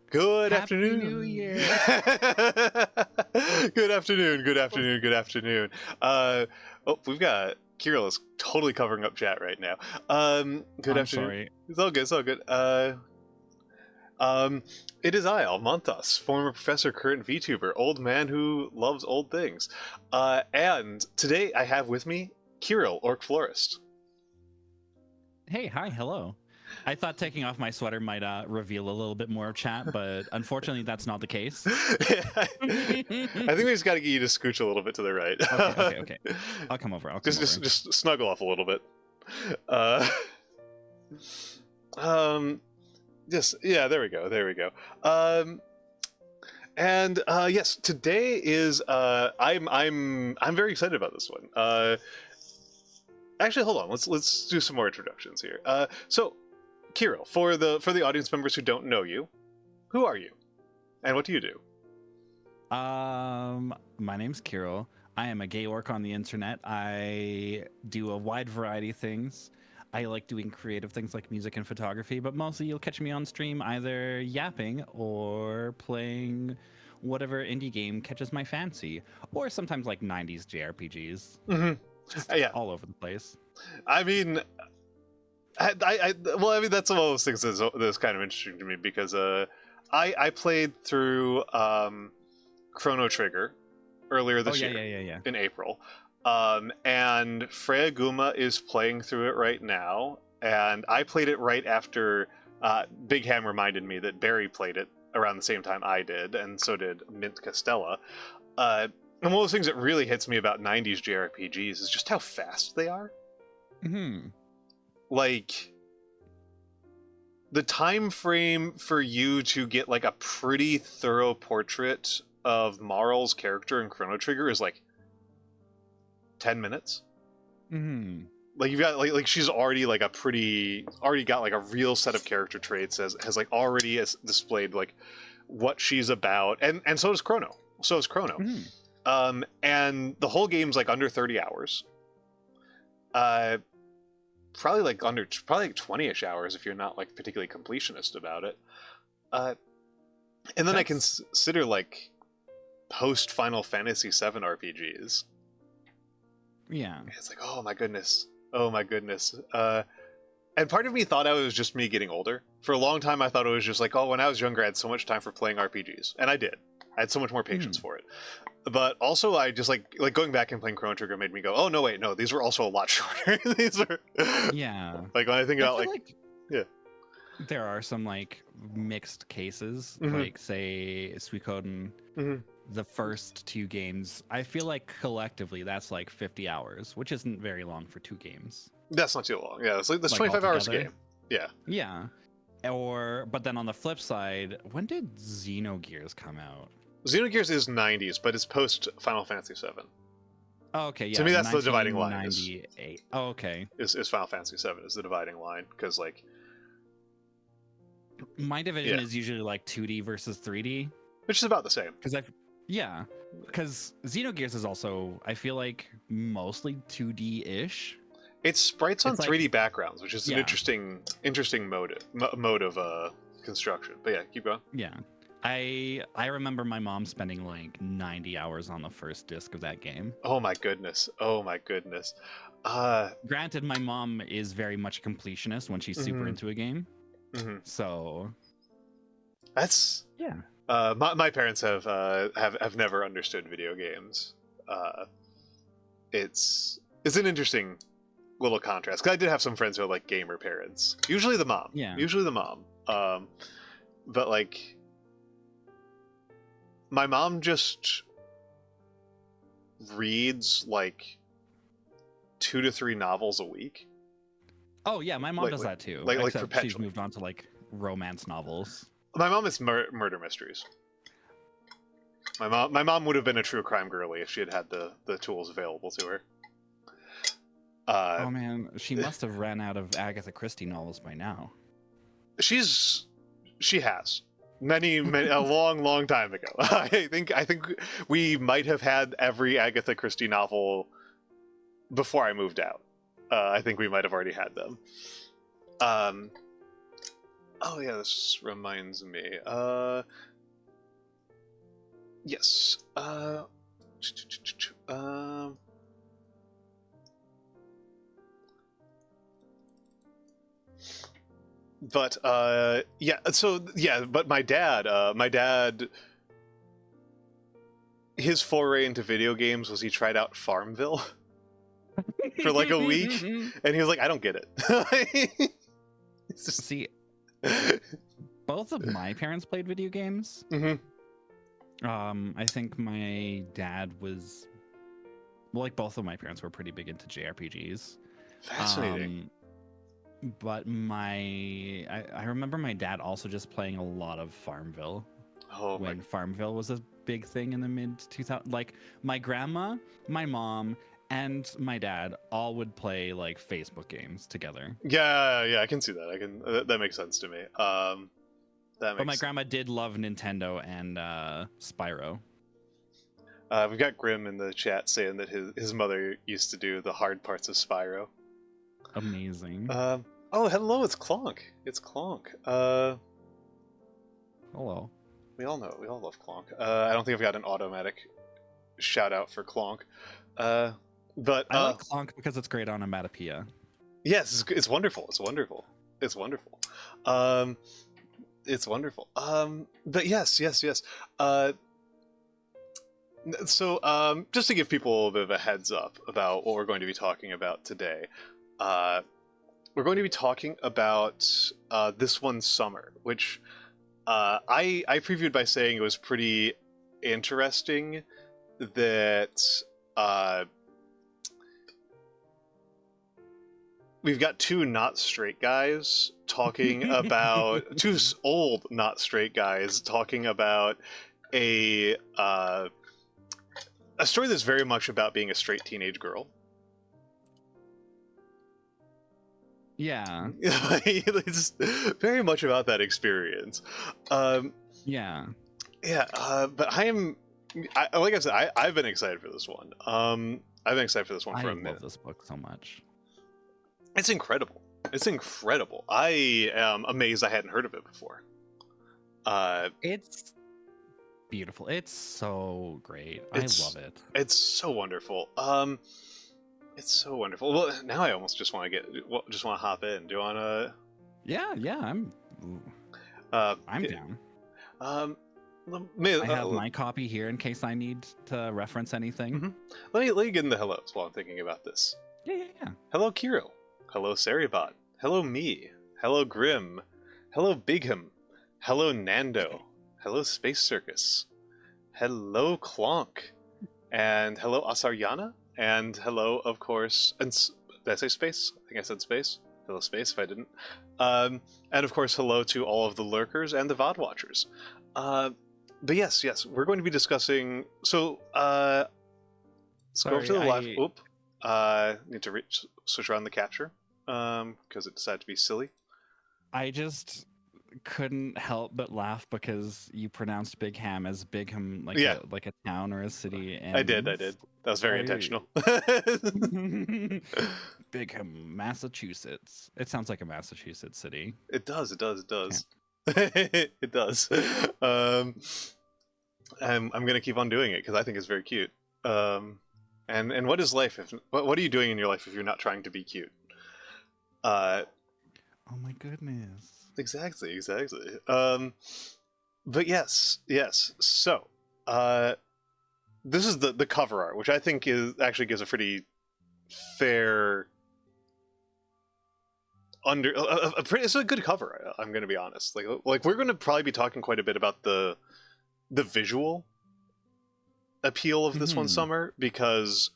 Good Happy afternoon. New Year. Good afternoon. Good afternoon. Good afternoon. We've got Kyril is totally covering up chat right now. Good I'm afternoon. sorry. It's all good. It's all good. It is I, Almantas, former professor, current VTuber, old man who loves old things. And today I have with me Kyril, OrcFlorist. Hey, hi, hello. I thought taking off my sweater might reveal a little bit more of chat, but unfortunately that's not the case. I think we just got to get you to scooch a little bit to the right. Okay. I'll come over. Just snuggle up a little bit. Uh, there we go. Yes, today is I'm very excited about this one. Actually, hold on. Let's do some more introductions here. So, Kyril, for the audience members who don't know you, who are you, and what do you do? My name's Kyril. I am a gay orc on the internet. I do a wide variety of things. I like doing creative things like music and photography, but mostly you'll catch me on stream either yapping or playing whatever indie game catches my fancy, or sometimes like 90s JRPGs. Mm-hmm. Just all over the place. I mean, that's one of those things that's kind of interesting to me because I played through Chrono Trigger earlier this year in April, and Freya Guma is playing through it right now, and I played it right after Big Ham reminded me that Barry played it around the same time I did, and so did Mint Costella. And one of those things that really hits me about 90s JRPGs is just how fast they are. Mm-hmm. Like, the time frame for you to get like a pretty thorough portrait of Marl's character in Chrono Trigger is like 10 minutes. Mm-hmm. Like, you've got like she's already got like a real set of character traits, has like already displayed like what she's about, and so is Chrono. Mm-hmm. And the whole game's like under 30 hours. Probably like 20-ish hours if you're not like particularly completionist about it. And then I consider like post Final Fantasy VII RPGs. Yeah. It's like, oh my goodness. And part of me thought it was just me getting older. For a long time I thought it was just like, oh, when I was younger I had so much time for playing RPGs. And I did. I had so much more patience for it. But also, I just like going back and playing Chrono Trigger made me go, oh no, wait, no, these were also a lot shorter. These are like when I think about there are some like mixed cases, Mm-hmm. like say Suikoden, the first two games. I feel like collectively that's like 50 hours, which isn't very long for two games. That's not too long. Yeah, it's like that's 25 hours a game. Yeah. Yeah. But then on the flip side, when did Xenogears come out? Xenogears is 90s, but it's post Final Fantasy VII. Oh, okay, yeah. To me, that's the dividing line. 98. Oh, okay. Is Final Fantasy VII is the dividing line, because like my division is usually like 2D versus 3D, which is about the same. Because Xenogears is also, I feel like, mostly 2D-ish. It's sprites on 3D backgrounds, which is an interesting mode of construction. But yeah, keep going. Yeah. I remember my mom spending like 90 hours on the first disc of that game. Oh my goodness. Granted, my mom is very much a completionist when she's super into a game. Mm-hmm. So that's my parents have never understood video games. It's an interesting little contrast, because I did have some friends who are like gamer parents. Usually the mom. But like, my mom just reads like 2 to 3 novels a week. Oh yeah, my mom does that too. Like perpetually. She's moved on to like romance novels. My mom is murder mysteries. My mom would have been a true crime girly if she had the tools available to her. Oh man, she must have ran out of Agatha Christie novels by now. She has many a long time ago. I think we might have had every Agatha Christie novel before I moved out. I think we might have already had them. Oh yeah, this reminds me. Yes. But yeah. So yeah. But my dad, his foray into video games was he tried out Farmville for like a week, and he was like, I don't get it. Just... See, both of my parents played video games. I think my dad was, well, like both of my parents were pretty big into JRPGs. Fascinating. But I remember my dad also just playing a lot of Farmville. Oh, when Farmville was a big thing in the mid 2000s. Like my grandma, my mom, and my dad all would play like Facebook games together. Yeah, I can see that. That makes sense to me. But my grandma did love Nintendo and Spyro. We've got Grim in the chat saying that his mother used to do the hard parts of Spyro. Amazing. Oh, hello, it's Clonk. It's Clonk. Hello. We all love Clonk. I don't think I've got an automatic shout out for Clonk. But I like Clonk because it's great on Onomatopoeia. Yes, it's wonderful. It's wonderful. It's wonderful. It's wonderful. But yes. So, just to give people a little bit of a heads up about what we're going to be talking about today, we're going to be talking about This One Summer, which I previewed by saying it was pretty interesting that we've got two not straight guys talking about two old not straight guys talking about a story that's very much about being a straight teenage girl. Yeah. It's very much about that experience. Yeah. But like I said, I've been excited for this one. I've been excited for this one for a minute. I love this book so much. It's incredible. It's incredible. I am amazed I hadn't heard of it before. It's beautiful. It's so great. I love it. It's so wonderful. It's so wonderful. Well, now I almost just want to hop in. Do you want to? Yeah. I'm down. I have my copy here in case I need to reference anything. Mm-hmm. Let me get in the hellos while I'm thinking about this. Yeah. Hello, Kyril. Hello, Saribot. Hello, me. Hello, Grim. Hello, Bigham. Hello, Nando. Hello, Space Circus. Hello, Clonk. And hello, Asaryana. And hello, of course, and did I say space? I think I said space. Hello, space, if I didn't. And of course, hello to all of the lurkers and the VOD watchers. But yes, we're going to be discussing. So, go over to the left. Oop. Need to switch around the capture because it decided to be silly. I just couldn't help but laugh because you pronounced Bigham as Bigham, like a town or a city. And I did. That was very intentional. Bigham, Massachusetts. It sounds like a Massachusetts city. It does. It does. I'm gonna keep on doing it because I think it's very cute. And what is life? What are you doing in your life if you're not trying to be cute? Oh my goodness. Exactly. But yes. So, this is the cover art, which I think actually gives a pretty fair it's a good cover. I'm going to be honest. Like we're going to probably be talking quite a bit about the visual appeal of This One Summer because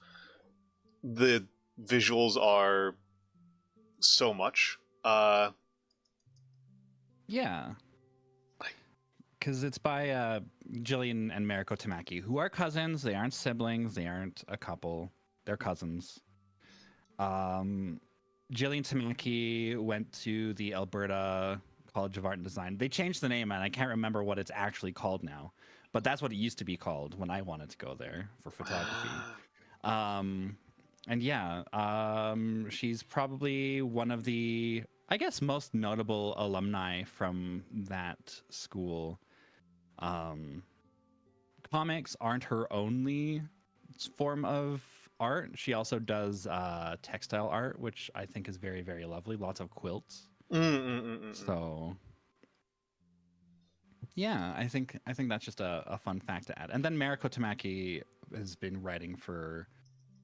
the visuals are so much. Yeah. Because it's by Jillian and Mariko Tamaki, who are cousins. They aren't siblings. They aren't a couple. They're cousins. Jillian Tamaki went to the Alberta College of Art and Design. They changed the name, and I can't remember what it's actually called now. But that's what it used to be called when I wanted to go there for photography. And yeah, she's probably one of the I guess most notable alumni from that school, comics aren't her only form of art. She also does textile art, which I think is very, very lovely. Lots of quilts. So yeah, I think that's just a fun fact to add. And then Mariko Tamaki has been writing for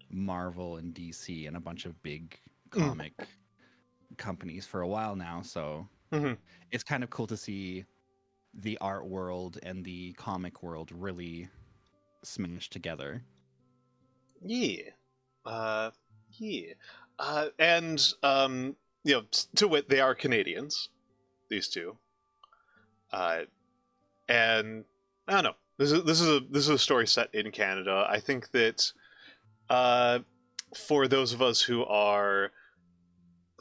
Marvel and DC and a bunch of big comic companies for a while now. So it's kind of cool to see the art world and the comic world really smashed together. Yeah. And you know, to wit, they are Canadians, these two. And I don't know. This is a story set in Canada. I think that for those of us who are,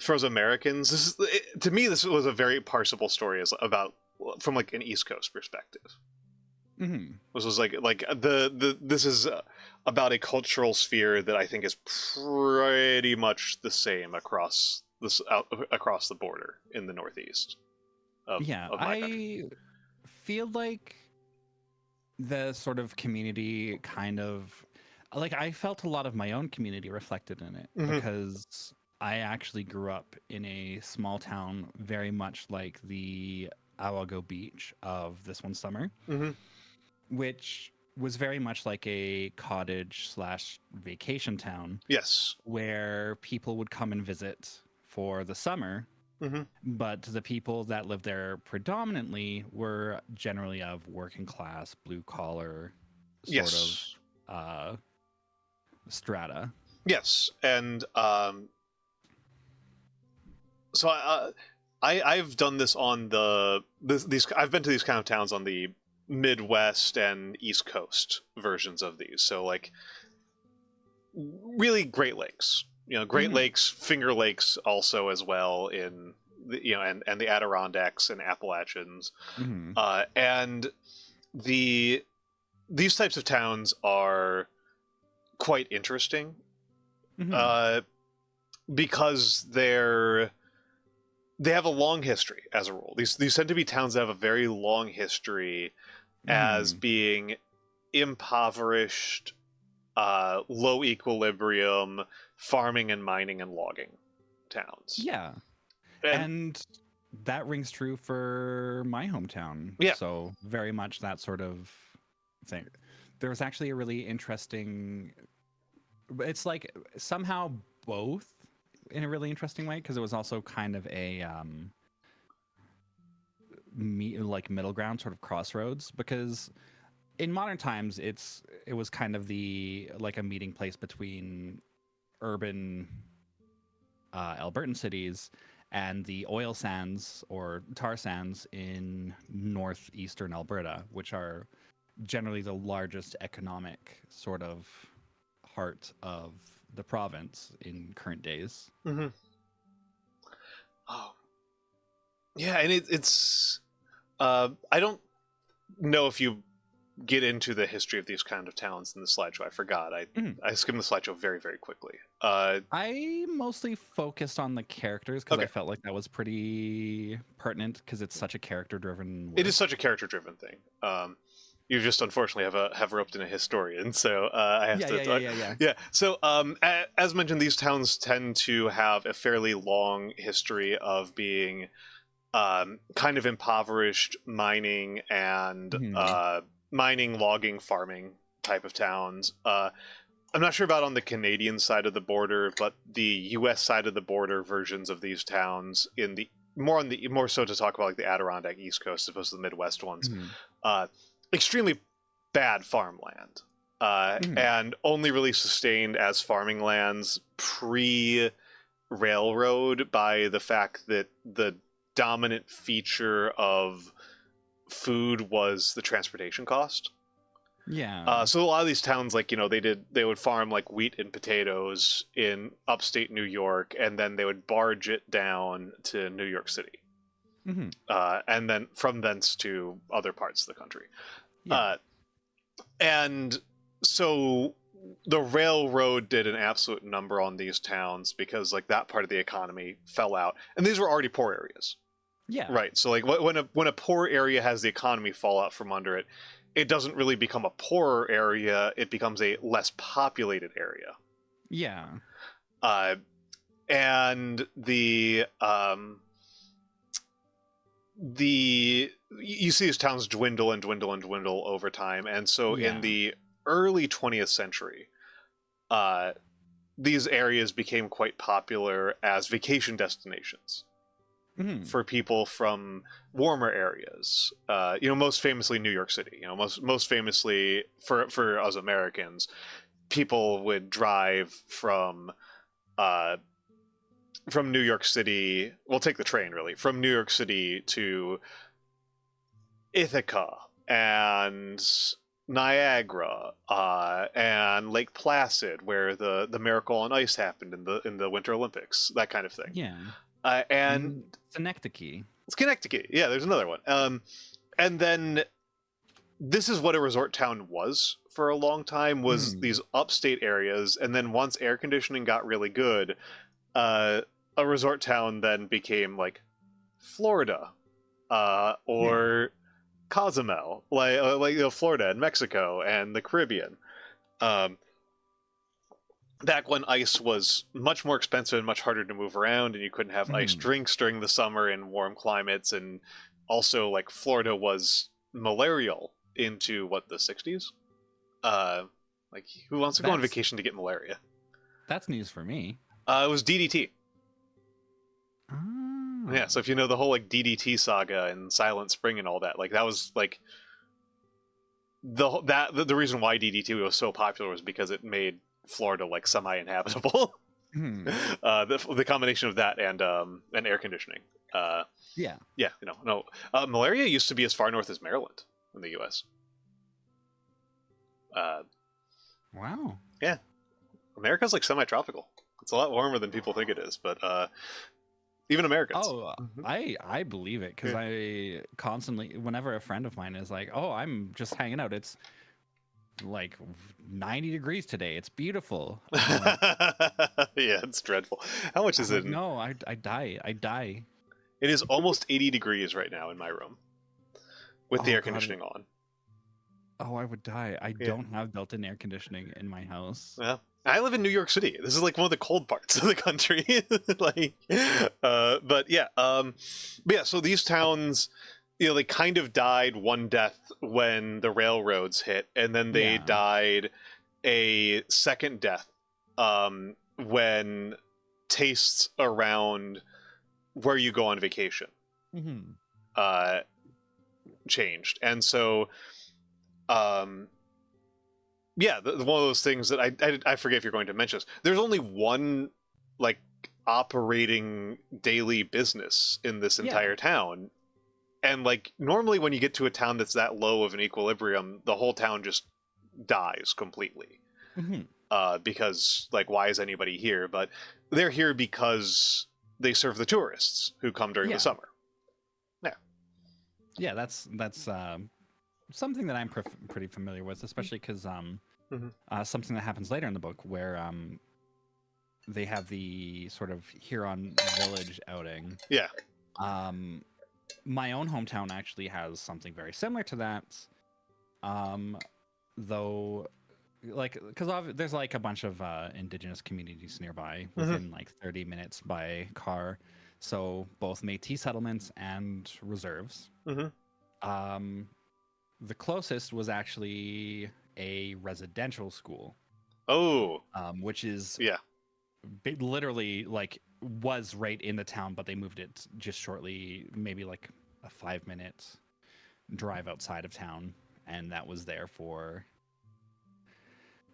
for us Americans, to me this was a very parsable story about from like an East Coast perspective. This was like this is about a cultural sphere that I think is pretty much the same across the border in the Northeast. Of my country. Feel like the sort of community kind of like I felt a lot of my own community reflected in it because I actually grew up in a small town very much like the Awago Beach of this one summer, which was very much like a cottage / vacation town. Yes. Where people would come and visit for the summer. But the people that lived there predominantly were generally of working class, blue collar sort of strata. Yes, and so I've done this on these. I've been to these kind of towns on the Midwest and East Coast versions of these. So like, really Great Lakes. You know, Great Lakes, Finger Lakes also as well in and the Adirondacks and Appalachians, and these types of towns are quite interesting because they have a long history as a rule. These tend to be towns that have a very long history as being impoverished, low equilibrium farming and mining and logging towns. Yeah. And that rings true for my hometown. Yeah. So very much that sort of thing. There was actually a really interesting, it's like somehow both in a really interesting way, because it was also kind of a middle ground, sort of crossroads, because in modern times it was kind of like a meeting place between urban Albertan cities and the oil sands or tar sands in northeastern Alberta, which are generally the largest economic sort of heart of the province in current days. Oh, yeah, and it's I don't know if you get into the history of these kind of towns in the slideshow. I forgot. I skimmed the slideshow very, very quickly. I mostly focused on the characters because I felt like that was pretty pertinent because it's such a character-driven work. It is such a character-driven thing. You just unfortunately have roped in a historian, so I have to talk. Yeah. So as mentioned, these towns tend to have a fairly long history of being kind of impoverished mining and mining, logging, farming type of towns. I'm not sure about on the Canadian side of the border, but the U.S. side of the border versions of these towns more so to talk about like the Adirondack East Coast as opposed to the Midwest ones. Extremely bad farmland, and only really sustained as farming lands pre-railroad by the fact that the dominant feature of food was the transportation cost. So a lot of these towns, like, they would farm like wheat and potatoes in upstate New York, and then they would barge it down to New York City, and then from thence to other parts of the country. And so the railroad did an absolute number on these towns because like that part of the economy fell out, and these were already poor areas. Yeah. Right. So like when a poor area has the economy fall out from under it, it doesn't really become a poorer area. It becomes a less populated area. Yeah. And you see these towns dwindle and dwindle and dwindle over time, and so in the early 20th century, these areas became quite popular as vacation destinations for people from warmer areas. Most famously New York City. Most famously for us Americans, people would drive from New York City. We'll take the train really from New York City to Ithaca and Niagara and Lake Placid, where the Miracle on Ice happened in the Winter Olympics, that kind of thing. Yeah. And Synecdoche. It's Connecticut. Yeah, there's another one. And then this is what a resort town was for a long time, was these upstate areas, and then once air conditioning got really good, a resort town then became like Florida or Cozumel, like Florida and Mexico and the Caribbean. Back when ice was much more expensive and much harder to move around, and you couldn't have ice drinks during the summer in warm climates, and also like Florida was malarial into the 60s. Like who wants to go on vacation to get malaria? That's news for me. It was DDT. Oh. Yeah, so if you know the whole like DDT saga and Silent Spring and all that, like that was like the reason why DDT was so popular was because it made Florida like semi-inhabitable. The combination of that and air conditioning. Malaria used to be as far north as Maryland in the U.S. Wow. Yeah, America's like semi-tropical. It's a lot warmer than people think it is, but even Americans. Oh, I believe it, because I constantly, whenever a friend of mine is like, "Oh, I'm just hanging out," it's like 90 degrees today. It's beautiful. Yeah, it's dreadful. How much is it? No, I die. It is almost 80 degrees right now in my room with the air conditioning on. Oh, I would die. I don't have built-in air conditioning in my house. Yeah. I live in New York City. This is like one of the cold parts of the country. So these towns, they kind of died one death when the railroads hit, and then they died a second death when tastes around where you go on vacation changed. And so one of those things that I forget if you're going to mention this. There's only one like operating daily business in this entire town, and like normally when you get to a town that's that low of an equilibrium, the whole town just dies completely. Because like, why is anybody here? But they're here because they serve the tourists who come during the summer. Yeah, that's something that I'm pretty familiar with, especially because something that happens later in the book where they have the sort of Huron village outing. Yeah. My own hometown actually has something very similar to that, though, like, because there's like a bunch of indigenous communities nearby within like 30 minutes by car, so both Métis settlements and reserves. The closest was actually a residential school. Oh. Which is literally like was right in the town, but they moved it just shortly, maybe like a 5-minute drive outside of town, and that was there for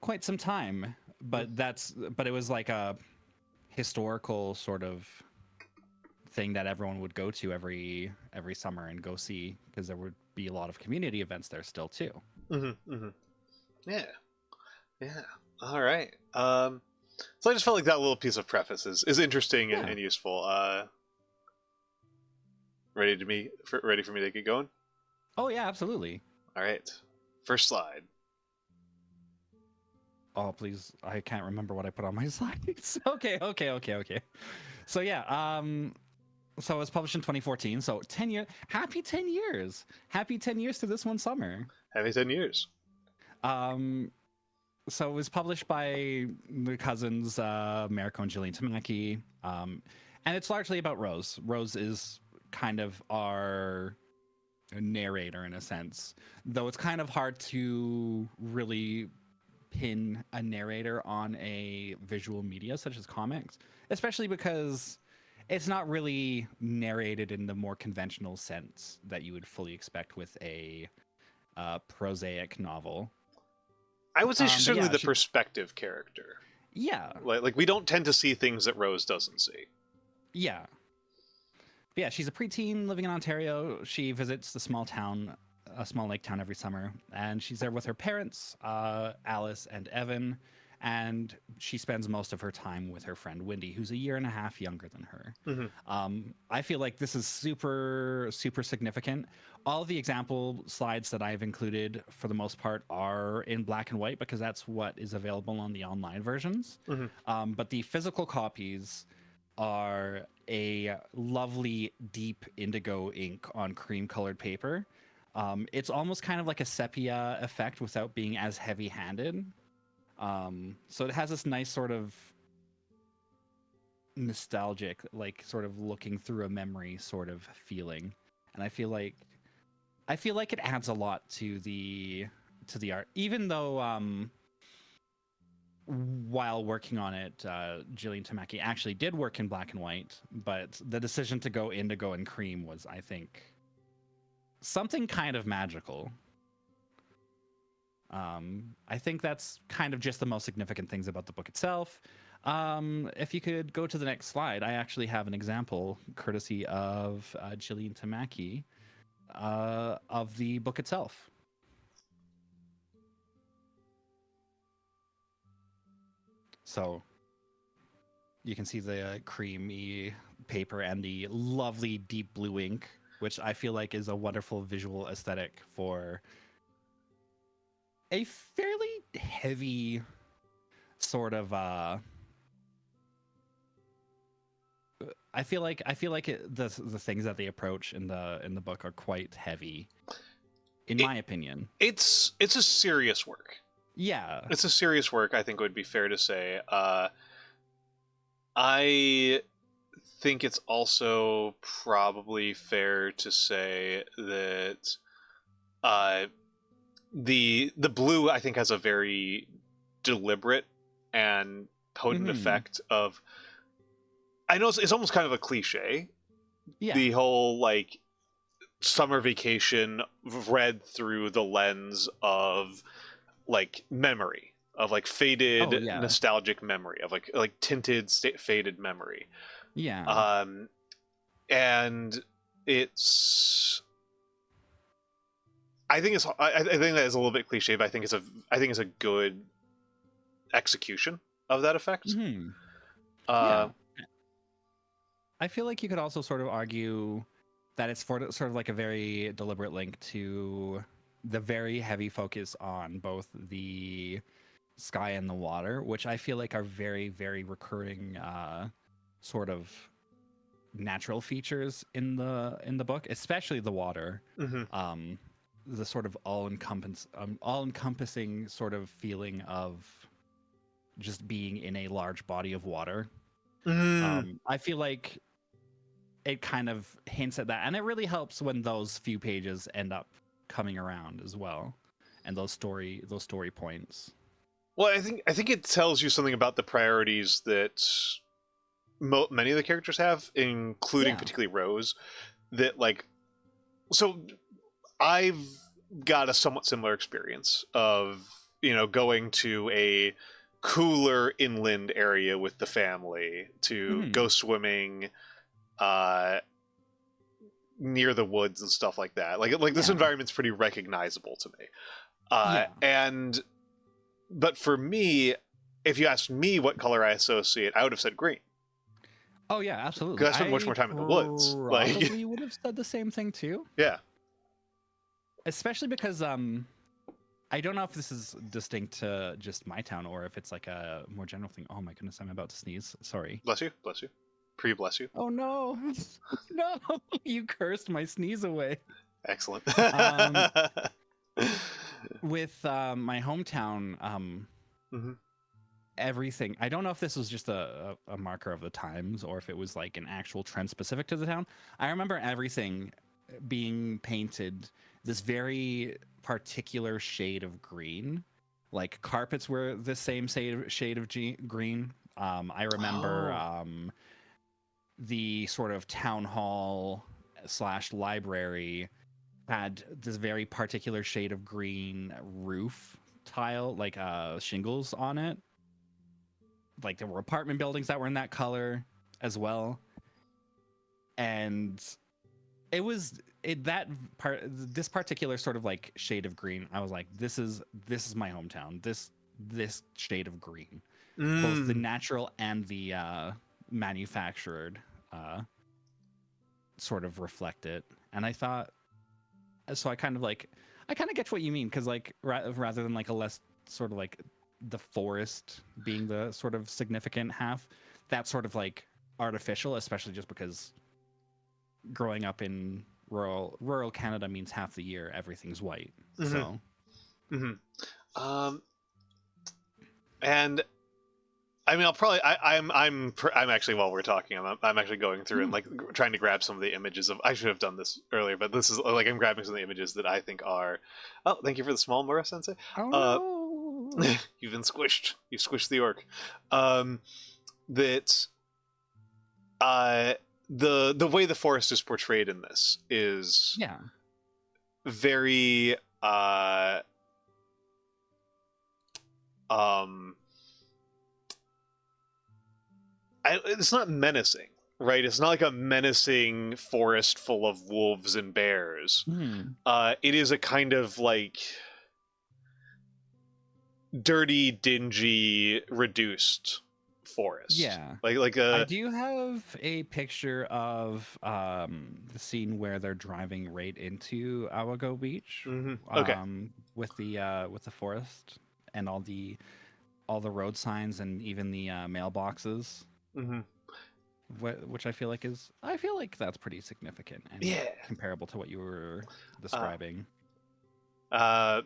quite some time. But it was like a historical sort of thing that everyone would go to every summer and go see, because there would be a lot of community events there still too. Yeah. All right. So I just felt like that little piece of preface is interesting and useful. Ready for me to get going? Oh yeah, absolutely. All right. First slide. Oh, please. I can't remember what I put on my slides. Okay. So yeah, so it was published in 2014. So 10 years. Happy 10 years. Happy 10 years to this one summer. Happy 10 years. So it was published by the cousins, Mariko and Jillian Tamaki. And it's largely about Rose. Rose is kind of our narrator in a sense, though it's kind of hard to really pin a narrator on a visual media such as comics, especially because it's not really narrated in the more conventional sense that you would fully expect with a prosaic novel. I would say she's certainly the perspective character. Yeah. Like we don't tend to see things that Rose doesn't see. Yeah. But yeah, she's a preteen living in Ontario. She visits the small lake town every summer, and she's there with her parents, Alice and Evan, and she spends most of her time with her friend Wendy, who's a year and a half younger than her. Mm-hmm. I feel like this is super, super significant. All the example slides that I've included, for the most part, are in black and white because that's what is available on the online versions. Mm-hmm. But the physical copies are a lovely deep indigo ink on cream colored paper. It's almost kind of like a sepia effect without being as heavy handed. So it has this nice sort of nostalgic, like sort of looking through a memory sort of feeling. And I feel like it adds a lot to the art, even though while working on it, Jillian Tamaki actually did work in black and white, but the decision to go indigo and cream was, I think, something kind of magical. I think that's kind of just the most significant things about the book itself. If you could go to the next slide, I actually have an example, courtesy of Jillian Tamaki, of the book itself. So you can see the creamy paper and the lovely deep blue ink, which I feel like is a wonderful visual aesthetic for a fairly heavy sort of I feel like the things that they approach in the book are quite heavy, in my opinion. It's a serious work. Yeah, it's a serious work. I think would be fair to say. I think it's also probably fair to say that the blue, I think, has a very deliberate and potent effect of. I know it's almost kind of a cliche. Yeah. The whole like summer vacation read through the lens of like memory, of like faded nostalgic memory, of like tinted faded memory. Yeah. And it's I think that is a little bit cliche, but I think it's a good execution of that effect. Mm-hmm. Yeah. I feel like you could also sort of argue that it's sort of like a very deliberate link to the very heavy focus on both the sky and the water, which I feel like are very, very recurring sort of natural features in the book, especially the water. Mm-hmm. The sort of all-encompassing sort of feeling of just being in a large body of water. Mm. I feel like it kind of hints at that, and it really helps when those few pages end up coming around as well, and those story points. Well, I think it tells you something about the priorities that many of the characters have, including particularly Rose. That like, so I've got a somewhat similar experience of going to a cooler inland area with the family to go swimming near the woods and stuff like that. Like this environment's pretty recognizable to me. But for me, if you asked me what color I associate, I would have said green. Oh yeah, absolutely. Because I spent much more time in the woods. Probably would have said the same thing too. Yeah. Especially because I don't know if this is distinct to just my town or if it's like a more general thing. Oh my goodness, I'm about to sneeze. Sorry. Bless you. Bless you. Bless you. Oh no. No, you cursed my sneeze away. Excellent. With my hometown, mm-hmm. everything, I don't know if this was just a marker of the times or if it was like an actual trend specific to the town. I remember everything being painted this very particular shade of green. Like carpets were the same shade of green. I remember the sort of town hall / library had this very particular shade of green roof tile, like shingles on it. Like there were apartment buildings that were in that color as well. And this particular sort of like shade of green, I was like, this is my hometown. This shade of green, both the natural and the manufactured sort of reflect it. And I thought, so I kind of get what you mean, because like rather than like a less sort of like the forest being the sort of significant half, that's sort of like artificial, especially just because growing up in rural Canada means half the year everything's white. Mm-hmm. So and I mean, I'm actually, while we're talking, I'm actually going through and like trying to grab some of the images of. I should have done this earlier, but this is like I'm grabbing some of the images that I think are. Oh, thank you for the small Mura Sensei. Oh no. You've been squished. You squished the orc. That the way the forest is portrayed in this is very it's not menacing, right? It's not like a menacing forest full of wolves and bears. It is a kind of like dirty, dingy, reduced forest. Yeah. Like a. I do have a picture of the scene where they're driving right into Awago Beach. Okay. With the forest and all the road signs and even the mailboxes. Which I feel like that's pretty significant and comparable to what you were describing. I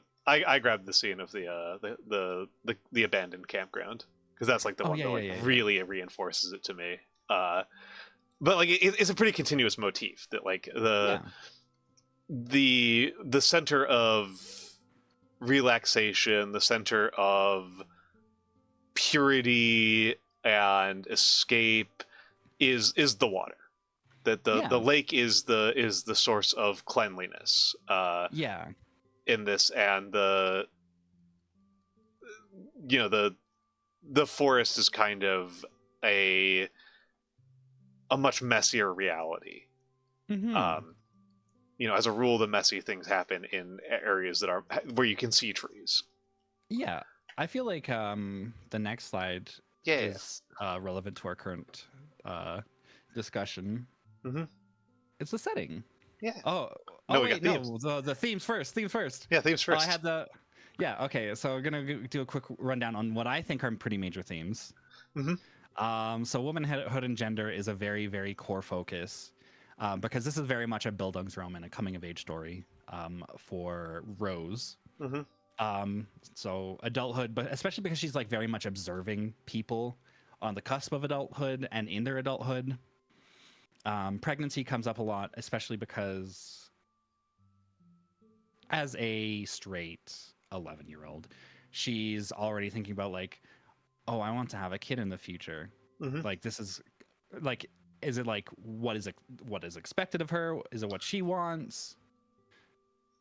grabbed the scene of the abandoned campground, because that's like the one that really reinforces it to me. But like it's a pretty continuous motif that like the center of relaxation, the center of purity and escape is the water. That the lake is the source of cleanliness. In this, and the forest is kind of a much messier reality. As a rule, the messy things happen in areas that are where you can see trees. Yeah, I feel like the next slide is relevant to our current discussion. It's the setting. Yeah. The themes first. Yeah, themes first. I had the. Yeah. Okay. So we're gonna do a quick rundown on what I think are pretty major themes. So womanhood and gender is a very, very core focus, because this is very much a Bildungsraum and a coming of age story for Rose. So adulthood, but especially because she's like very much observing people on the cusp of adulthood and in their adulthood. Pregnancy comes up a lot, especially because as a straight 11-year-old, she's already thinking about like, oh, I want to have a kid in the future. Like this is like, is it like what is expected of her? Is it what she wants?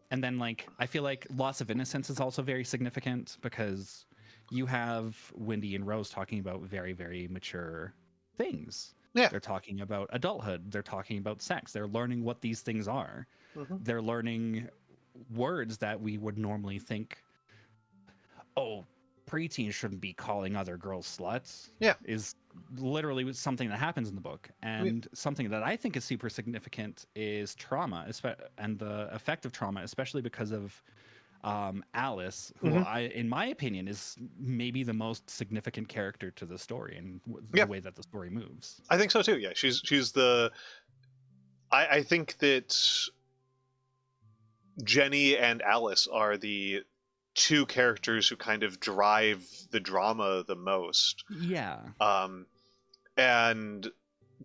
And then like I feel like loss of innocence is also very significant, because you have Wendy and Rose talking about very, very mature things. They're talking about adulthood. They're talking about sex. They're learning what these things are. They're learning words that we would normally think, oh, preteens shouldn't be calling other girls sluts. Is literally something that happens in the book. And something that I think is super significant is trauma, and the effect of trauma, especially because of Alice, who in my opinion, is maybe the most significant character to the story and the way that the story moves. I think so too. Yeah, she's the. I think that Jenny and Alice are the two characters who kind of drive the drama the most. Yeah. And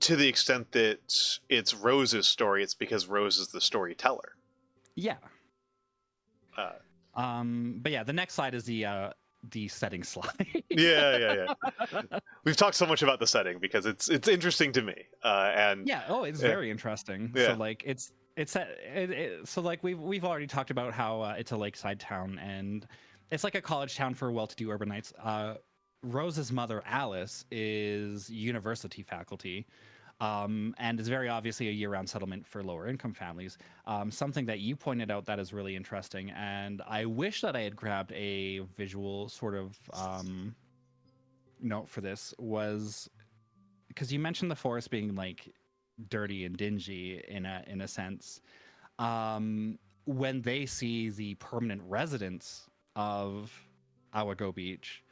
to the extent that it's Rose's story, it's because Rose is the storyteller. Yeah. But yeah, the next slide is the setting slide. yeah. We've talked so much about the setting because it's interesting to me. And yeah, it's very interesting. Yeah. So like so like we've already talked about how it's a lakeside town and it's like a college town for well-to-do urbanites. Rose's mother, Alice, is university faculty, and is very obviously a year-round settlement for lower-income families. Something that you pointed out that is really interesting, and I wish that I had grabbed a visual sort of note for this, was because you mentioned the forest being like dirty and dingy in a sense. When they see the permanent residents of Awago Beach,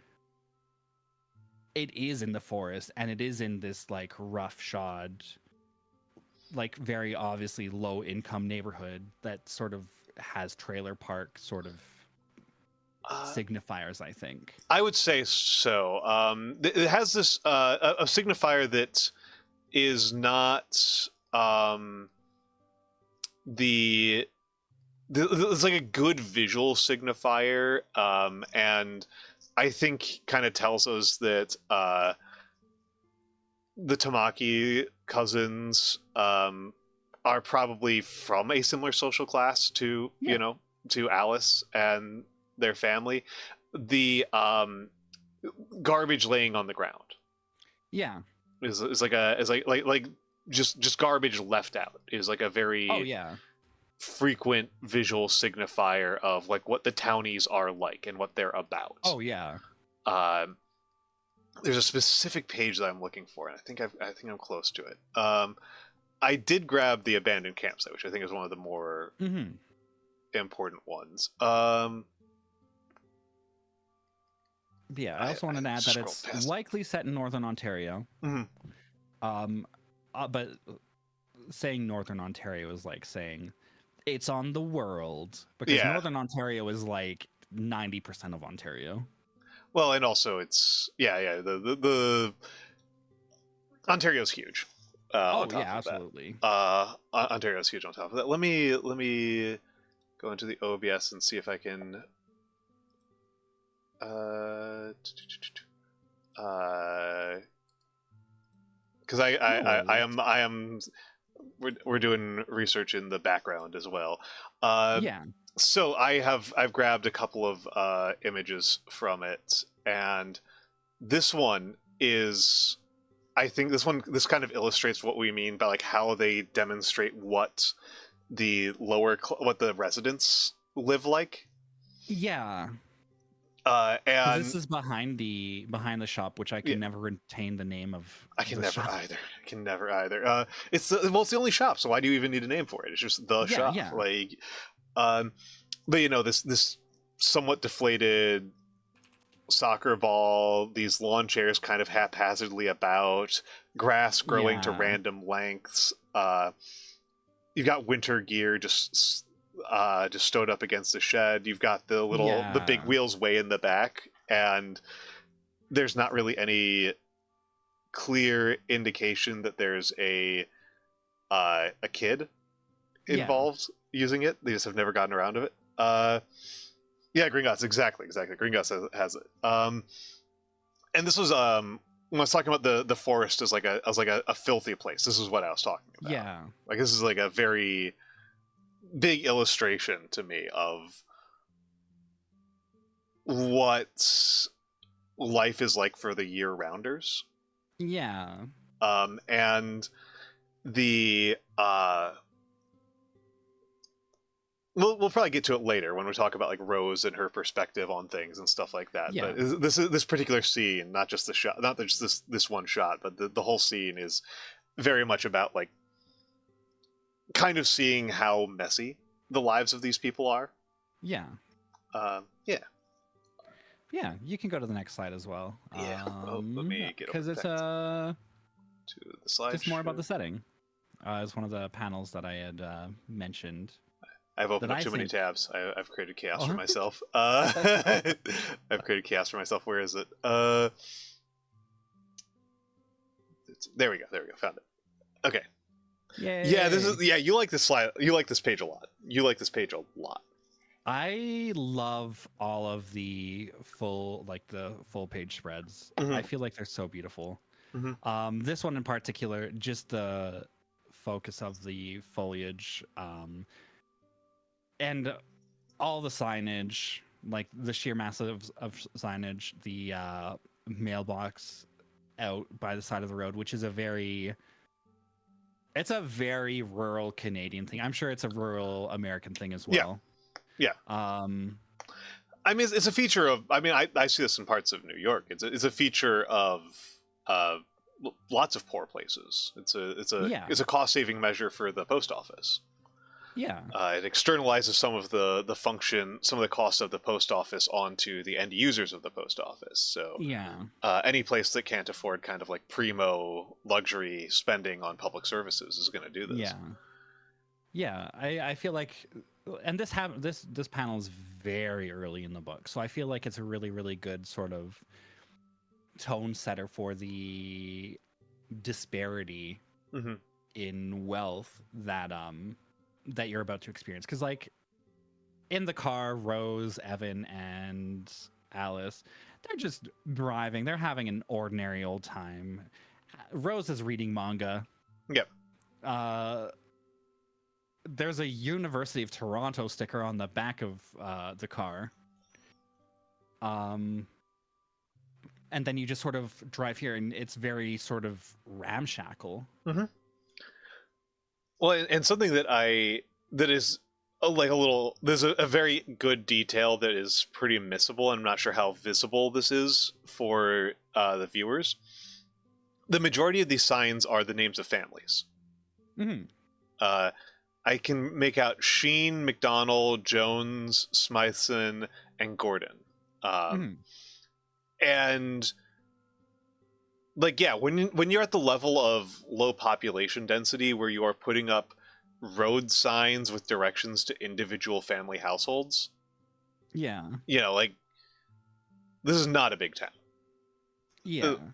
it is in the forest and it is in this like roughshod, like very obviously low income neighborhood that sort of has trailer park sort of signifiers, I think. I would say so. It has this a signifier that is not it's like a good visual signifier, and I think kind of tells us that the Tamaki cousins are probably from a similar social class to to Alice and their family. The garbage laying on the ground, is like just garbage left out is like a very frequent visual signifier of like what the townies are like and what they're about. There's a specific page that I'm looking for, and I think I'm close to it. I did grab the abandoned campsite, which I think is one of the more important ones. I also wanted to add that it's likely set in Northern Ontario. But saying Northern Ontario is like saying it's on the world, because Northern Ontario is like 90% of Ontario. Well, and also it's the Ontario's huge. Absolutely. Ontario's huge on top of that. Let me go into the OBS and see if I can. Because I am we're doing research in the background as well. So I've grabbed a couple of images from it, and this one is, I think this kind of illustrates what we mean by like how they demonstrate what the what the residents live like. And this is behind the shop, which I can never retain the name of. I can never either. It's the only shop, so why do you even need a name for it? It's just the shop. Like, but this somewhat deflated soccer ball, these lawn chairs kind of haphazardly about, grass growing to random lengths. You've got winter gear just stowed up against the shed. You've got the big wheels way in the back, and there's not really any clear indication that there's a kid involved using it. They just have never gotten around to it. Gringotts, exactly. Gringotts has it. And this was when I was talking about the forest as like a filthy place. This is what I was talking about. Like this is like a very big illustration to me of what life is like for the year-rounders. And the we'll probably get to it later when we talk about like Rose and her perspective on things and stuff like that. But this particular scene, not just the shot, not just this one shot, but the whole scene is very much about like kind of seeing how messy the lives of these people are. Yeah. Yeah, you can go to the next slide as well. Yeah. Let me get over because it's to the slide. just more about the setting. It's one of the panels that I had mentioned. I've opened up too many tabs. I've created chaos for myself. I've created chaos for myself. Where is it? There we go. Found it. Okay. Yay. Yeah, this is. Yeah, you like this slide. You like this page a lot. I love all of the full page spreads. Mm-hmm. I feel like they're so beautiful. Mm-hmm. This one in particular, just the focus of the foliage, and all the signage, like the sheer mass of signage, the mailbox out by the side of the road, which is a very rural Canadian thing. I'm sure it's a rural American thing as well. Yeah. I mean, it's a feature of. I mean, I see this in parts of New York. It's a feature of lots of poor places. It's a cost saving measure for the post office. Yeah. It externalizes some of the costs of the post office onto the end users of the post office. So yeah, any place that can't afford kind of like primo luxury spending on public services is going to do this. Yeah. I feel like, and this panel is very early in the book, so I feel like it's a really, really good sort of tone setter for the disparity in wealth that you're about to experience. Because like in the car, Rose, Evan, and Alice, they're just driving. They're having an ordinary old time. Rose is reading manga. Yep. There's a University of Toronto sticker on the back of the car. And then you just sort of drive here, and it's very sort of ramshackle. Mm-hmm. Well, and something that is like a little. There's a very good detail that is pretty missable. I'm not sure how visible this is for the viewers. The majority of these signs are the names of families. Mm-hmm. I can make out Sheen, McDonald, Jones, Smythson, and Gordon. And like, yeah, when you're at the level of low population density where you are putting up road signs with directions to individual family households, like, this is not a big town.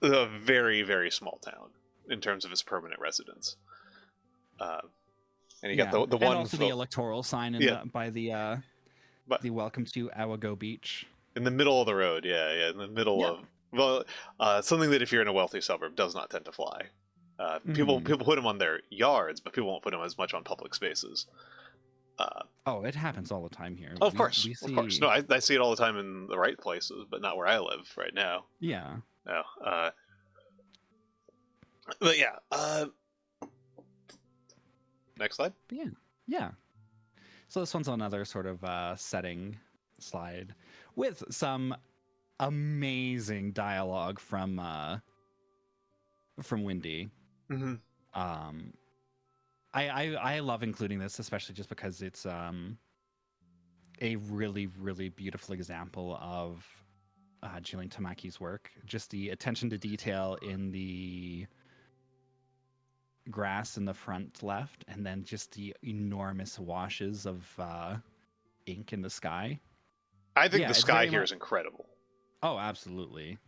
A very, very small town in terms of its permanent residents. And you got the one, and also the electoral sign by the welcome to Awago Beach in the middle of the road. In the middle of something that if you're in a wealthy suburb does not tend to fly. People put them on their yards, but people won't put them as much on public spaces. It happens all the time here. Of course. No, I see it all the time in the right places, but not where I live right now. Yeah. No. But yeah. Next slide. Yeah. So this one's another sort of setting slide with some amazing dialogue from Wendy. Mm-hmm. I love including this, especially just because it's a really, really beautiful example of Jillian Tamaki's work. Just the attention to detail in the grass in the front left, and then just the enormous washes of ink in the sky. I think the sky here is incredible. Oh, absolutely.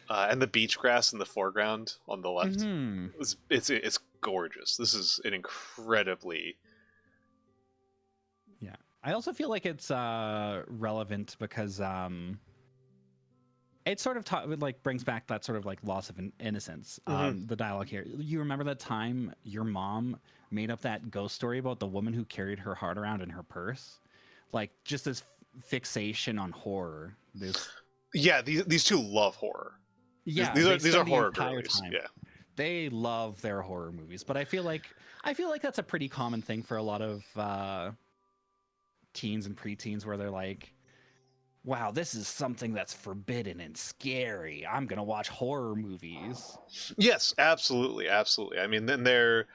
And the beach grass in the foreground on the left, it's gorgeous. This is an incredibly... Yeah. I also feel like it's relevant because it sort of brings back that sort of like loss of innocence. The dialogue here. You remember that time your mom made up that ghost story about the woman who carried her heart around in her purse? Like, just this fixation on horror. These two love horror. Yeah, these are horror girlies. Yeah, they love their horror movies, but I feel like that's a pretty common thing for a lot of teens and preteens, where they're like, wow, this is something that's forbidden and scary. I'm gonna watch horror movies. Yes, absolutely. I mean, then they're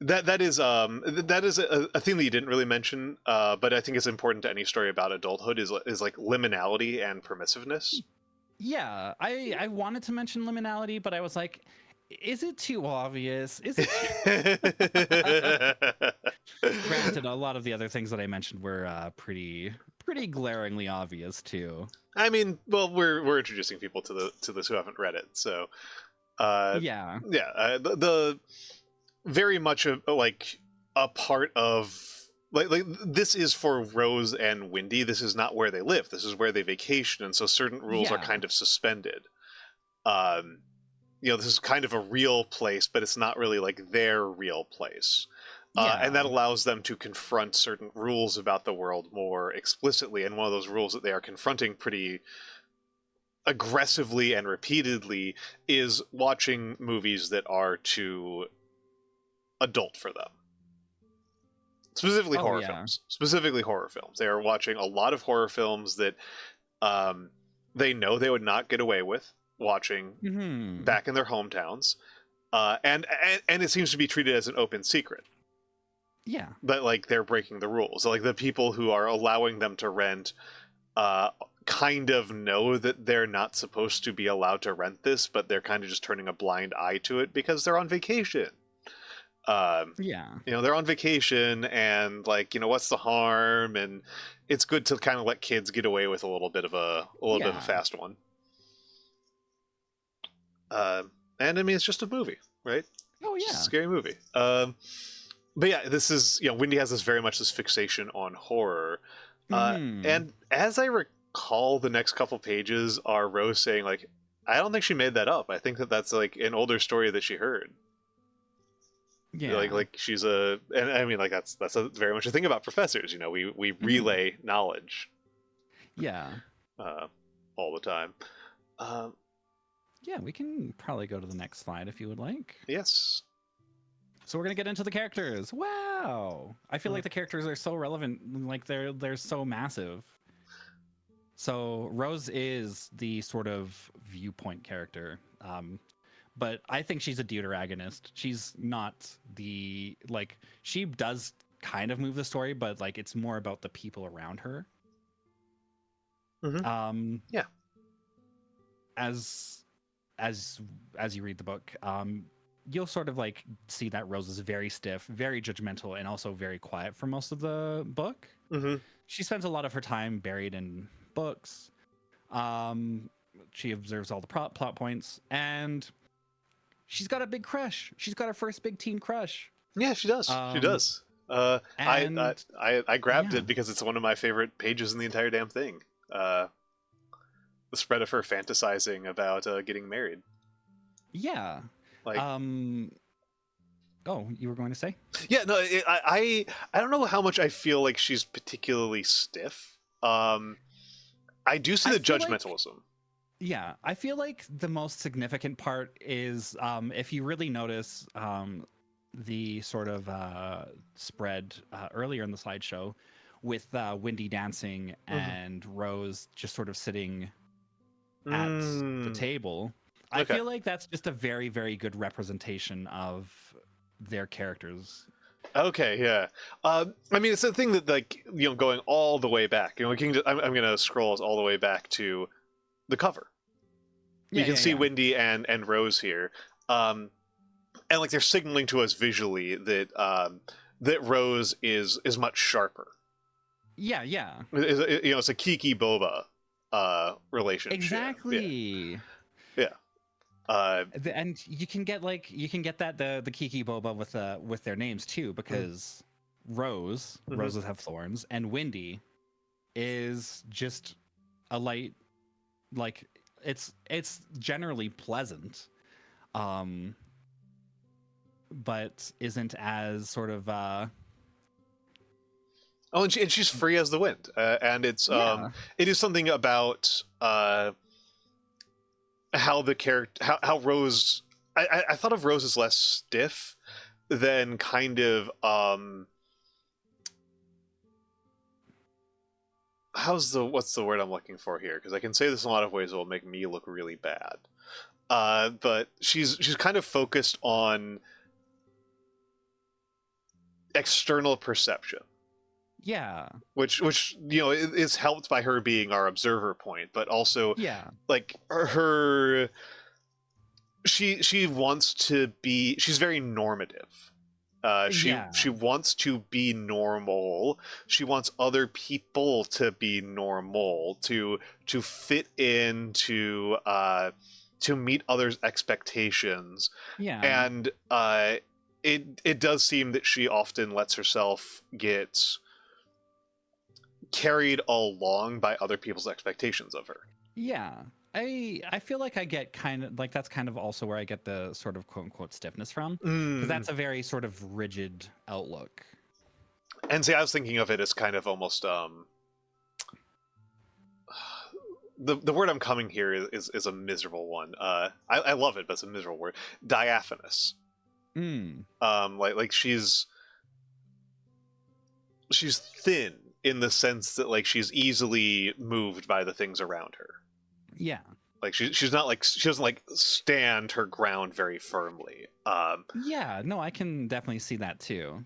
that is a thing that you didn't really mention, but I think it's important to any story about adulthood is like liminality and permissiveness. Yeah, I wanted to mention liminality, but I was like, is it too obvious? Is it Granted, a lot of the other things that I mentioned were pretty glaringly obvious too. I mean, well, we're introducing people to this who haven't read it, so Yeah, the very much like a part of like this is for Rose and Windy. This is not where they live. This is where they vacation, and so certain rules are Yeah. kind of suspended. This is kind of a real place, but it's not really like their real place. And that allows them to confront certain rules about the world more explicitly. And one of those rules that they are confronting pretty aggressively and repeatedly is watching movies that are too adult for them. Specifically horror films. Specifically horror films. They are watching a lot of horror films that they know they would not get away with watching back in their hometowns. And it seems to be treated as an open secret. Yeah. But like they're breaking the rules. Like the people who are allowing them to rent kind of know that they're not supposed to be allowed to rent this, but they're kind of just turning a blind eye to it because they're on vacation. They're on vacation, and like, what's the harm? And it's good to kind of let kids get away with a little bit of a fast one. And I mean, it's just a movie, right? Oh yeah, it's just a scary movie. But yeah, this is, Windy has very much this fixation on horror. And as I recall, the next couple pages are Rose saying, like, I don't think she made that up. I think that's like an older story that she heard. Yeah. Like she's and I mean, like, that's very much a thing about professors. We relay knowledge. Yeah. All the time. Yeah, we can probably go to the next slide if you would like. Yes. So we're gonna get into the characters. Wow, I feel like the characters are so relevant. Like they're so massive. So Rose is the sort of viewpoint character, but I think she's a deuteragonist. She's not she does kind of move the story, but like it's more about the people around her. Yeah. As you read the book, you'll sort of like see that Rose is very stiff, very judgmental, and also very quiet for most of the book. She spends a lot of her time buried in books. She observes all the plot points, and she's got a big crush. She's got her first big teen crush. Yeah, she does. She does. I grabbed it because it's one of my favorite pages in the entire damn thing. The spread of her fantasizing about getting married. Yeah. Like, oh, you were going to say? Yeah, no, I don't know how much I feel like she's particularly stiff. I do see the judgmentalism. Yeah, I feel like the most significant part is if you really notice the sort of spread earlier in the slideshow with Windy dancing and Rose just sort of sitting at the table. I feel like that's just a very, very good representation of their characters. Okay, yeah. I mean, it's a thing that, like, going all the way back. I'm going to scroll us all the way back to the cover. You can see Windy and Rose here, and like they're signaling to us visually that that Rose is much sharper. Yeah. It's a Kiki Boba relationship. Exactly. Yeah. And you can get that the Kiki Boba with their names too, because Roses have thorns, and Windy is just a light, like it's generally pleasant, but isn't as sort of and she's free as the wind, and it's it is something about how the character, how Rose, I thought of Rose as less stiff than kind of what's the word I'm looking for here, because I can say this in a lot of ways that will make me look really bad, but she's kind of focused on external perception. Yeah. Which is helped by her being our observer point, but also like she wants to be, she's very normative. She wants to be normal. She wants other people to be normal, to fit in, to meet others' expectations. Yeah. And it does seem that she often lets herself get carried along by other people's expectations of her. Yeah. I feel like I get kind of like, that's kind of also where I get the sort of quote unquote stiffness from, because that's a very sort of rigid outlook. And see, I was thinking of it as kind of almost the word I'm coming here is a miserable one. I love it, but it's a miserable word. Diaphanous. Like she's thin in the sense that like she's easily moved by the things around her. Yeah. Like she's not like, she doesn't like stand her ground very firmly. Yeah, no, I can definitely see that too.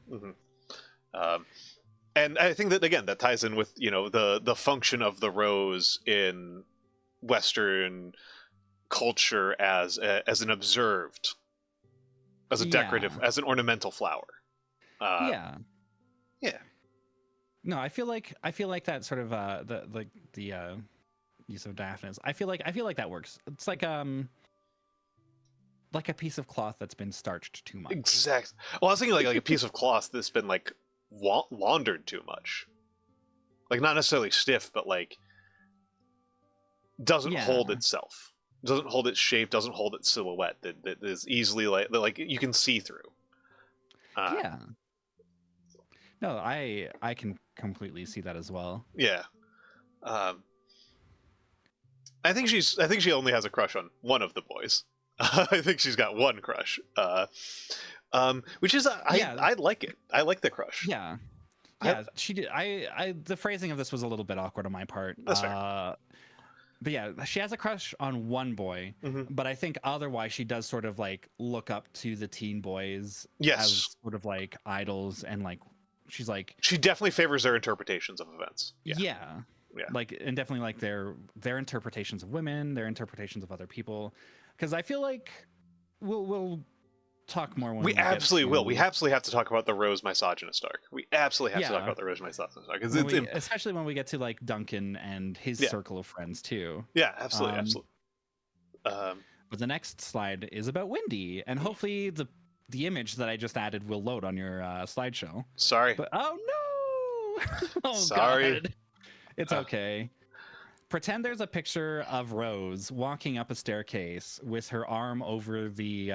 And I think that again that ties in with the function of the rose in Western culture as an observed, as a decorative, as an ornamental flower. Yeah. No, I feel like that sort of the use of diaphanous. I feel like that works. It's like a piece of cloth that's been starched too much. Exactly. Well, I was thinking like a piece of cloth that's been like laundered too much. Like not necessarily stiff, but like doesn't hold itself. Doesn't hold its shape, doesn't hold its silhouette that is easily like you can see through. Yeah. No, I can completely see that as well. Yeah. I think she only has a crush on one of the boys. I think she's got one crush. Which is I like it. I like the crush. Yeah. Yeah, she did. The phrasing of this was a little bit awkward on my part. That's fair. But yeah, she has a crush on one boy, but I think otherwise she does sort of like look up to the teen boys as sort of like idols, and like she's like, she definitely favors their interpretations of events. Yeah. Like, and definitely like their interpretations of women, their interpretations of other people, because I feel like we'll talk more when we absolutely will. We absolutely have to talk about the Rose misogynist arc. We absolutely have to talk about the Rose misogynist arc, especially when we get to like Duncan and his circle of friends too. Yeah, absolutely. But the next slide is about Wendy, and hopefully the image that I just added will load on your slideshow. Sorry. But oh no! Oh sorry. God. It's okay. Pretend there's a picture of Rose walking up a staircase with her arm over the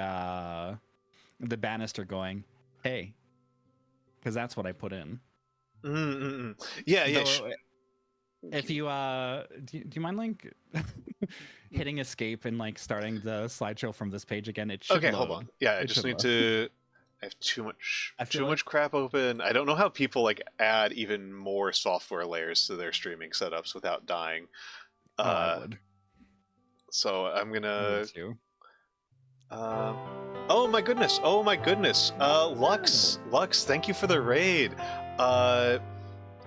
banister going, "Hey," because that's what I put in. Yeah. If you do you mind like hitting escape and like starting the slideshow from this page again? It should okay. Load. Hold on. Yeah, I just need to. I have too much crap open. I don't know how people like add even more software layers to their streaming setups without dying. I would. So I'm gonna. Oh my goodness! Lux, thank you for the raid.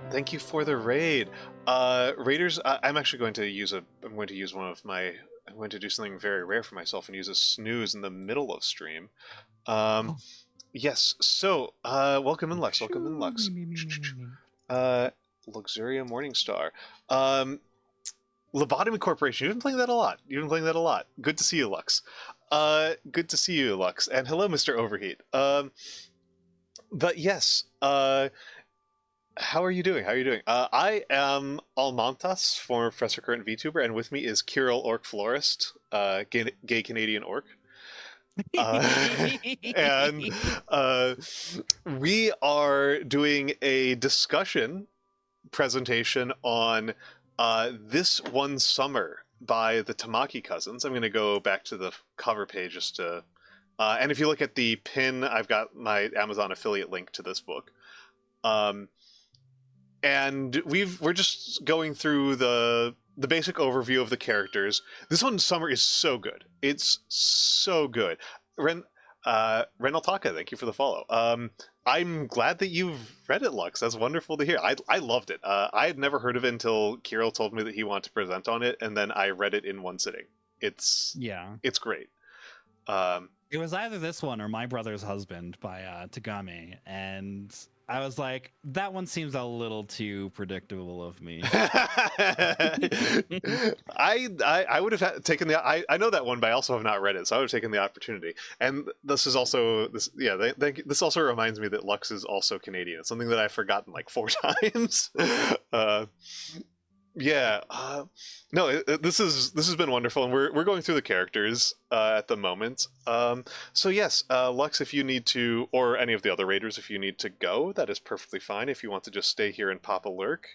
Thank you for the raid. Raiders, I'm actually going to use I'm going to do something very rare for myself and use a snooze in the middle of stream. Yes. So, welcome in, Lux. Luxuria Morningstar. Lobotomy Corporation. You've been playing that a lot. Good to see you, Lux. And hello, Mr. Overheat. But yes, how are you doing? I am Almantas, former Professor Current VTuber, and with me is Kyril OrcFlorist, gay Canadian orc. And we are doing a discussion presentation on This One Summer by the Tamaki cousins. I'm going to go back to the cover page just to and if you look at the pin, I've got my Amazon affiliate link to this book. And we're just going through the basic overview of the characters. This One Summer is so good. It's so good. Ren, Renal Taka, thank you for the follow. I'm glad that you've read it, Lux. That's wonderful to hear. I loved it. I had never heard of it until Kyril told me that he wanted to present on it, and then I read it in one sitting. It's great. It was either this one or My Brother's Husband by Tagame, and I was like, that one seems a little too predictable of me. I would have taken the I know that one, but I also have not read it, so I would have taken the opportunity. And this is also this also reminds me that Lux is also Canadian. It's something that I've forgotten like 4 times. No, this has been wonderful, and we're going through the characters at the moment. So yes, Lux, if you need to, or any of the other raiders, if you need to go, that is perfectly fine. If you want to just stay here and pop a lurk,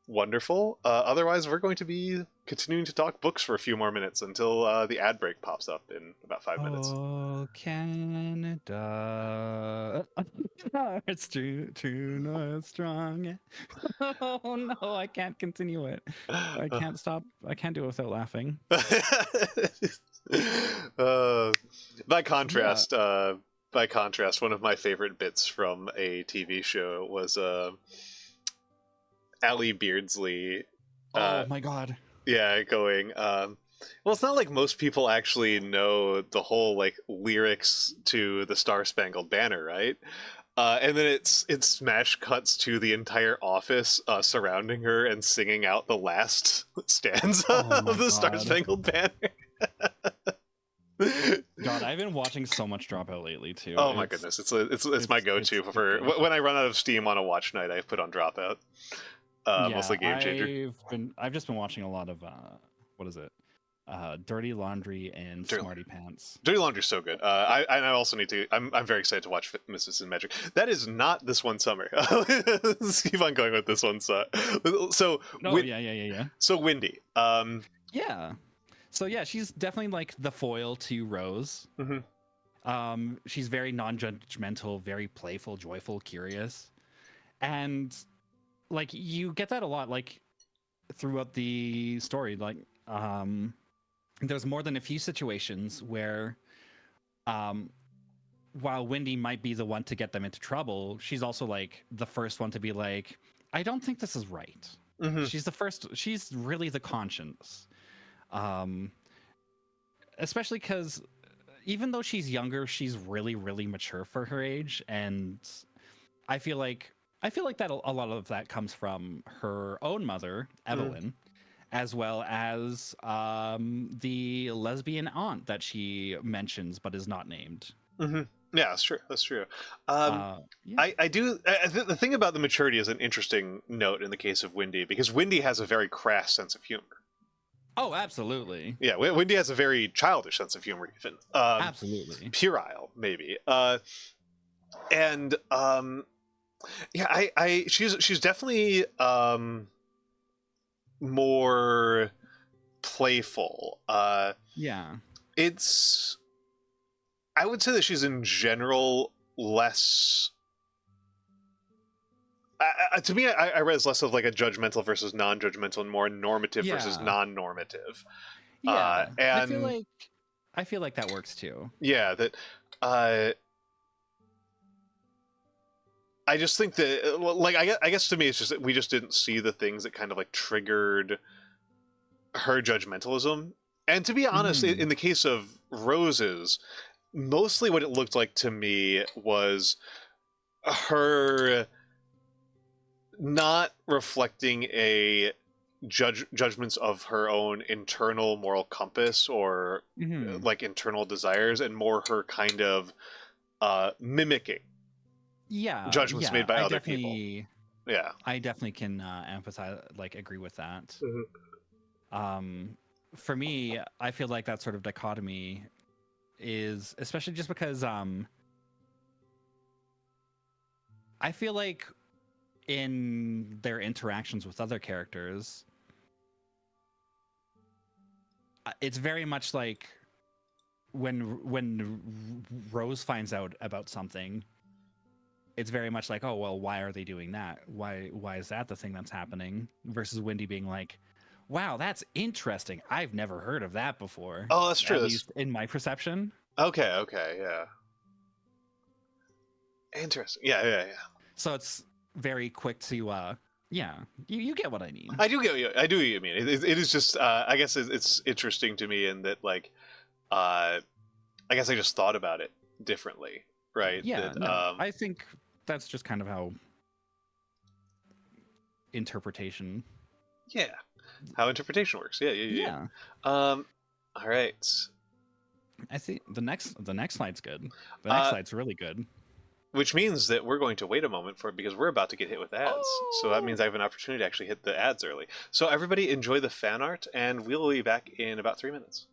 wonderful. Otherwise, we're going to be continuing to talk books for a few more minutes until the ad break pops up in about 5 minutes. Oh, Canada. It's true, no, it's strong. Oh no, I can't continue it. I can't stop. I can't do it without laughing. By contrast, one of my favorite bits from a TV show was Allie Beardsley. Oh my god. Yeah, going. Well, it's not like most people actually know the whole like lyrics to the Star Spangled Banner, right? And then it's smash cuts to the entire office surrounding her and singing out the last stanza of the Star Spangled Banner. God, I've been watching so much Dropout lately too. Oh my goodness, it's my go-to for when I run out of steam on a watch night. I put on Dropout. Mostly Game Changer. I've just been watching a lot of what is it? Dirty Laundry and Smarty Pants. Dirty Laundry's so good. I also need to. I'm very excited to watch Mrs. and Magic. That is not this one summer. Let's keep on going with this one. So yeah. So Windy. Yeah. So yeah, she's definitely like the foil to Rose. Mm-hmm. She's very non-judgmental, very playful, joyful, curious, and like you get that a lot like throughout the story. Like there's more than a few situations where while Windy might be the one to get them into trouble, she's also like the first one to be like, I don't think this is right. Mm-hmm. She's really the conscience. Especially because even though she's younger, she's really, really mature for her age, and I feel like that a lot of that comes from her own mother, Evelyn, as well as the lesbian aunt that she mentions but is not named. Mm-hmm. Yeah, that's true. Yeah. The thing about the maturity is an interesting note in the case of Windy, because Windy has a very crass sense of humor. Oh, absolutely. Yeah, Windy has a very childish sense of humor, even. Absolutely. Puerile, maybe. She's definitely more playful. Yeah. I would say that she's in general less. To me, I read as less of like a judgmental versus non-judgmental and more normative versus non-normative. Yeah, and I feel like that works too. Yeah, that. I just think that, like, I guess to me, it's just that we just didn't see the things that kind of like triggered her judgmentalism. And to be honest, in the case of Rose's, mostly what it looked like to me was her not reflecting a judgments of her own internal moral compass or like internal desires, and more her kind of mimicking judgments made by other people. Yeah, I definitely can empathize, like agree with that. For me, I feel like that sort of dichotomy is especially just because I feel like in their interactions with other characters, it's very much like when Rose finds out about something, it's very much like, oh well, why are they doing that? Why is that the thing that's happening? Versus Windy being like, wow, that's interesting. I've never heard of that before. Oh, that's true. At least in my perception. Okay, yeah. Interesting. Yeah. So it's very quick to yeah, you get what I mean. I do get what you mean. It is just I guess it's interesting to me in that like I guess I just thought about it differently, right? Yeah, no, I think that's just kind of how interpretation. Yeah, how interpretation works. Yeah. All right. I see the next slide's good. The next slide's really good. Which means that we're going to wait a moment for it because we're about to get hit with ads. Oh! So that means I have an opportunity to actually hit the ads early. So everybody enjoy the fan art, and we'll be back in about 3 minutes.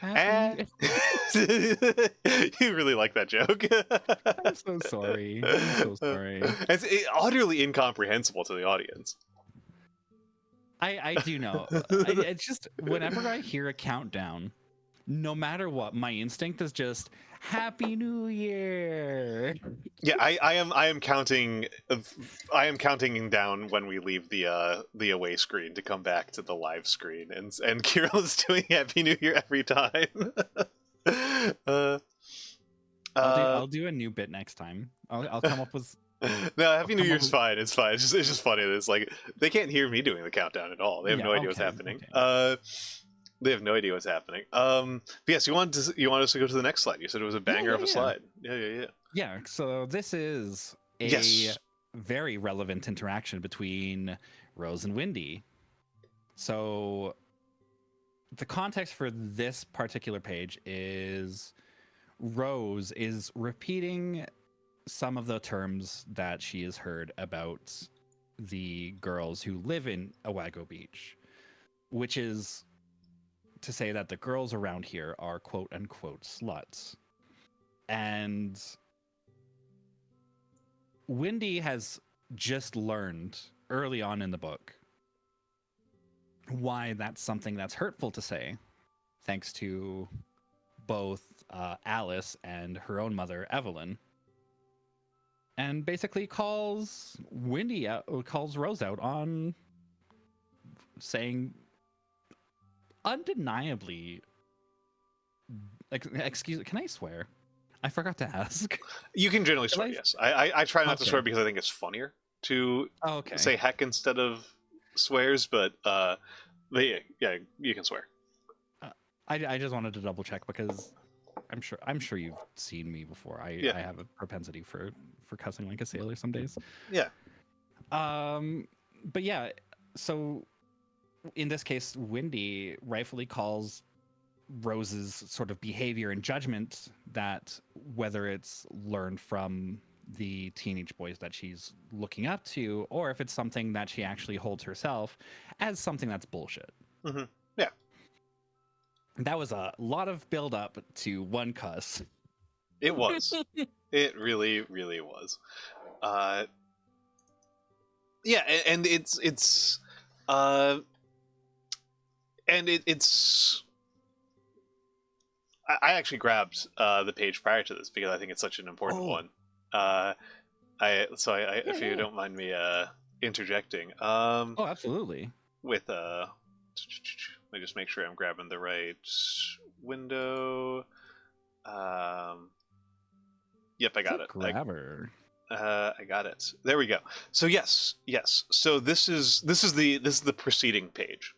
And you really like that joke. I'm so sorry. I'm so sorry. It's utterly incomprehensible to the audience. I do know. It's just whenever I hear a countdown, no matter what, my instinct is just Happy New Year. Yeah, I am counting. I am counting down when we leave the away screen to come back to the live screen, and Kyril is doing Happy New Year every time. I'll do a new bit next time. I'll come up with. No, Happy New Year's fine. It's fine. It's just funny. It's like they can't hear me doing the countdown at all. They have no idea what's happening. Okay. They have no idea what's happening. But yes, you want us to go to the next slide. You said it was a banger of a slide. Yeah. So this is a very relevant interaction between Rose and Windy. So the context for this particular page is Rose is repeating some of the terms that she has heard about the girls who live in Owago Beach, which is to say that the girls around here are quote unquote sluts. And Windy has just learned early on in the book why that's something that's hurtful to say, thanks to both Alice and her own mother, Evelyn. And basically calls Rose out on saying undeniably, excuse, can I swear? I forgot to ask. You can generally swear, yes. I try not to swear because I think it's funnier to say heck instead of swears, but yeah, you can swear. I just wanted to double check because I'm sure you've seen me before. I have a propensity for cussing like a sailor some days. Yeah. But yeah, so in this case, Windy rightfully calls Rose's sort of behavior and judgment, that whether it's learned from the teenage boys that she's looking up to, or if it's something that she actually holds herself, as something that's bullshit. Mm-hmm. Yeah. That was a lot of build up to one cuss. It was. It really, really was. Yeah, and it's I actually grabbed the page prior to this because I think it's such an important one. If you don't mind me interjecting. Absolutely. With let me just make sure I'm grabbing the right window. Yep, I got it. Grabber. I got it. There we go. So yes. So this is the preceding page.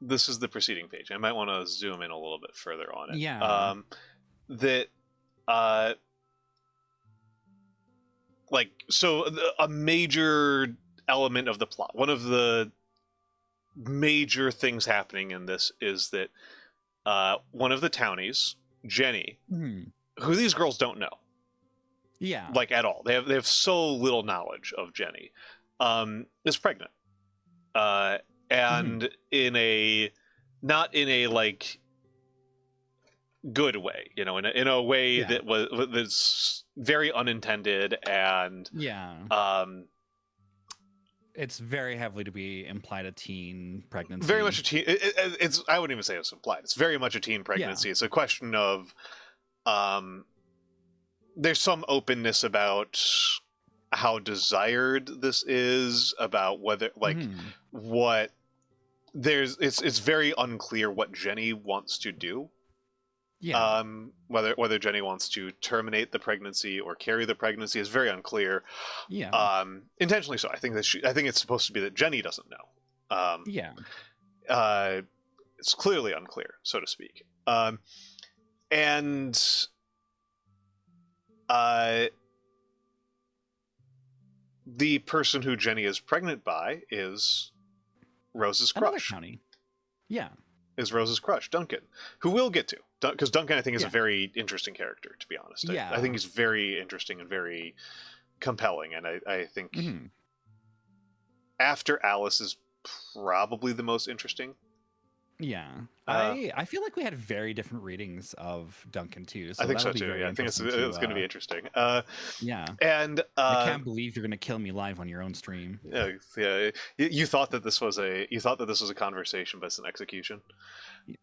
This is the preceding page. I might want to zoom in a little bit further on it. Yeah. A major element of the plot, one of the major things happening in this is that one of the townies, Jenny, who these girls don't know, like at all. They have so little knowledge of Jenny, is pregnant, and not in a like good way, in a way that's very unintended, and it's very heavily to be implied a teen pregnancy. Very much a teen. It's I wouldn't even say it's implied. It's very much a teen pregnancy. It's a question of there's some openness about how desired this is, about whether it's very unclear what Jenny wants to do. Yeah. Whether Jenny wants to terminate the pregnancy or carry the pregnancy is very unclear. Yeah. Intentionally so. I think it's supposed to be that Jenny doesn't know. It's clearly unclear, so to speak. And the person who Jenny is pregnant by is Rose's crush. County. Yeah. Is Rose's crush, Duncan, who we'll get to. Because Duncan, I think, is a very interesting character, to be honest. I think he's very interesting and very compelling, and I think after Alice is probably the most interesting. Yeah. I feel like we had very different readings of Duncan too. So I think that'll so be too. very Yeah, I think it's interesting going to be interesting. yeah. And I can't believe you're gonna kill me live on your own stream. Yeah. You thought that this was a conversation, but it's an execution.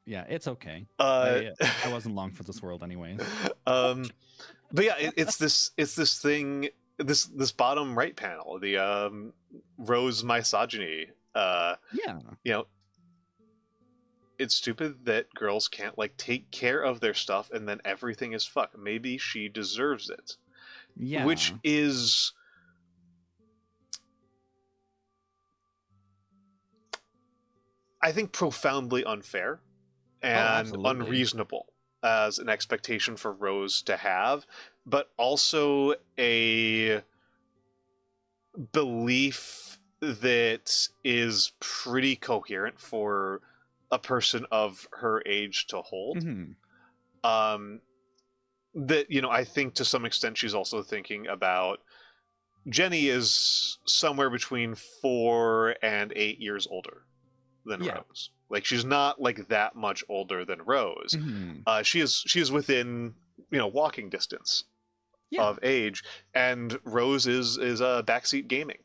Yeah, it's okay. I wasn't long for this world, anyways. But yeah, it's this thing, this bottom right panel, the Rose misogyny. Yeah. You know, it's stupid that girls can't like take care of their stuff and then everything is fuck. Maybe she deserves it. Yeah. Which is, I think, profoundly unfair and unreasonable as an expectation for Rose to have, but also a belief that is pretty coherent for a person of her age to hold. That, I think to some extent she's also thinking about Jenny is somewhere between 4 and 8 years older than Rose. Like, she's not like that much older than Rose. She is within walking distance of age, and Rose is a backseat gaming.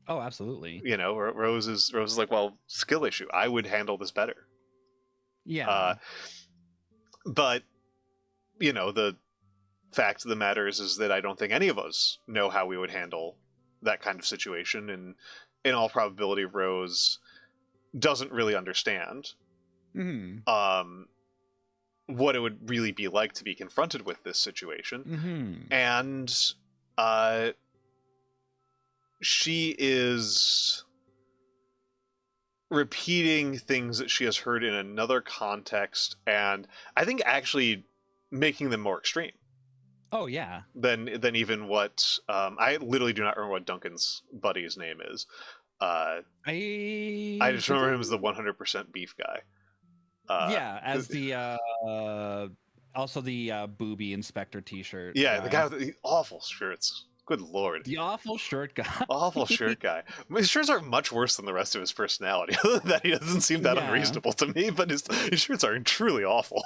Oh, absolutely. Rose is like, well, skill issue. I would handle this better. Yeah. But the fact of the matter is that I don't think any of us know how we would handle that kind of situation, and in all probability, Rose doesn't really understand what it would really be like to be confronted with this situation. And she is repeating things that she has heard in another context, and I think actually making them more extreme. Oh yeah. Than even what I literally do not remember what Duncan's buddy's name is. I just remember him as the 100% beef guy. As the also the booby inspector T-shirt. Yeah, the guy with the awful shirts. Good lord. The awful shirt guy. Awful shirt guy. His shirts are much worse than the rest of his personality. Other than that, he doesn't seem that unreasonable to me, but his shirts are truly awful.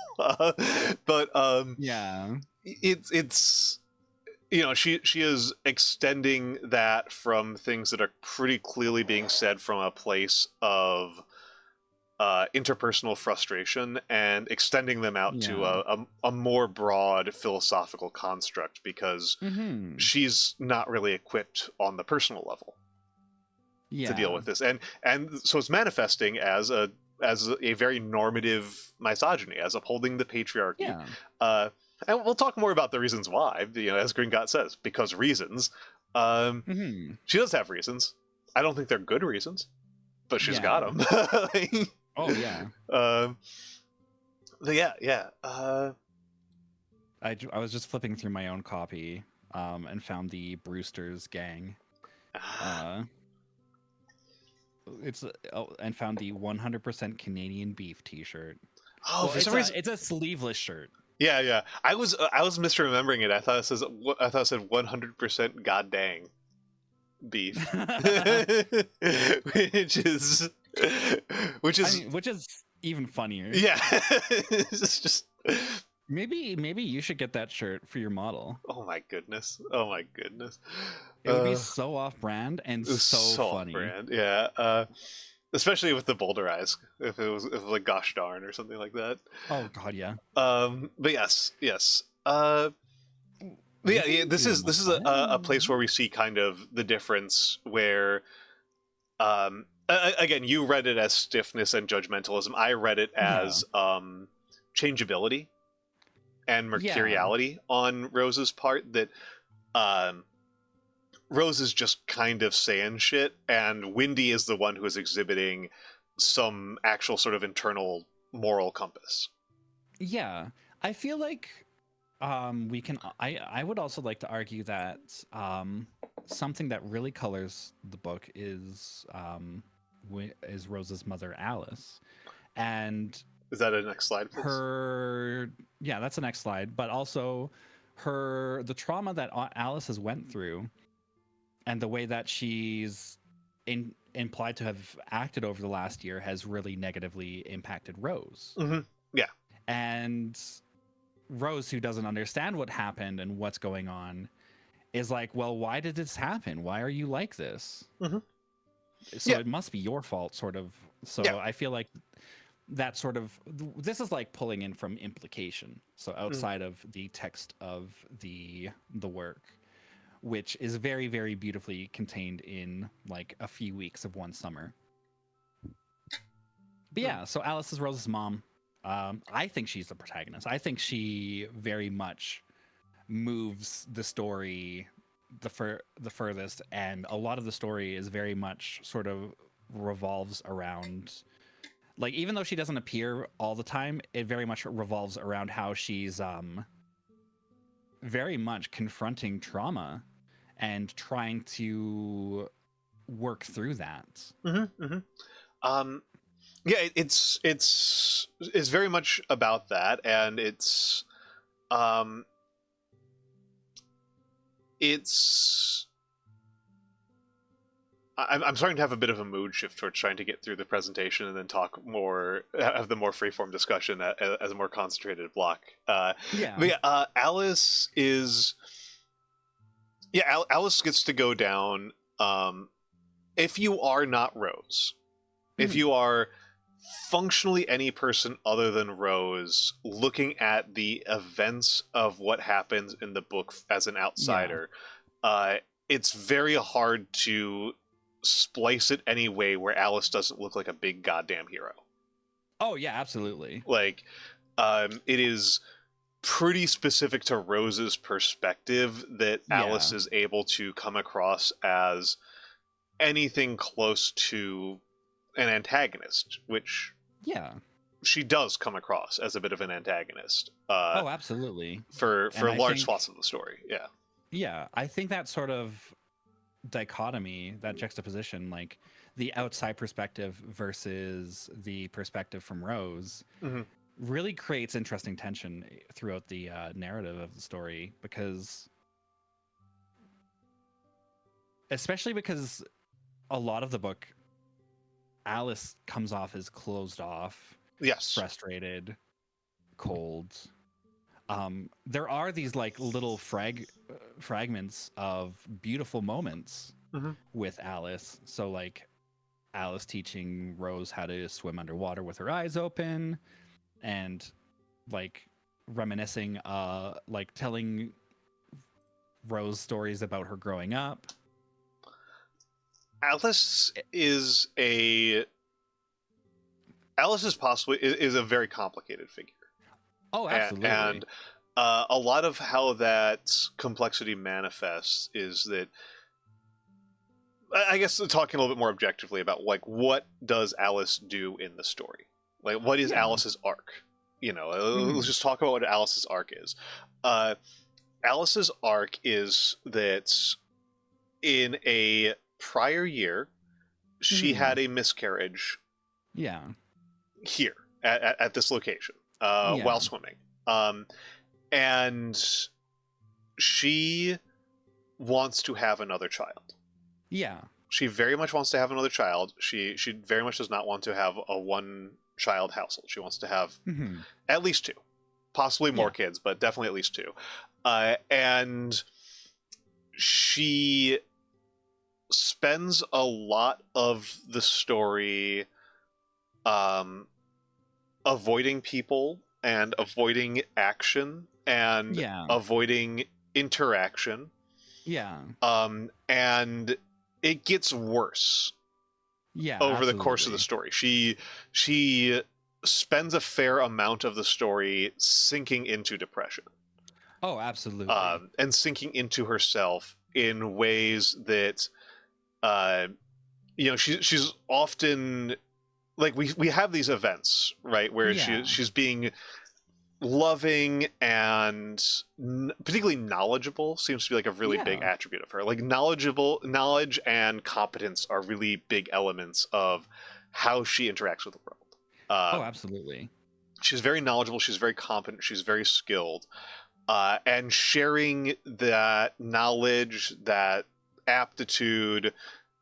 It's she is extending that from things that are pretty clearly being said from a place of interpersonal frustration and extending them out to a more broad philosophical construct, because she's not really equipped on the personal level to deal with this, and so it's manifesting as a very normative misogyny, as upholding the patriarchy. And we'll talk more about the reasons why, as Gringotts says, because reasons. She does have reasons. I don't think they're good reasons, but she's got them. Oh yeah. I was just flipping through my own copy, and found the Brewster's Gang. And found the 100% Canadian Beef T-shirt. Oh, for some reason it's a sleeveless shirt. Yeah. I was misremembering it. I thought it said 100% god dang beef, which is even funnier. Yeah, it's just maybe you should get that shirt for your model. Oh my goodness! It would be so off-brand and so funny. Off-brand. Yeah. Especially with the boulder eyes, if it was like gosh darn or something like that. Oh god, yeah. But yes. But yeah, this is a place where we see kind of the difference where, again, you read it as stiffness and judgmentalism. I read it as changeability and mercuriality on Rose's part. That Rose is just kind of saying shit, and Windy is the one who is exhibiting some actual sort of internal moral compass. Yeah, I feel like we can. I would also like to argue that something that really colors the book is Rose's mother, Alice, and is that a next slide, please? That's the next slide. But also the trauma that Alice has went through, and the way that she's implied to have acted over the last year has really negatively impacted Rose. Yeah. And Rose, who doesn't understand what happened and what's going on, is like, well, why did this happen? Why are you like this? So it must be your fault, sort of. So I feel like that sort of, this is like pulling in from implication. So outside of the text of the work, which is very, very beautifully contained in like a few weeks of one summer. But yeah, so Alice is Rose's mom. I think she's the protagonist. I think she very much moves the story the furthest, and a lot of the story is very much sort of revolves around, like, even though she doesn't appear all the time, it very much revolves around how she's very much confronting trauma and trying to work through that. Yeah, it's very much about that, and it's I'm starting to have a bit of a mood shift towards trying to get through the presentation and then have the more freeform discussion as a more concentrated block. But yeah, Alice is, Alice gets to go down. If you are not Rose, if you are functionally any person other than Rose, looking at the events of what happens in the book as an outsider, it's very hard to splice it any way where Alice doesn't look like a big goddamn hero. Oh yeah, absolutely. Like, it is pretty specific to Rose's perspective that Alice is able to come across as anything close to an antagonist, which she does come across as a bit of an antagonist. Oh, absolutely. For large swaths of the story, yeah. I think that sort of dichotomy, that juxtaposition, like the outside perspective versus the perspective from Rose, really creates interesting tension throughout the narrative of the story, especially because a lot of the book, Alice comes off as closed off, frustrated, cold. There are these like little fragments of beautiful moments with Alice. So like Alice teaching Rose how to swim underwater with her eyes open, and like reminiscing, like telling Rose stories about her growing up. Alice is possibly is a very complicated figure. Oh, absolutely. And a lot of how that complexity manifests is that, I guess, talking a little bit more objectively about like what does Alice do in the story? Like, what is Alice's arc? Let's just talk about what Alice's arc is. Alice's arc is that in a prior year, she had a miscarriage. Here at this location, while swimming, and she wants to have another child. She very much wants to have another child. She very much does not want to have a one-child household. She wants to have at least two, possibly more kids, but definitely at least two. And she spends a lot of the story avoiding people and avoiding action and avoiding interaction. And it gets worse over the course of the story. She spends a fair amount of the story sinking into depression. Oh, absolutely. And sinking into herself in ways that she's often, like, we have these events, right, where she's being loving and particularly knowledgeable seems to be like a really big attribute of her. Like, knowledge and competence are really big elements of how she interacts with the world. Oh, absolutely. She's very knowledgeable, she's very competent, she's very skilled, and sharing that knowledge, that aptitude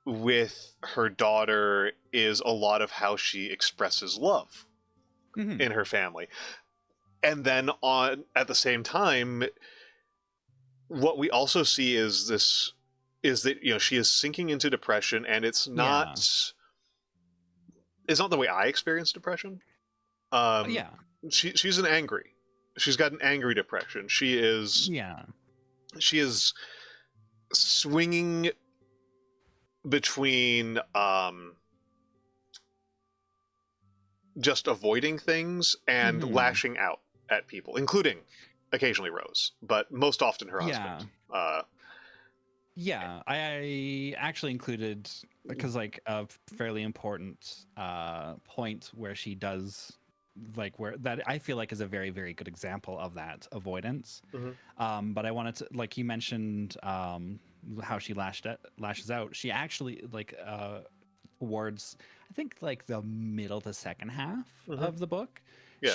with her daughter is a lot of how she expresses love in her family. And then at the same time, what we also see is that she is sinking into depression, and it's not the way I experience depression. She's she's got an angry depression. She is swinging between just avoiding things and lashing out at people, including occasionally Rose, but most often her husband. I actually included, because like a fairly important point where she does, like, where that I feel like is a very, very good example of that avoidance. But I wanted to, like, you mentioned how she lashes out. She actually, like, towards, I think, like the middle to second half of the book,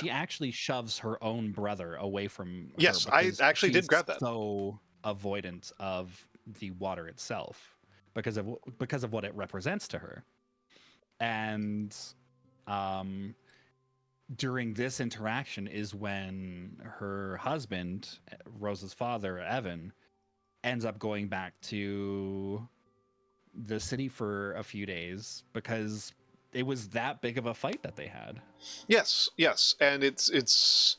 she actually shoves her own brother away from her. Yes, I actually did grab that. So avoidant of the water itself because of what it represents to her. And during this interaction is when her husband, Rose's father, Evan, ends up going back to the city for a few days because it was that big of a fight that they had. Yes, and it's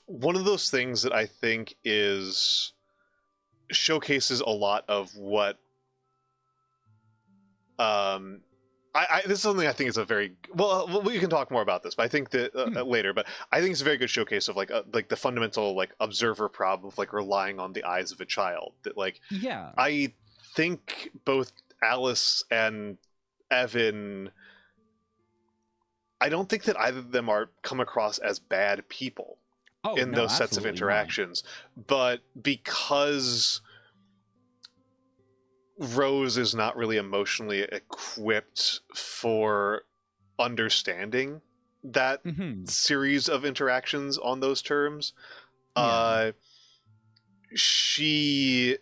one of those things that I think showcases a lot of what this is something I think is a very well. We can talk more about this, but I think that later. But I think it's a very good showcase of like the fundamental like observer problem of like relying on the eyes of a child. That like I think both Alice and Evan, I don't think that either of them are come across as bad people in those sets of interactions, but because Rose is not really emotionally equipped for understanding that series of interactions on those terms. She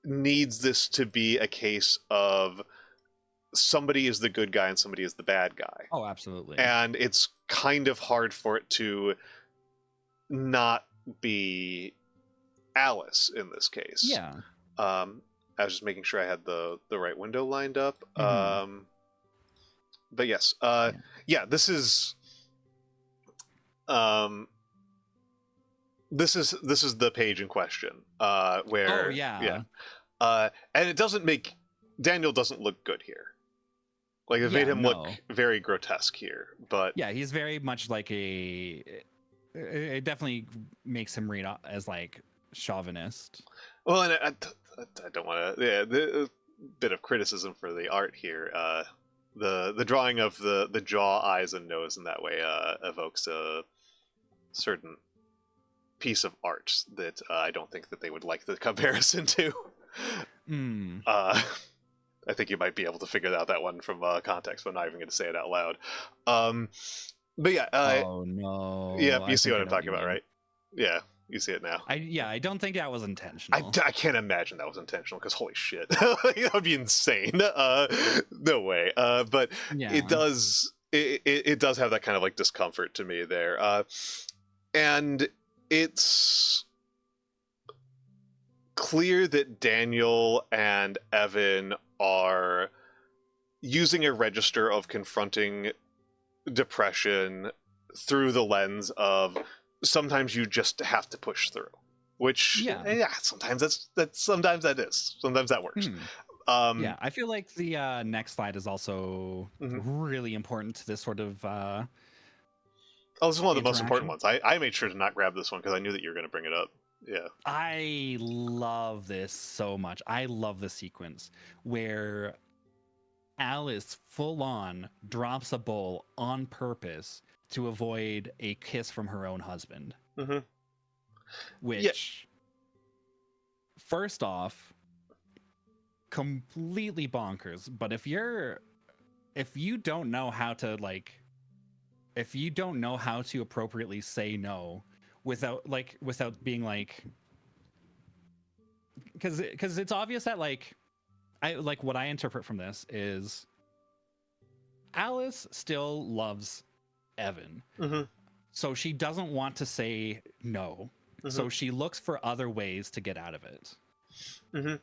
needs this to be a case of somebody is the good guy and somebody is the bad guy. Oh, absolutely. And it's kind of hard for it to not be Alice in this case. Yeah. I was just making sure I had the right window lined up. But yes, this is the page in question where and it doesn't make Daniel doesn't look good here. Like it made him look very grotesque here, but he's very much like it definitely makes him read as like chauvinist. Well, and I don't want to. A bit of criticism for the art here. The drawing of the jaw, eyes, and nose in that way evokes a certain piece of art that I don't think that they would like the comparison to. I think you might be able to figure out that one from context, but I'm not even going to say it out loud. But yeah. Oh no. Yeah, you see what I'm talking about, right? Yeah. You see it now. I don't think that was intentional. I can't imagine that was intentional because holy shit, that would be insane. No way. But it does have that kind of like discomfort to me there, and it's clear that Daniel and Evan are using a register of confronting depression through the lens of sometimes you just have to push through, which sometimes sometimes that works. I feel like the next slide is also really important to this sort of this is one of the most important ones. I made sure to not grab this one because I knew that you were going to bring it up. I love this so much. I love the sequence where Alice full on drops a bowl on purpose to avoid a kiss from her own husband. Which, first off, completely bonkers. But if you don't know how to appropriately say no without being like, because it's obvious that like what I interpret from this is Alice still loves Evan. Mm-hmm. So she doesn't want to say no. Mm-hmm. So she looks for other ways to get out of it. Mm-hmm.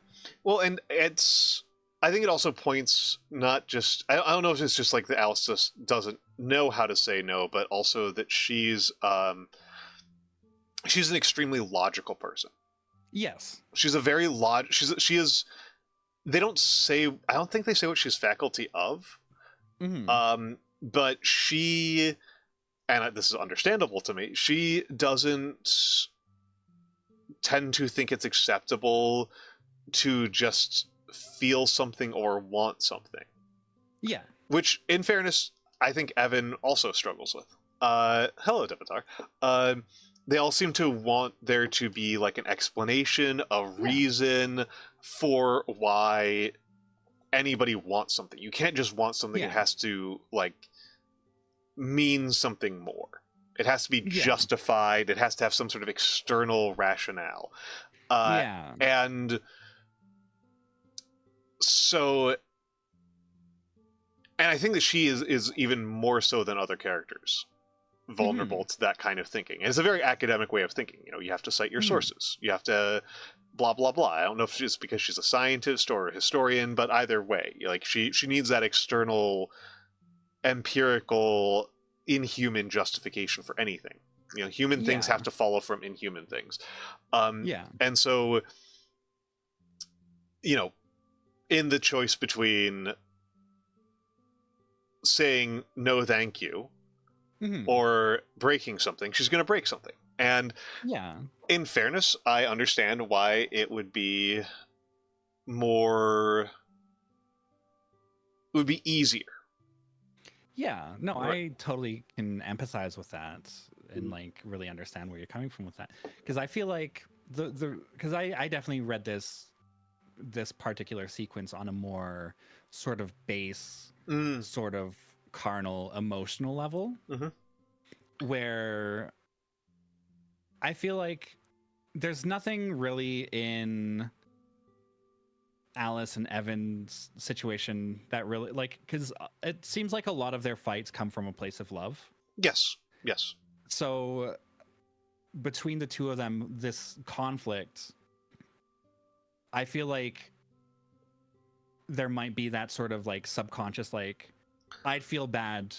Well, and I think it also points not just, I don't know if it's just like that Alice just doesn't know how to say no, but also that she's an extremely logical person. Yes. She's a very she is, they don't say, I don't think they say what she's faculty of. Mm-hmm. But she, and this is understandable to me, she doesn't tend to think it's acceptable to just feel something or want something. Yeah. Which, in fairness, I think Evan also struggles with. Hello, Devatar. They all seem to want there to be like an explanation, a reason for why anybody wants something. You can't just want something. It has to like mean something more. It has to be justified. It has to have some sort of external rationale. And so, and I think that she is even more so than other characters vulnerable to that kind of thinking. And it's a very academic way of thinking. You know, you have to cite your sources. You have to blah, blah, blah. I don't know if it's because she's a scientist or a historian, but either way, like she needs that external, empirical, inhuman justification for anything. You know, human things have to follow from inhuman things. And so, you know, in the choice between saying no thank you or breaking something, she's going to break something. And in fairness, I understand why it would be easier. Yeah, no, I totally can empathize with that and like really understand where you're coming from with that. Because I feel like because I definitely read this particular sequence on a more sort of base, sort of carnal, emotional level, where I feel like there's nothing really in Alice and Evan's situation that really, like, because it seems like a lot of their fights come from a place of love. Yes. So between the two of them, this conflict, I feel like there might be that sort of like subconscious, like, I'd feel bad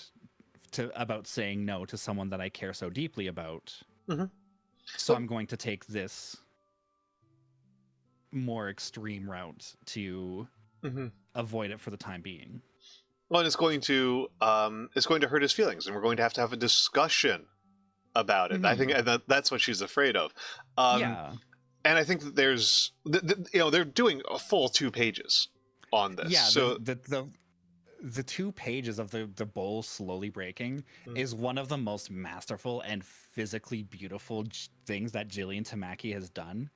about saying no to someone that I care so deeply about. So I'm going to take this more extreme route to avoid it for the time being. Well, and it's going to hurt his feelings, and we're going to have a discussion about it. I think that's what she's afraid of. And I think that there's, they're doing a full 2 pages on this. Yeah, so the 2 pages of the bowl slowly breaking is one of the most masterful and physically beautiful things that Jillian Tamaki has done.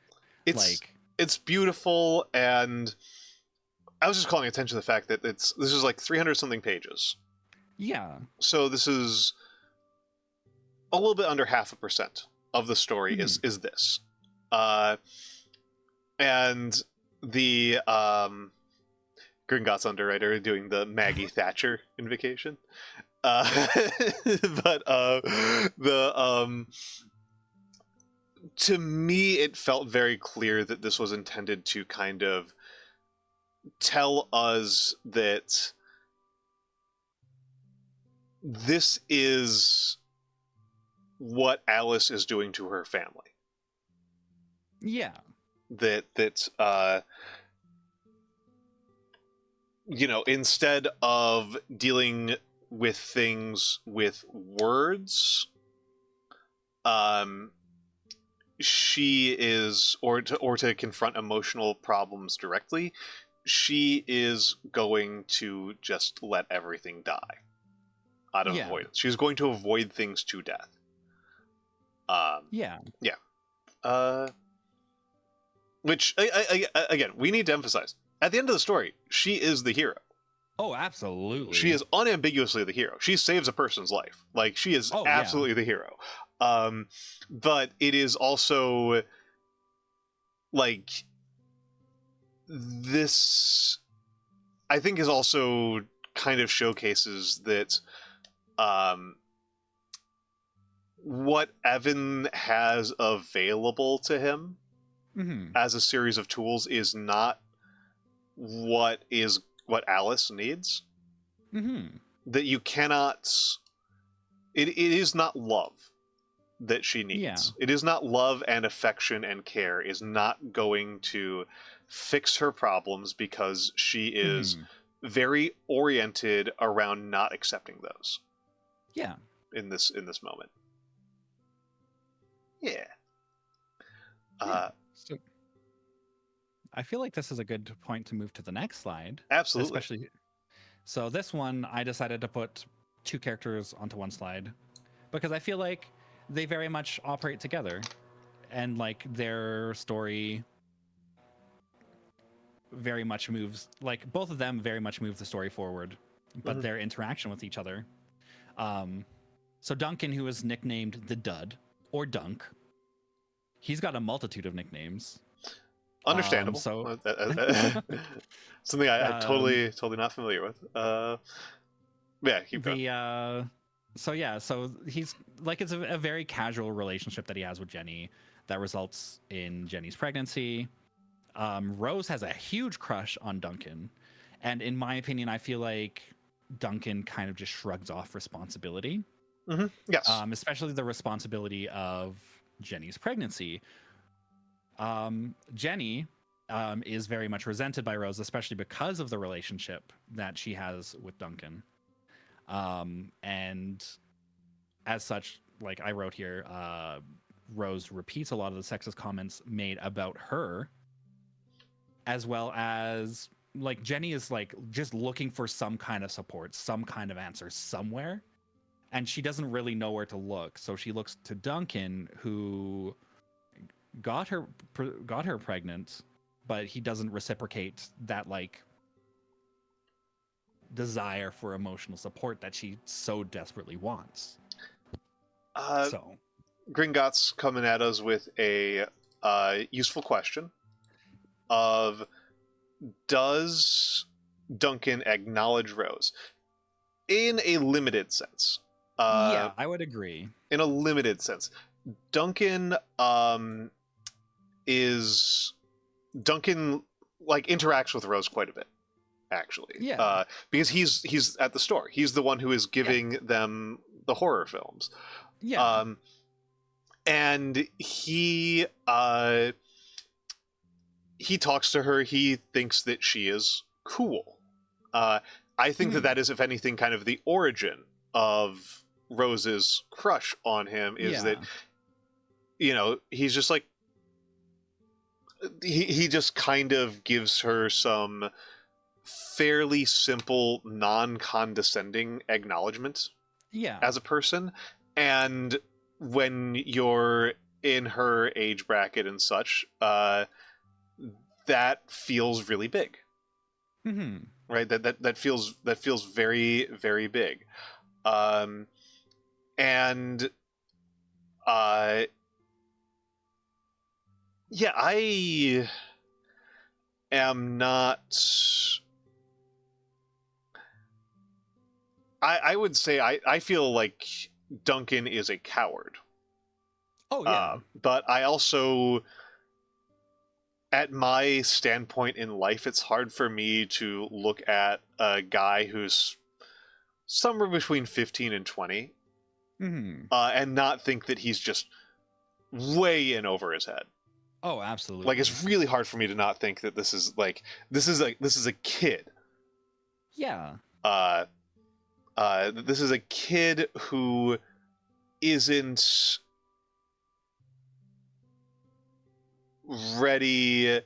It's beautiful, and I was just calling attention to the fact that this is like 300 something pages. Yeah. So this is a little bit under 0.5% of the story is this. And the Gringotts underwriter doing the Maggie Thatcher invocation. To me, it felt very clear that this was intended to kind of tell us that this is what Alice is doing to her family. Yeah. That instead of dealing with things with words, she is, or to confront emotional problems directly, she is going to just let everything die out of avoidance. She's going to avoid things to death. Which, again, we need to emphasize. At the end of the story, she is the hero. Oh, absolutely. She is unambiguously the hero. She saves a person's life. Like, she is absolutely the hero. But it is also, like, this, I think, is also kind of showcases that what Evan has available to him as a series of tools is not what Alice needs. That you cannot. It is not love that she needs. Yeah. It is not love and affection and care is not going to fix her problems, because she is very oriented around not accepting those. Yeah. In this moment. Yeah. So I feel like this is a good point to move to the next slide. Absolutely. Especially. So this one, I decided to put 2 characters onto one slide because I feel like they very much operate together, and like their story very much moves, like both of them very much move the story forward, but their interaction with each other. So Duncan, who is nicknamed the Dud or Dunk, he's got a multitude of nicknames. Understandable. So something I totally not familiar with. Yeah, keep going. So he's like, it's a very casual relationship that he has with Jenny that results in Jenny's pregnancy. Rose has a huge crush on Duncan, and in my opinion, I feel like Duncan kind of just shrugs off responsibility. Yes. Especially the responsibility of Jenny's pregnancy. Jenny is very much resented by Rose, especially because of the relationship that she has with Duncan. And as such, like I wrote here, Rose repeats a lot of the sexist comments made about her, as well as like Jenny is like just looking for some kind of support, some kind of answer somewhere, and she doesn't really know where to look. So she looks to Duncan, who got her pregnant, but he doesn't reciprocate that like desire for emotional support that she so desperately wants. So Gringotts coming at us with a useful question of, does Duncan acknowledge Rose? In a limited sense. Yeah, I would agree. In a limited sense. Duncan like interacts with Rose quite a bit, actually. Yeah. Because he's at the store. He's the one who is giving them the horror films. Yeah. And he talks to her. He thinks that she is cool. I think that is, if anything, kind of the origin of Rose's crush on him, is that, you know, he's just like, he just kind of gives her some fairly simple, non-condescending acknowledgement as a person. And when you're in her age bracket and such, that feels really big. Right? That feels very, very big. Yeah, I am not. I would say I feel like Duncan is a coward. Oh yeah. But I also, at my standpoint in life, it's hard for me to look at a guy who's somewhere between 15 and 20 and not think that he's just way in over his head. Oh, absolutely. Like, it's really hard for me to not think that this is a kid. Yeah. This is a kid who isn't ready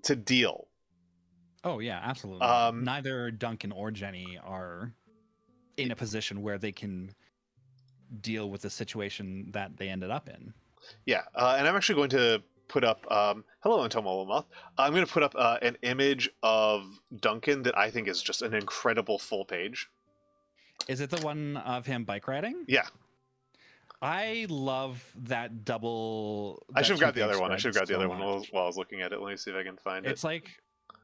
to deal. Oh yeah, absolutely. Neither Duncan or Jenny are in a position where they can deal with the situation that they ended up in. Yeah, and I'm actually going to put up, hello, Entomolomoth. I'm going to put up an image of Duncan that I think is just an incredible full page. Is it the one of him bike riding? Yeah. I love that double. I should have got the two-page other one. I spread should have got the so other one much. while I was looking at it. Let me see if I can find it. It's like,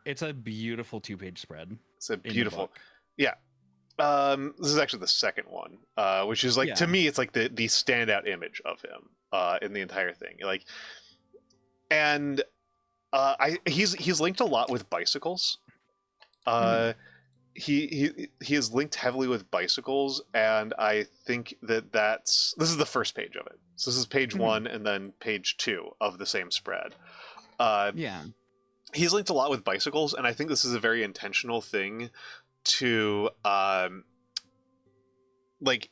it's a beautiful 2-page spread. It's a in the beautiful, book. yeah. This is actually the second one, which is like, to Yeah. me, it's like the standout image of him in the entire thing. Like, and he's linked a lot with bicycles. He is linked heavily with bicycles, and I think this is the first page of it. So this is page 1 and then page 2 of the same spread. Yeah. He's linked a lot with bicycles, and I think this is a very intentional thing to like,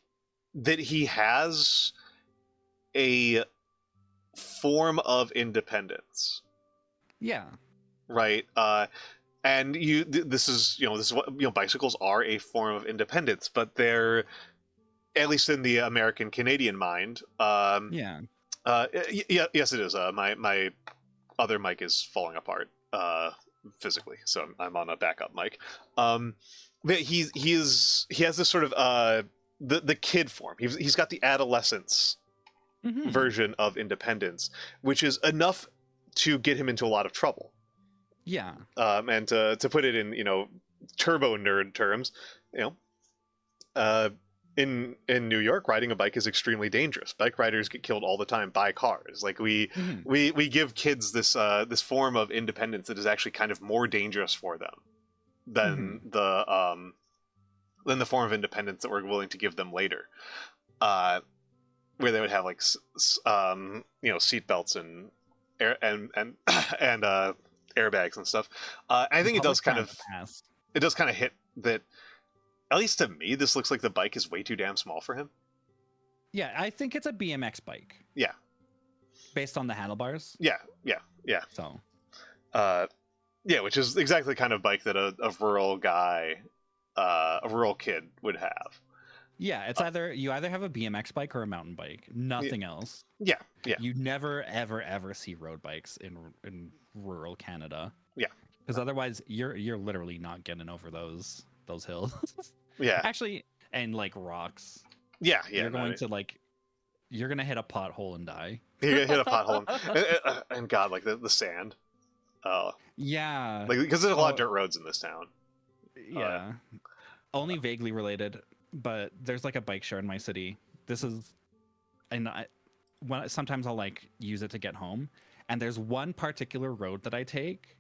that he has a form of independence. Yeah. Right. And this is what, bicycles are a form of independence, but they're, at least in the American Canadian mind. Yeah. Yes, it is. My other mic is falling apart physically, so I'm on a backup mic. But he has this sort of the kid form. He's got the adolescence version of independence, which is enough to get him into a lot of trouble. Yeah. And to put it in turbo nerd terms, in New York, riding a bike is extremely dangerous. Bike riders get killed all the time by cars. Like, we give kids this form of independence that is actually kind of more dangerous for them than the form of independence that we're willing to give them later, where they would have like seat belts and airbags and stuff. I think it does kind of hit that. At least to me, this looks like the bike is way too damn small for him. Yeah, I think it's a BMX bike. Yeah. Based on the handlebars. Yeah. So. Yeah, which is exactly the kind of bike that a rural guy, a rural kid would have. Yeah, it's you either have a BMX bike or a mountain bike. Nothing else. Yeah. You never, ever see road bikes in rural Canada. Yeah. Because otherwise, you're literally not getting over those hills. Yeah. Actually, and like rocks. Yeah. You're going to hit a pothole and die. You're gonna hit a pothole and God, like the sand. Yeah. Like, because there's a lot of dirt roads in this town. Yeah. Only vaguely related, but there's like a bike share in my city. Sometimes I'll like use it to get home, and there's one particular road that I take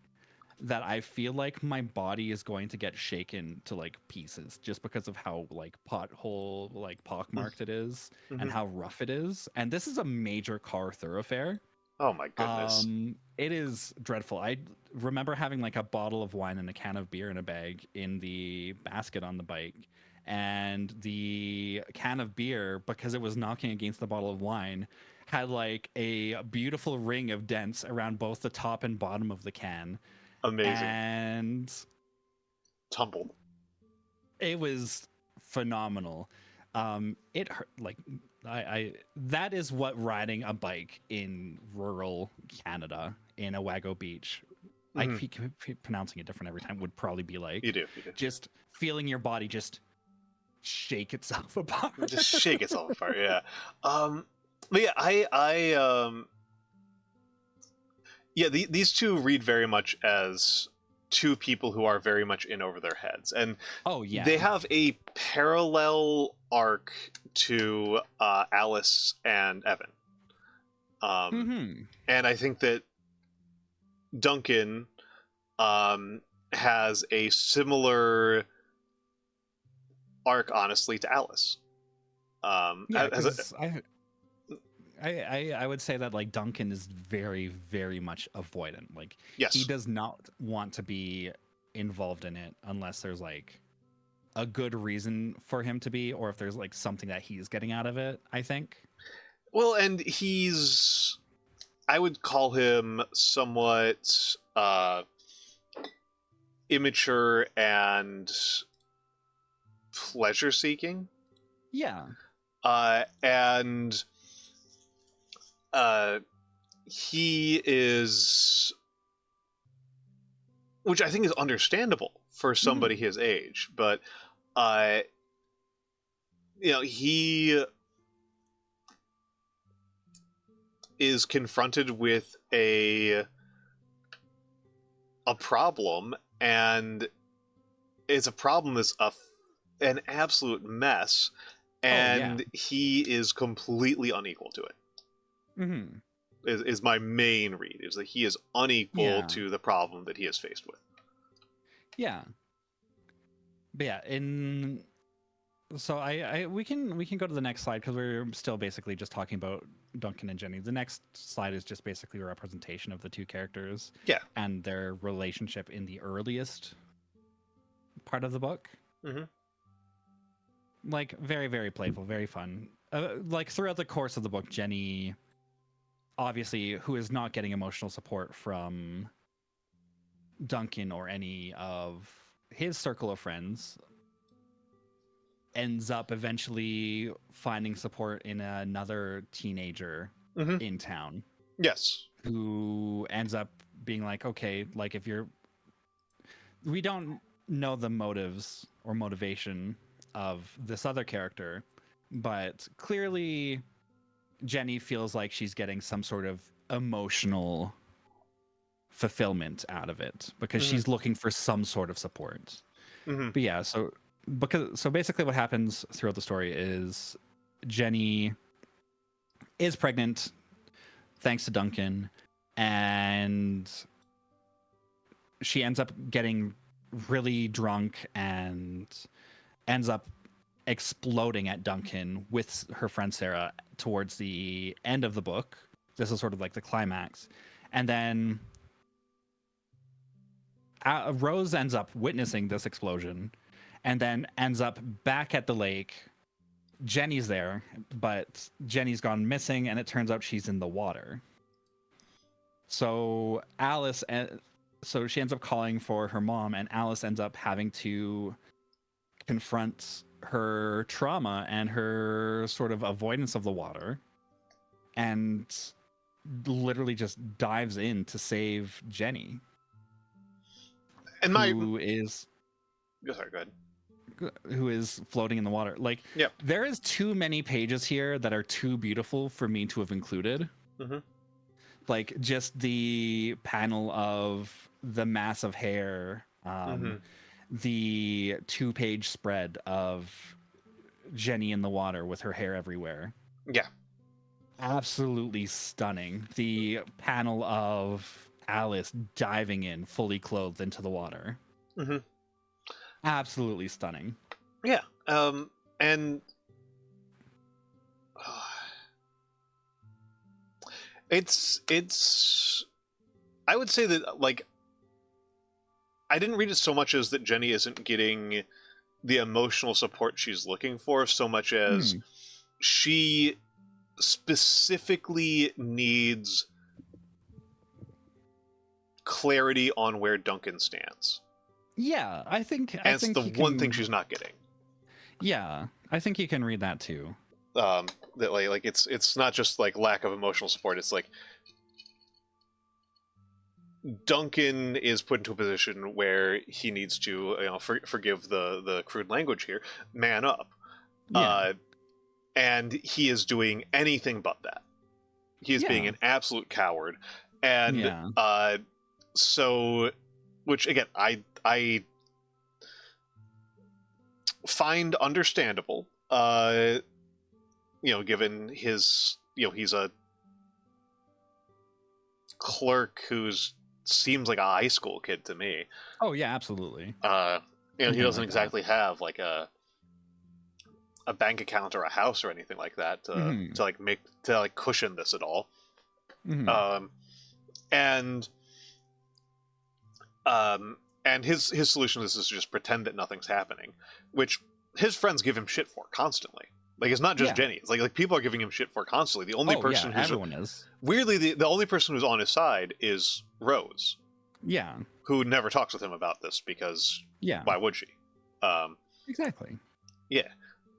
that I feel like my body is going to get shaken to like pieces just because of how like pothole, like pockmarked it is and how rough it is. And this is a major car thoroughfare. Oh my goodness. It is dreadful. I remember having like a bottle of wine and a can of beer in a bag in the basket on the bike. And the can of beer, because it was knocking against the bottle of wine, had like a beautiful ring of dents around both the top and bottom of the can. Amazing. And tumbled. It was phenomenal. It hurt. Like, that is what riding a bike in rural Canada in Owago Beach, I keep pronouncing it different every time, would probably be like. You do. Just feeling your body just shake itself apart. Just shake itself apart. Yeah. But yeah, these two read very much as two people who are very much in over their heads, and they have a parallel arc to Alice and Evan. And I think that Duncan has a similar arc, honestly, to Alice. I would say that like Duncan is very, very much avoidant. Like, yes, he does not want to be involved in it unless there's like a good reason for him to be, or if there's like something that he's getting out of it, I think. Well, and I would call him somewhat immature and pleasure-seeking. Yeah. And he is, which I think is understandable for somebody his age, but he is confronted with a problem, and it's a problem that's an absolute mess, and he is completely unequal to it. Mm-hmm. Is my main read, is that he is unequal to the problem that he is faced with. Yeah. But yeah, so we can go to the next slide, because we're still basically just talking about Duncan and Jenny. The next slide is just basically a representation of the two characters and their relationship in the earliest part of the book. Mm-hmm. Like, very, very playful, very fun. Like, throughout the course of the book, Jenny, obviously, who is not getting emotional support from Duncan or any of his circle of friends, ends up eventually finding support in another teenager in town. Yes. Who ends up being like, okay, like, we don't know the motives or motivation of this other character, but clearly Jenny feels like she's getting some sort of emotional fulfillment out of it, because she's looking for some sort of support. But yeah, so basically what happens throughout the story is Jenny is pregnant thanks to Duncan, and she ends up getting really drunk and ends up exploding at Duncan with her friend Sarah towards the end of the book. This is sort of like the climax. And then Rose ends up witnessing this explosion and then ends up back at the lake. Jenny's there, but Jenny's gone missing, and it turns out she's in the water. So so she ends up calling for her mom, and Alice ends up having to confront her trauma and her sort of avoidance of the water, and literally just dives in to save Jenny. And who is sorry, go ahead. Who is floating in the water. Like, there is too many pages here that are too beautiful for me to have included. Like, just the panel of the mass of hair, the 2-page spread of Jenny in the water with her hair everywhere. Yeah. Absolutely stunning. The panel of Alice diving in fully clothed into the water. Absolutely stunning. Yeah. And it's I would say that, like, I didn't read it so much as that Jenny isn't getting the emotional support she's looking for, so much as she specifically needs clarity on where Duncan stands. Yeah, I think it's the one thing she's not getting. Yeah, I think you can read that too. That like it's not just like lack of emotional support. It's like Duncan is put into a position where he needs to, forgive the crude language here, man up. And he is doing anything but that. He is being an absolute coward. And so, which again, I find understandable, given his, he's a clerk who's seems like a high school kid to me. Oh yeah, absolutely. He doesn't exactly have like a bank account or a house or anything like that to cushion this at all. And his solution to this is to just pretend that nothing's happening, which his friends give him shit for constantly. Like, it's not just Jenny. It's like people are giving him shit for constantly. The only person who's everyone is. Weirdly, the only person who's on his side is Rose. Yeah. Who never talks with him about this because why would she? Exactly. Yeah.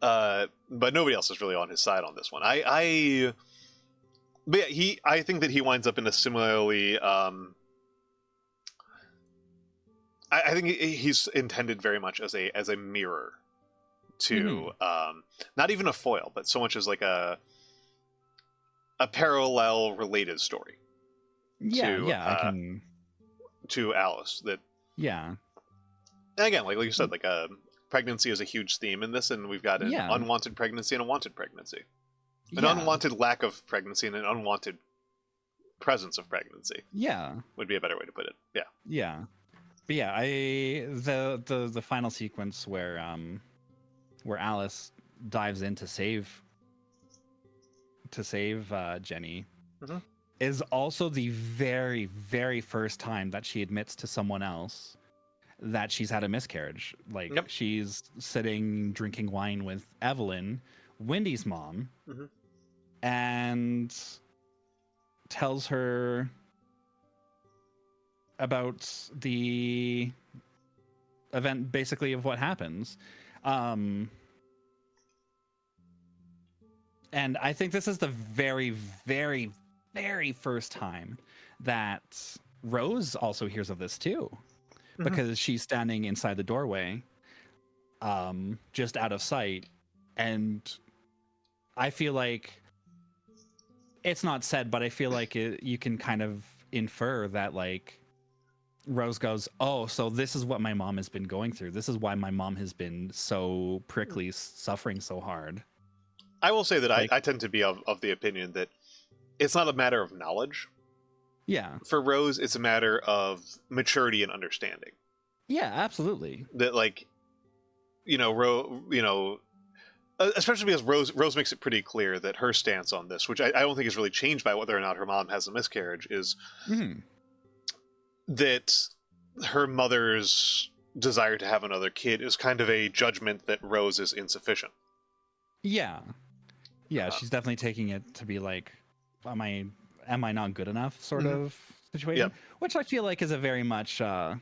But nobody else is really on his side on this one. I think that he winds up in a similarly I think he's intended very much as a mirror to not even a foil, but so much as like a a parallel related story. I can. To Alice that. Yeah. And again, like you said, like pregnancy is a huge theme in this, and we've got an unwanted pregnancy and a wanted pregnancy, an unwanted lack of pregnancy and an unwanted presence of pregnancy. Yeah, would be a better way to put it. Yeah. Yeah, but yeah, the final sequence where Alice dives in to save Jenny is also the very, very first time that she admits to someone else that she's had a miscarriage. Like, she's sitting drinking wine with Evelyn, Wendy's mom, and tells her about the event, basically, of what happens. And I think this is the very, very, very first time that Rose also hears of this too, because she's standing inside the doorway, just out of sight. And I feel like it's not said, but I feel like you can kind of infer that, like, Rose goes, oh, so this is what my mom has been going through. This is why my mom has been so prickly, suffering so hard. I will say that I tend to be of the opinion that it's not a matter of knowledge. Yeah. For Rose, it's a matter of maturity and understanding. Yeah, absolutely. That, like, especially because Rose makes it pretty clear that her stance on this, which I don't think is really changed by whether or not her mom has a miscarriage, is that her mother's desire to have another kid is kind of a judgment that Rose is insufficient. Yeah. Yeah, she's definitely taking it to be like, am I not good enough sort of situation? Which I feel like is a very much I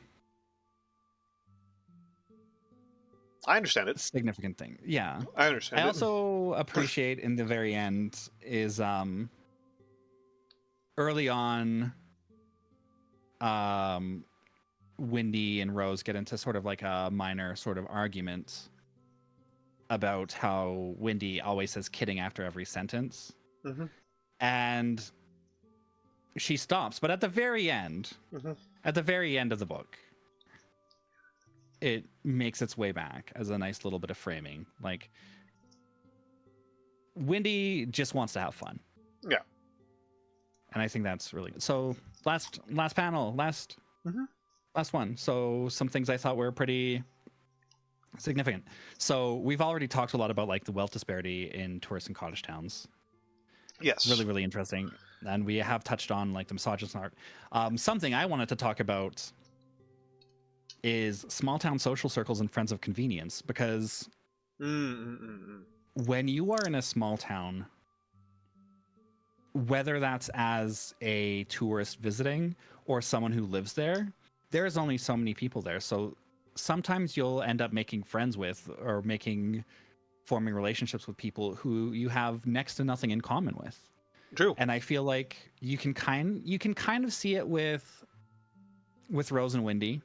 understand it. Significant thing. Yeah. I understand I also appreciate in the very end is early on Wendy and Rose get into sort of like a minor sort of argument about how Wendy always says kidding after every sentence. And she stops, but at the very end of the book, it makes its way back as a nice little bit of framing. Like, Wendy just wants to have fun. Yeah. And I think that's really good. So last panel, last one. So some things I thought were pretty significant. So we've already talked a lot about, like, the wealth disparity in tourist and cottage towns. Yes. Really, really interesting. And we have touched on, like, the misogynist art. Something I wanted to talk about is small town social circles and friends of convenience, because when you are in a small town, whether that's as a tourist visiting or someone who lives there, there's only so many people there. So sometimes you'll end up making friends with or forming relationships with people who you have next to nothing in common with. True. And I feel like you can kind of see it with Rose and Wendy.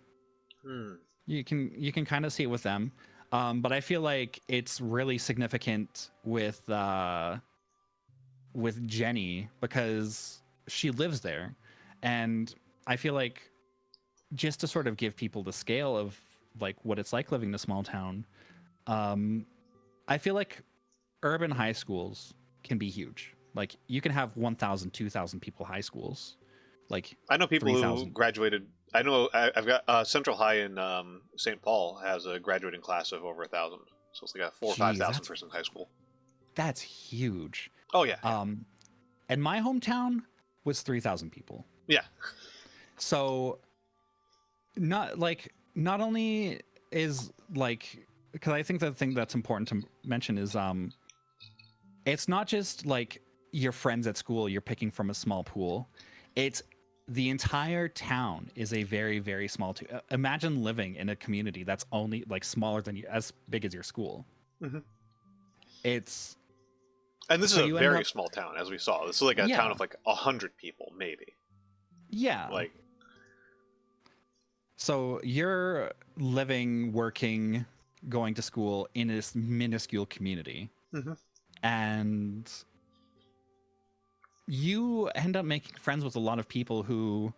You can kind of see it with them. But I feel like it's really significant with Jenny, because she lives there. And I feel like, just to sort of give people the scale of, like, what it's like living in a small town, I feel like urban high schools can be huge. Like, you can have 1,000, 2,000 people high schools. Like, I know people 3, who graduated. I know I've got Central High in St. Paul has a graduating class of over 1,000. So it's like a 4,000 or 5,000 person high school. That's huge. Oh yeah. And my hometown was 3,000 people. Yeah. So not only is, like, because I think the thing that's important to mention is it's not just like your friends at school you're picking from a small pool. It's the entire town is a very, very small imagine living in a community that's only, like, smaller than as big as your school. It's, and this is a very small town, as we saw. This is like a town of like 100 people, maybe. Yeah. Like, so you're living, working, going to school in this minuscule community. And you end up making friends with a lot of people who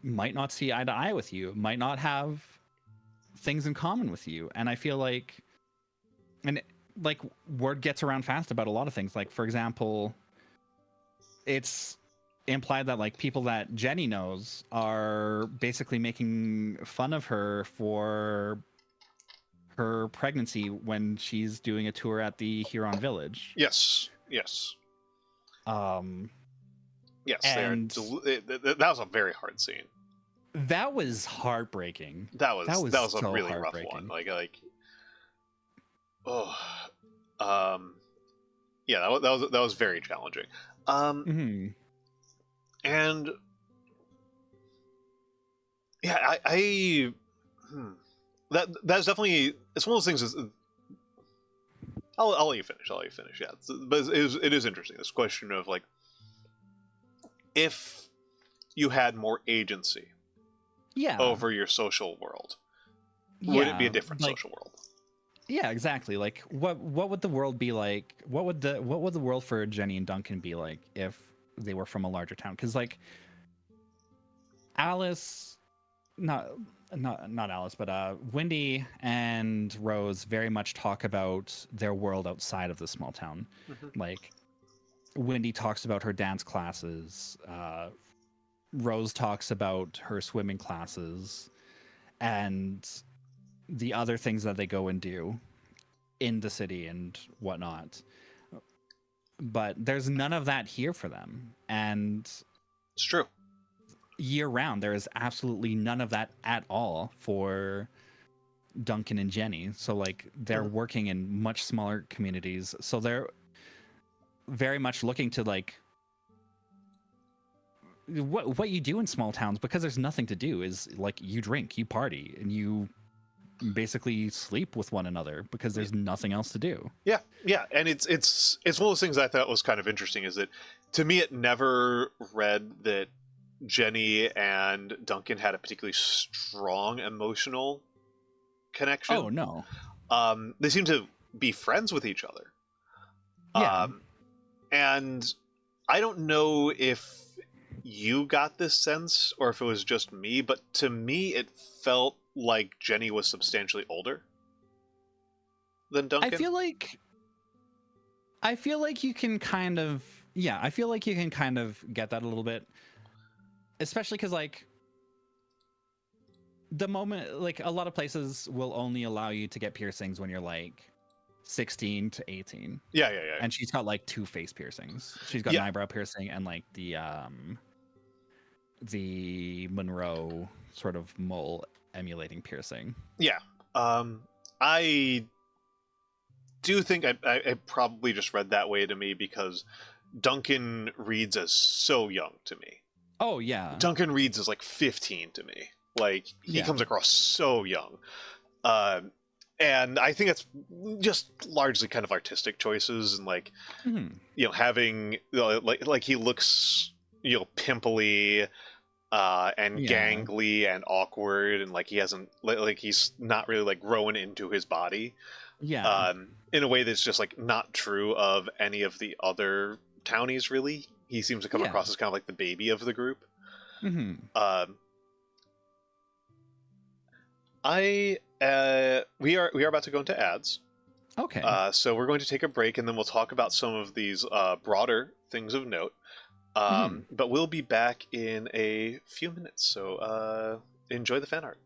might not see eye to eye with you, might not have things in common with you. And I feel like, and like, word gets around fast about a lot of things. Like, for example, it's implied that like people that Jenny knows are basically making fun of her for her pregnancy when she's doing a tour at the Huron village. Yes. Yes, and that was a very hard scene. That was heartbreaking. That was so a really rough one. Yeah, that was very challenging. And yeah, that's definitely, it's one of those things. I'll let you finish. Yeah, but it is interesting, this question of like, if you had more agency, over your social world, would it be a different social world? Yeah, exactly. Like, what would the world be like? What would the world for Jenny and Duncan be like if they were from a larger town? Because like Alice, not Alice, but Wendy and Rose very much talk about their world outside of the small town. Like, Wendy talks about her dance classes. Rose talks about her swimming classes and the other things that they go and do in the city and whatnot. But there's none of that here for them. And it's true. Year round, there is absolutely none of that at all for Duncan and Jenny. So like they're working in much smaller communities. So they're very much looking to like what you do in small towns, because there's nothing to do, is like you drink, you party, and you basically sleep with one another because there's nothing else to do. Yeah, and it's one of those things I thought was kind of interesting, is that to me it never read that Jenny and Duncan had a particularly strong emotional connection. Oh no. They seem to be friends with each other. Yeah. And I don't know if you got this sense or if it was just me, but to me it felt like Jenny was substantially older than Duncan. I feel like you can kind of get that a little bit, especially because like the moment, like a lot of places will only allow you to get piercings when you're like 16 to 18. Yeah. And she's got like 2 face piercings. She's got an eyebrow piercing and like the Monroe sort of mole emulating piercing. Yeah. I do think I probably just read that way to me because Duncan reads as so young to me. Oh yeah. Duncan reads as like 15 to me. Like he comes across so young. And I think it's just largely kind of artistic choices and like having like he looks pimply and gangly and awkward, and like he hasn't like he's not really like growing into his body. In a way that's just like not true of any of the other townies, really. He seems to come across as kind of like the baby of the group. We are about to go into ads. Okay. So we're going to take a break, and then we'll talk about some of these broader things of note. But we'll be back in a few minutes, so enjoy the fan art.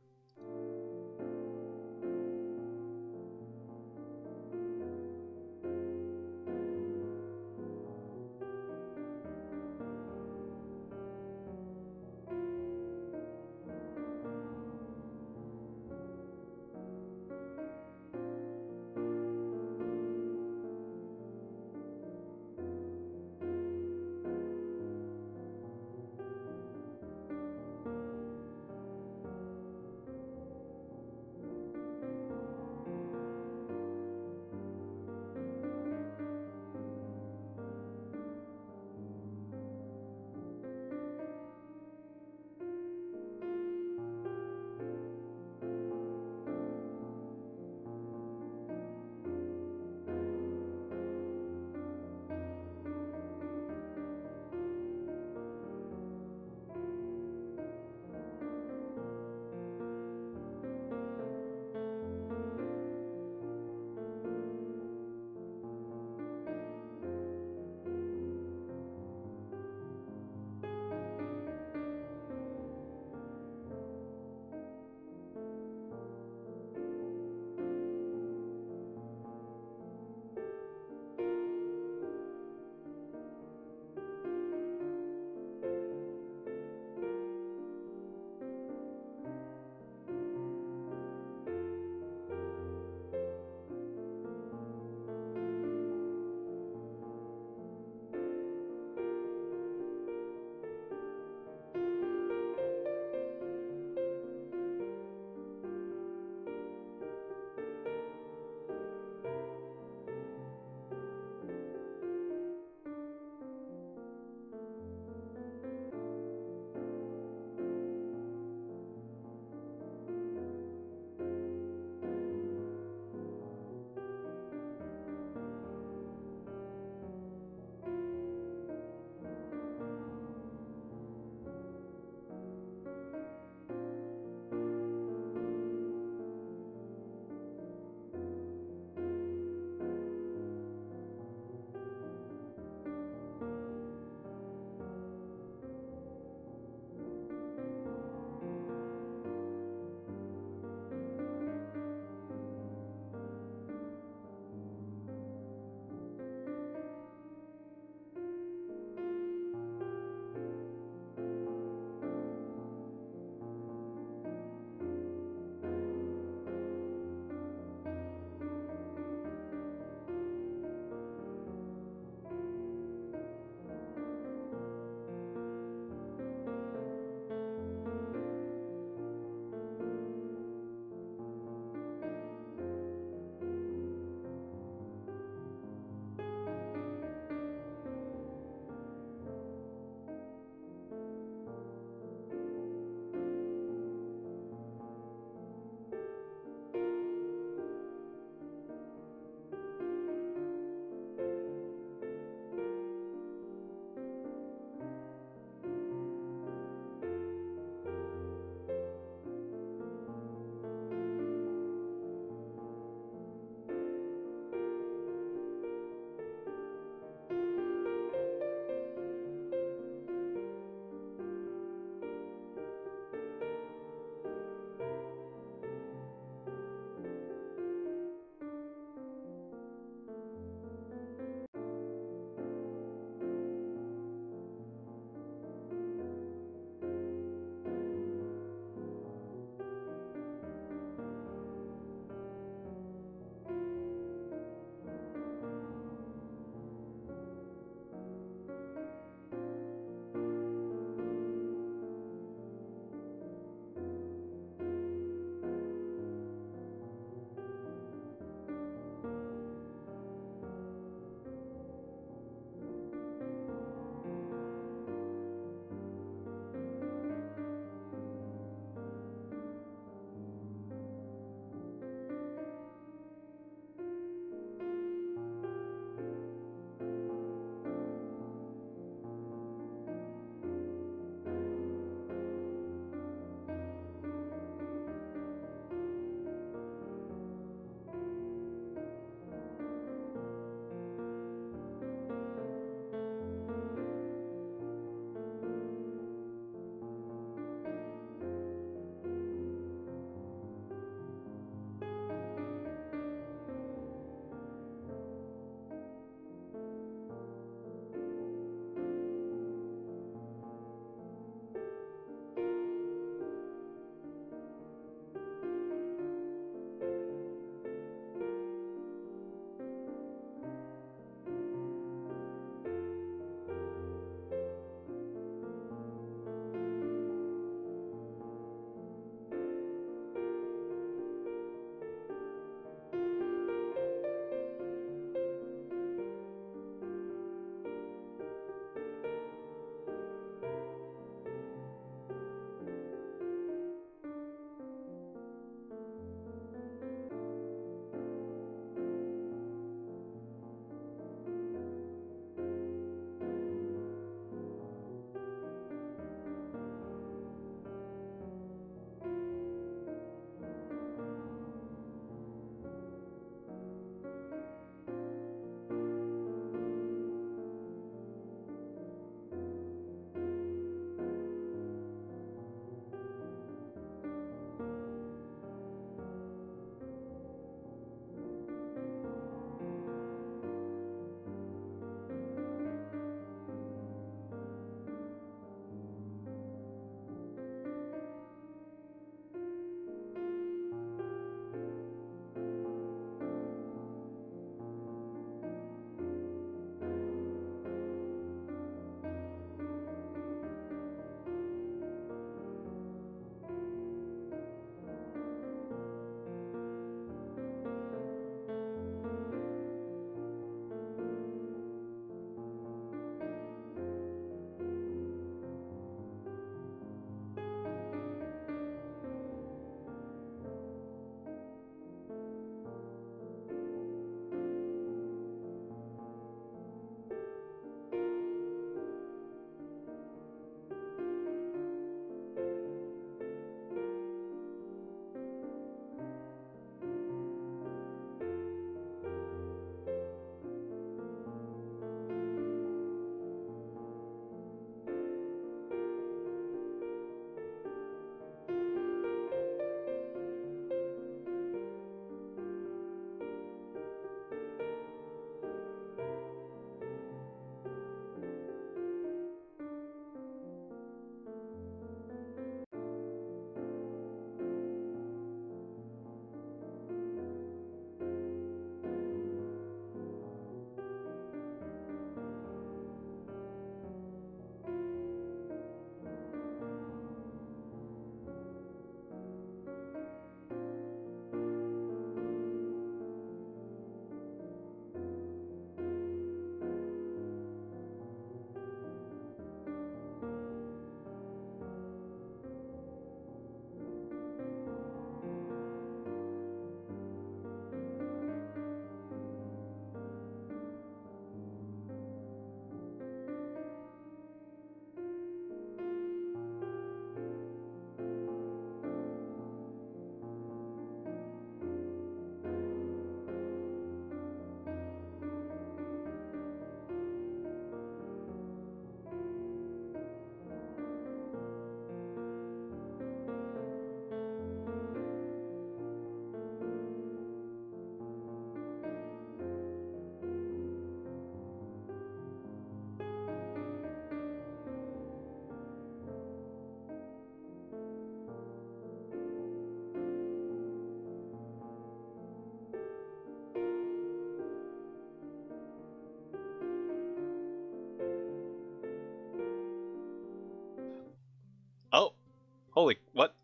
Holy what?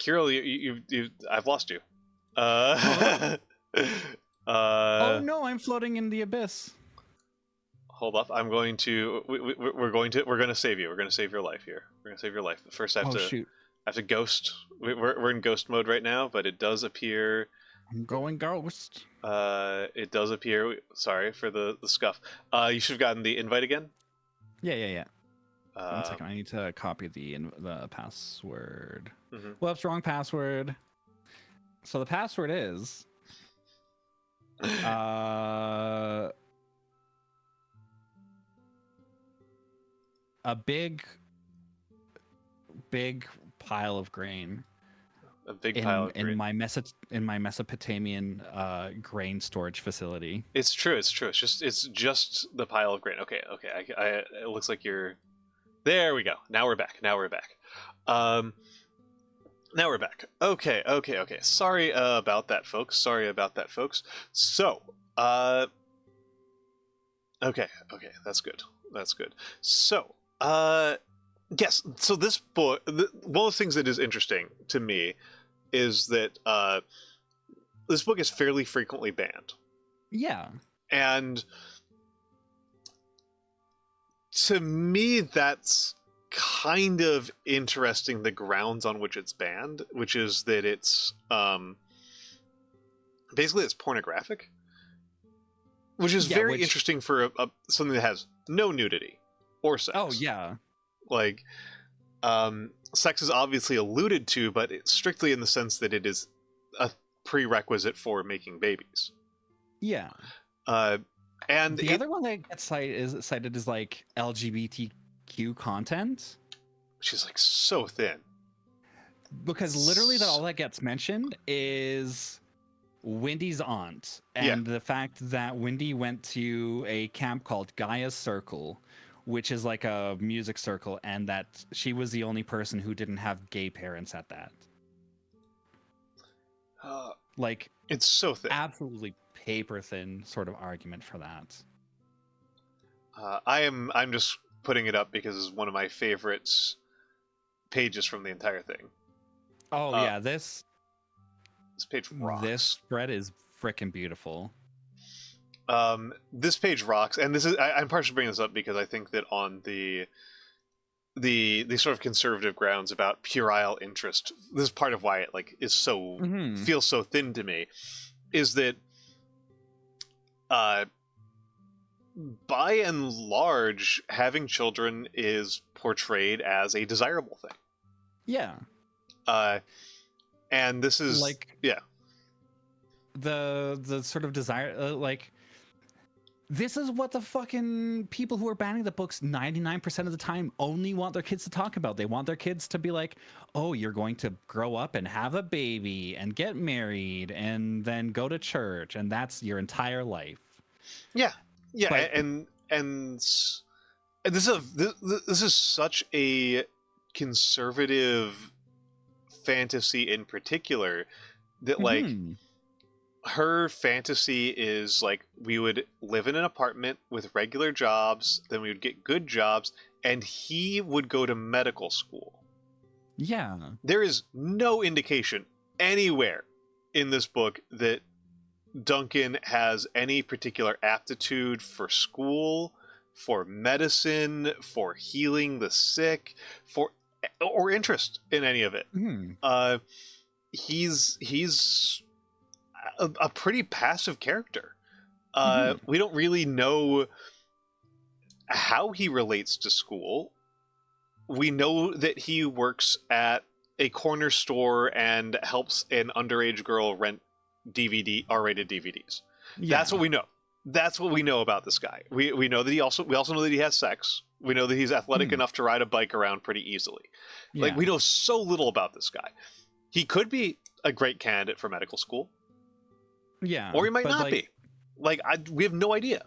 Kyril, you I've lost you. Oh no, I'm floating in the abyss. Hold up, I'm going to. We're going to save you. We're going to save your life here. We're going to save your life. First, I have to ghost. We're in ghost mode right now, but it does appear. I'm going ghost. It does appear. Sorry for the scuff. You should have gotten the invite again. Yeah. 1 second, I need to copy the password. Mm-hmm. Whoops, wrong password. So the password is a big pile of grain. A big pile of grain. in my Mesopotamian grain storage facility. It's true. It's just the pile of grain. Okay. It looks like you're. There we go. Now we're back. Now we're back. Okay. Sorry about that, folks. So, okay. That's good. So, yes. So this book, one of the things that is interesting to me is that this book is fairly frequently banned. Yeah. And to me, that's kind of interesting, the grounds on which it's banned, which is that it's basically it's pornographic, which is very interesting for something that has no nudity or sex. Oh, yeah. Like, sex is obviously alluded to, but it's strictly in the sense that it is a prerequisite for making babies. Yeah. And the other one that gets cited is like LGBTQ content. She's like so thin. Because literally all that gets mentioned is Wendy's aunt and the fact that Wendy went to a camp called Gaia's Circle, which is like a music circle, and that she was the only person who didn't have gay parents at that. Like, it's so thin. Absolutely paper thin sort of argument for that. I'm just putting it up because it's one of my favorite pages from the entire thing. Oh yeah, this page rocks. This spread is freaking beautiful. This page rocks, and this is I'm partially bringing this up because I think that on the sort of conservative grounds about puerile interest, this is part of why it like is so feels so thin to me, is that by and large, having children is portrayed as a desirable thing. Yeah. And this is like the sort of desire like. This is what the fucking people who are banning the books 99% of the time only want their kids to talk about. They want their kids to be like, oh, you're going to grow up and have a baby and get married and then go to church, and that's your entire life. Yeah. But, and this is such a conservative fantasy in particular that like her fantasy is like we would live in an apartment with regular jobs, then we would get good jobs, and he would go to medical school. Yeah. There is no indication anywhere in this book that Duncan has any particular aptitude for school, for medicine, for healing the sick, or interest in any of it. He's a pretty passive character. We don't really know how he relates to school. We know that he works at a corner store and helps an underage girl rent R-rated DVDs. Yeah. That's what we know. That's what we know about this guy. We know that we also know that he has sex. We know that he's athletic enough to ride a bike around pretty easily. Yeah. Like, we know so little about this guy. He could be a great candidate for medical school. Yeah. Or he might not be. Like, we have no idea.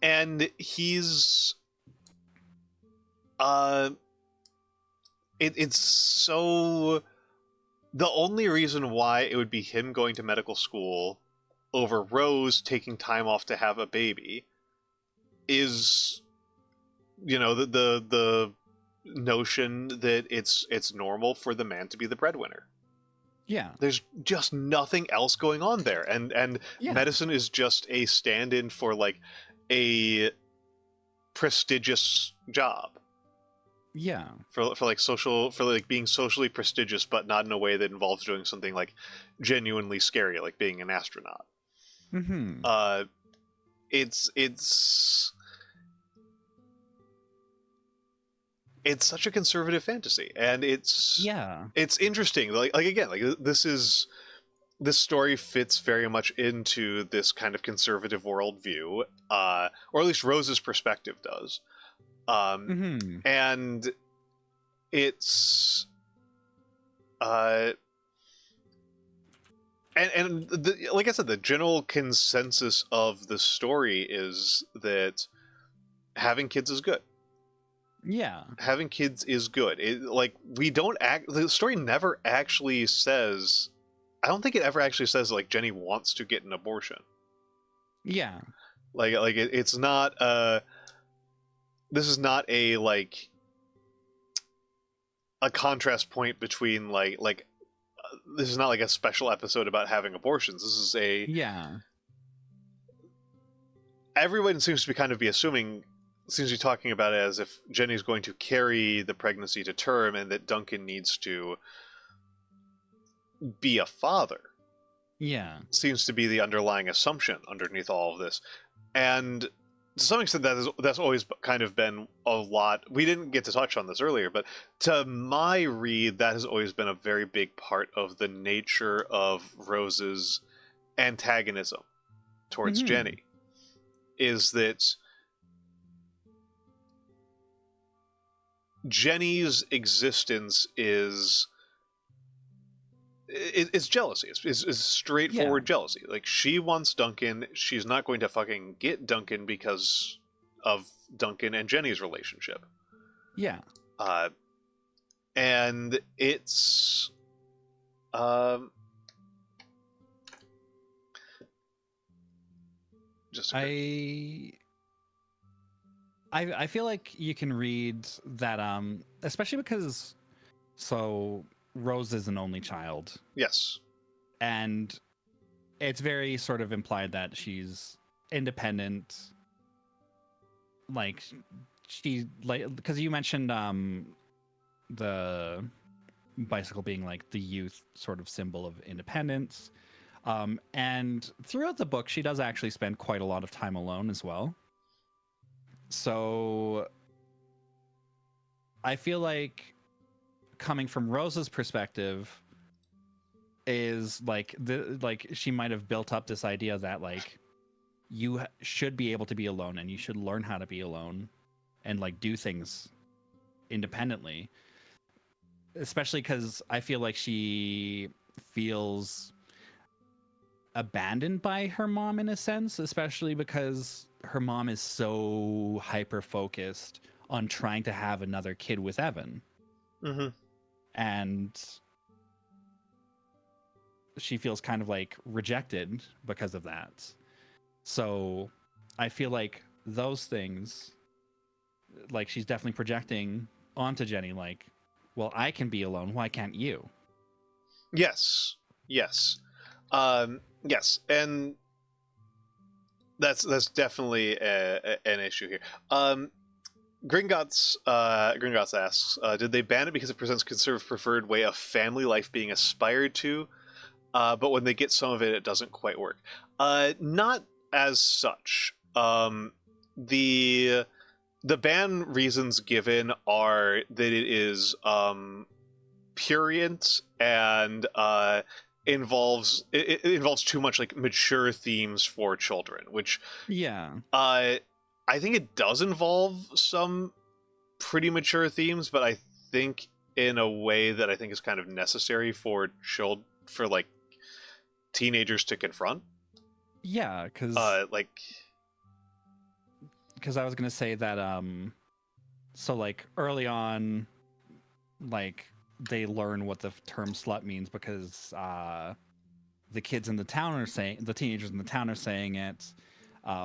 And he's it's so the only reason why it would be him going to medical school over Rose taking time off to have a baby is the notion that it's normal for the man to be the breadwinner. Yeah. There's just nothing else going on there, and medicine is just a stand-in for like a prestigious job. Yeah. For being socially prestigious, but not in a way that involves doing something like genuinely scary, like being an astronaut. Mm-hmm. It's such a conservative fantasy, and it's interesting. Like again, like this story fits very much into this kind of conservative worldview, or at least Rose's perspective does. And it's like I said, the general consensus of the story is that having kids is good. Yeah. Having kids is good. The story never actually says, I don't think it ever actually says like Jenny wants to get an abortion. Yeah. It's not this is not a like a contrast point between this is not like a special episode about having abortions. This is everyone seems to be talking about it as if Jenny's going to carry the pregnancy to term and that Duncan needs to be a father. Yeah. Seems to be the underlying assumption underneath all of this. And to some extent that's always kind of been a lot. We didn't get to touch on this earlier, but to my read, that has always been a very big part of the nature of Rose's antagonism towards Jenny. Is that Jenny's existence is it's jealousy. It's straightforward jealousy. Like, she wants Duncan. She's not going to fucking get Duncan because of Duncan and Jenny's relationship. Yeah. And it's just I feel like you can read that especially because Rose is an only child. Yes. And it's very sort of implied that she's independent. Like, because you mentioned the bicycle being like the youth sort of symbol of independence. And throughout the book, she does actually spend quite a lot of time alone as well. So I feel like coming from Rose's perspective is like she might have built up this idea that like you should be able to be alone and you should learn how to be alone and like do things independently, especially because I feel like she feels abandoned by her mom in a sense, especially because her mom is so hyper focused on trying to have another kid with Evan. And she feels kind of like rejected because of that. So I feel like those things, like, she's definitely projecting onto Jenny, like, well, I can be alone. Why can't you? Yes. Yes. And that's definitely an issue here. Gringotts asks, did they ban it because it presents conservative preferred way of family life being aspired to, but when they get some of it, it doesn't quite work? Not as such. The ban reasons given are that it is prurient and involves too much like mature themes for children, which I think it does involve some pretty mature themes, but I think in a way that I think is kind of necessary for like teenagers to confront. Yeah, because I was gonna say that so like early on, like, they learn what the term slut means because the teenagers in the town are saying it.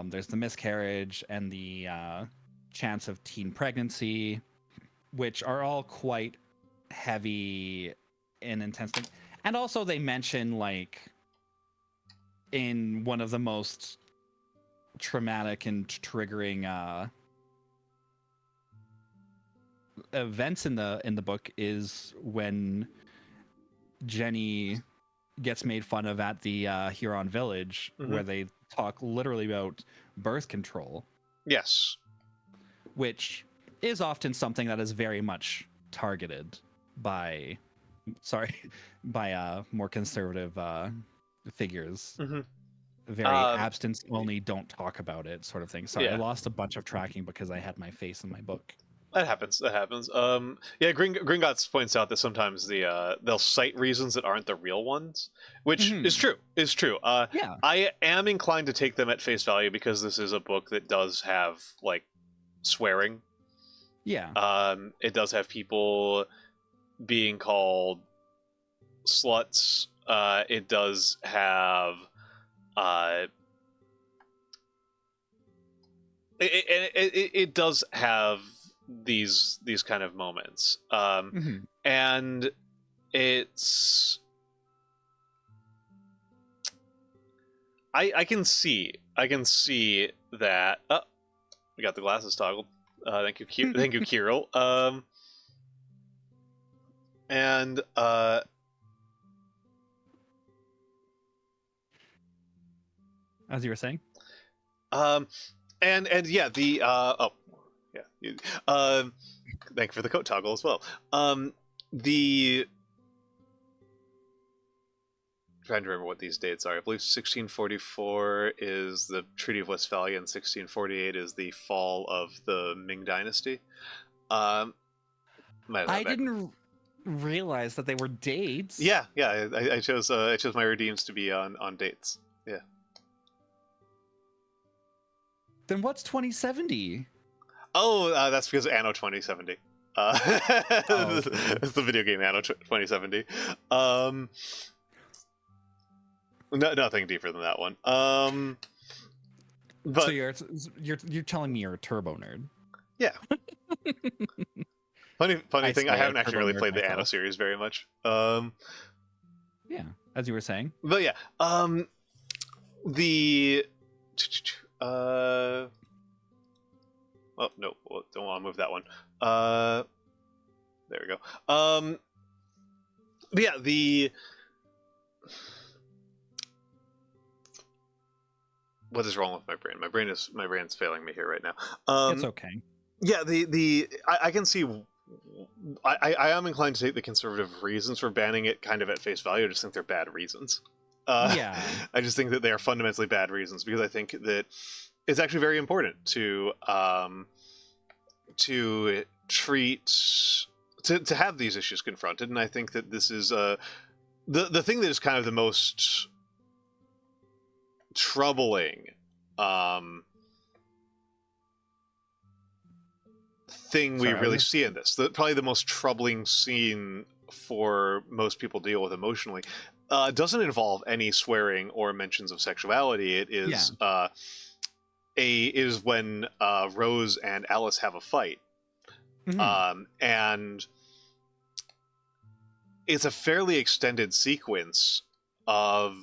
There's the miscarriage and the chance of teen pregnancy, which are all quite heavy and intense things. And also they mention, like, in one of the most traumatic and triggering events in the book is when Jenny gets made fun of at the Huron village, where they talk literally about birth control. Yes. Which is often something that is very much targeted by more conservative figures. Very abstinence only, don't talk about it sort of thing. Sorry, I lost a bunch of tracking because I had my face in my book. That happens. Gringotts points out that sometimes they'll cite reasons that aren't the real ones, which is true. I am inclined to take them at face value because this is a book that does have, like, swearing. Yeah. It does have people being called sluts. It does have it does have these kind of moments, and it's I can see that. Oh, we got the glasses toggled. Thank you, thank you, Kyril. And as you were saying, and yeah, the thank you for the coat toggle as well. The trying to remember what these dates are. I believe 1644 is the Treaty of Westphalia, and 1648 is the fall of the Ming Dynasty. I didn't realize that they were dates. Yeah. I chose my redeems to be on dates. Yeah. Then what's 2070? Oh, that's because Anno 2070. It's the video game Anno 2070. Nothing deeper than that one. But so you're telling me you're a turbo nerd? Yeah. funny thing, I haven't actually really played the Anno series very much. Yeah, as you were saying. But yeah, the oh no, don't want to move that one. There we go. But yeah, what is wrong with my brain? My brain's failing me here right now. It's okay. Yeah, I can see. I am inclined to take the conservative reasons for banning it kind of at face value. I just think they're bad reasons. Yeah. I just think that they are fundamentally bad reasons, because I think that it's actually very important to have these issues confronted, and I think that this is the thing that is kind of the most troubling thing we really see in this. Probably the most troubling scene for most people to deal with emotionally doesn't involve any swearing or mentions of sexuality. It is is when Rose and Alice have a fight. And it's a fairly extended sequence of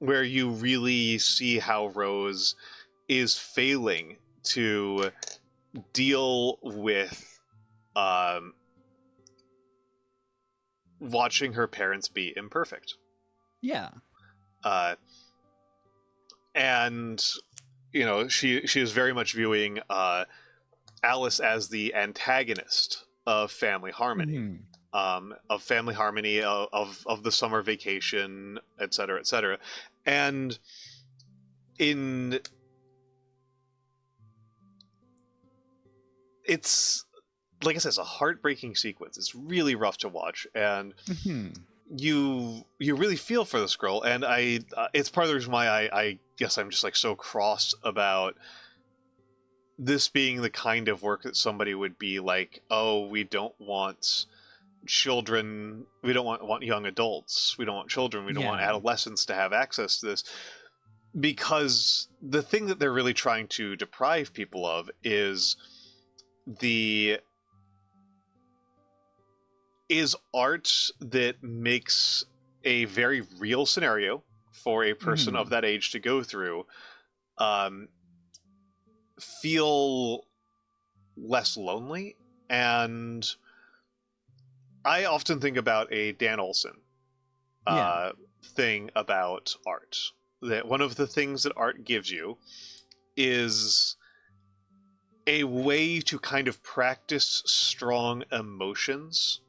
where you really see how Rose is failing to deal with watching her parents be imperfect. Yeah. And you know, she is very much viewing Alice as the antagonist of family harmony. Of family harmony, of the summer vacation, etc., etc. And it's, like I said, it's a heartbreaking sequence. It's really rough to watch, and you really feel for this girl. And it's part of the reason why I guess I'm just like so cross about this being the kind of work that somebody would be like, oh, we don't want children, we don't want young adults, we don't want children, we don't want adolescents to have access to this. because the thing that they're really trying to deprive people of is art that makes a very real scenario for a person of that age to go through feel less lonely. And I often think about a Dan Olson thing about art, that one of the things that art gives you is a way to kind of practice strong emotions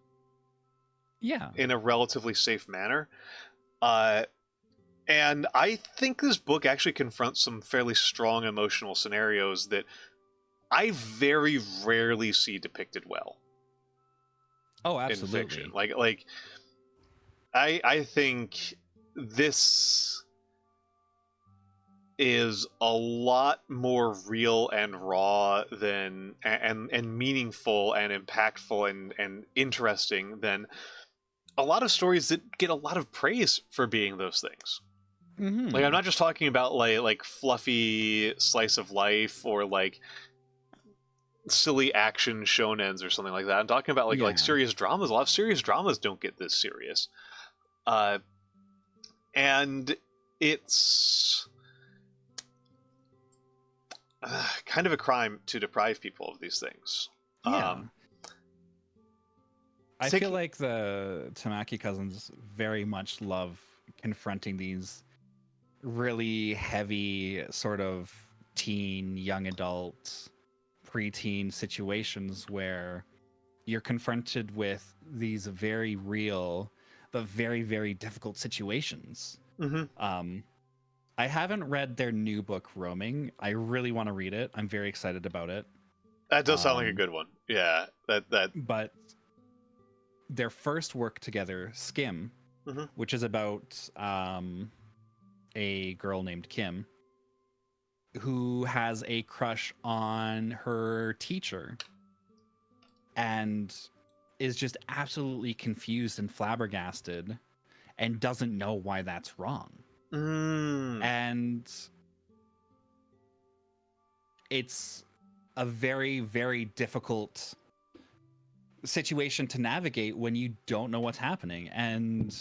in a relatively safe manner. And I think this book actually confronts some fairly strong emotional scenarios that I very rarely see depicted well. Oh, absolutely. In fiction. Like I think this is a lot more real and raw than and meaningful and impactful and interesting than a lot of stories that get a lot of praise for being those things. Like, I'm not just talking about like fluffy slice of life or like silly action shonens or something like that. I'm talking about like serious dramas. A lot of serious dramas don't get this serious, and it's kind of a crime to deprive people of these things. I feel like the Tamaki cousins very much love confronting these really heavy sort of teen, young adult, preteen situations where you're confronted with these very real but very, very difficult situations. I haven't read their new book, Roaming. I really want to read it. I'm very excited about it. That does sound like a good one. Yeah, But their first work together, Skim, which is about a girl named Kim who has a crush on her teacher and is just absolutely confused and flabbergasted and doesn't know why that's wrong. And it's a very, very difficult situation to navigate when you don't know what's happening. And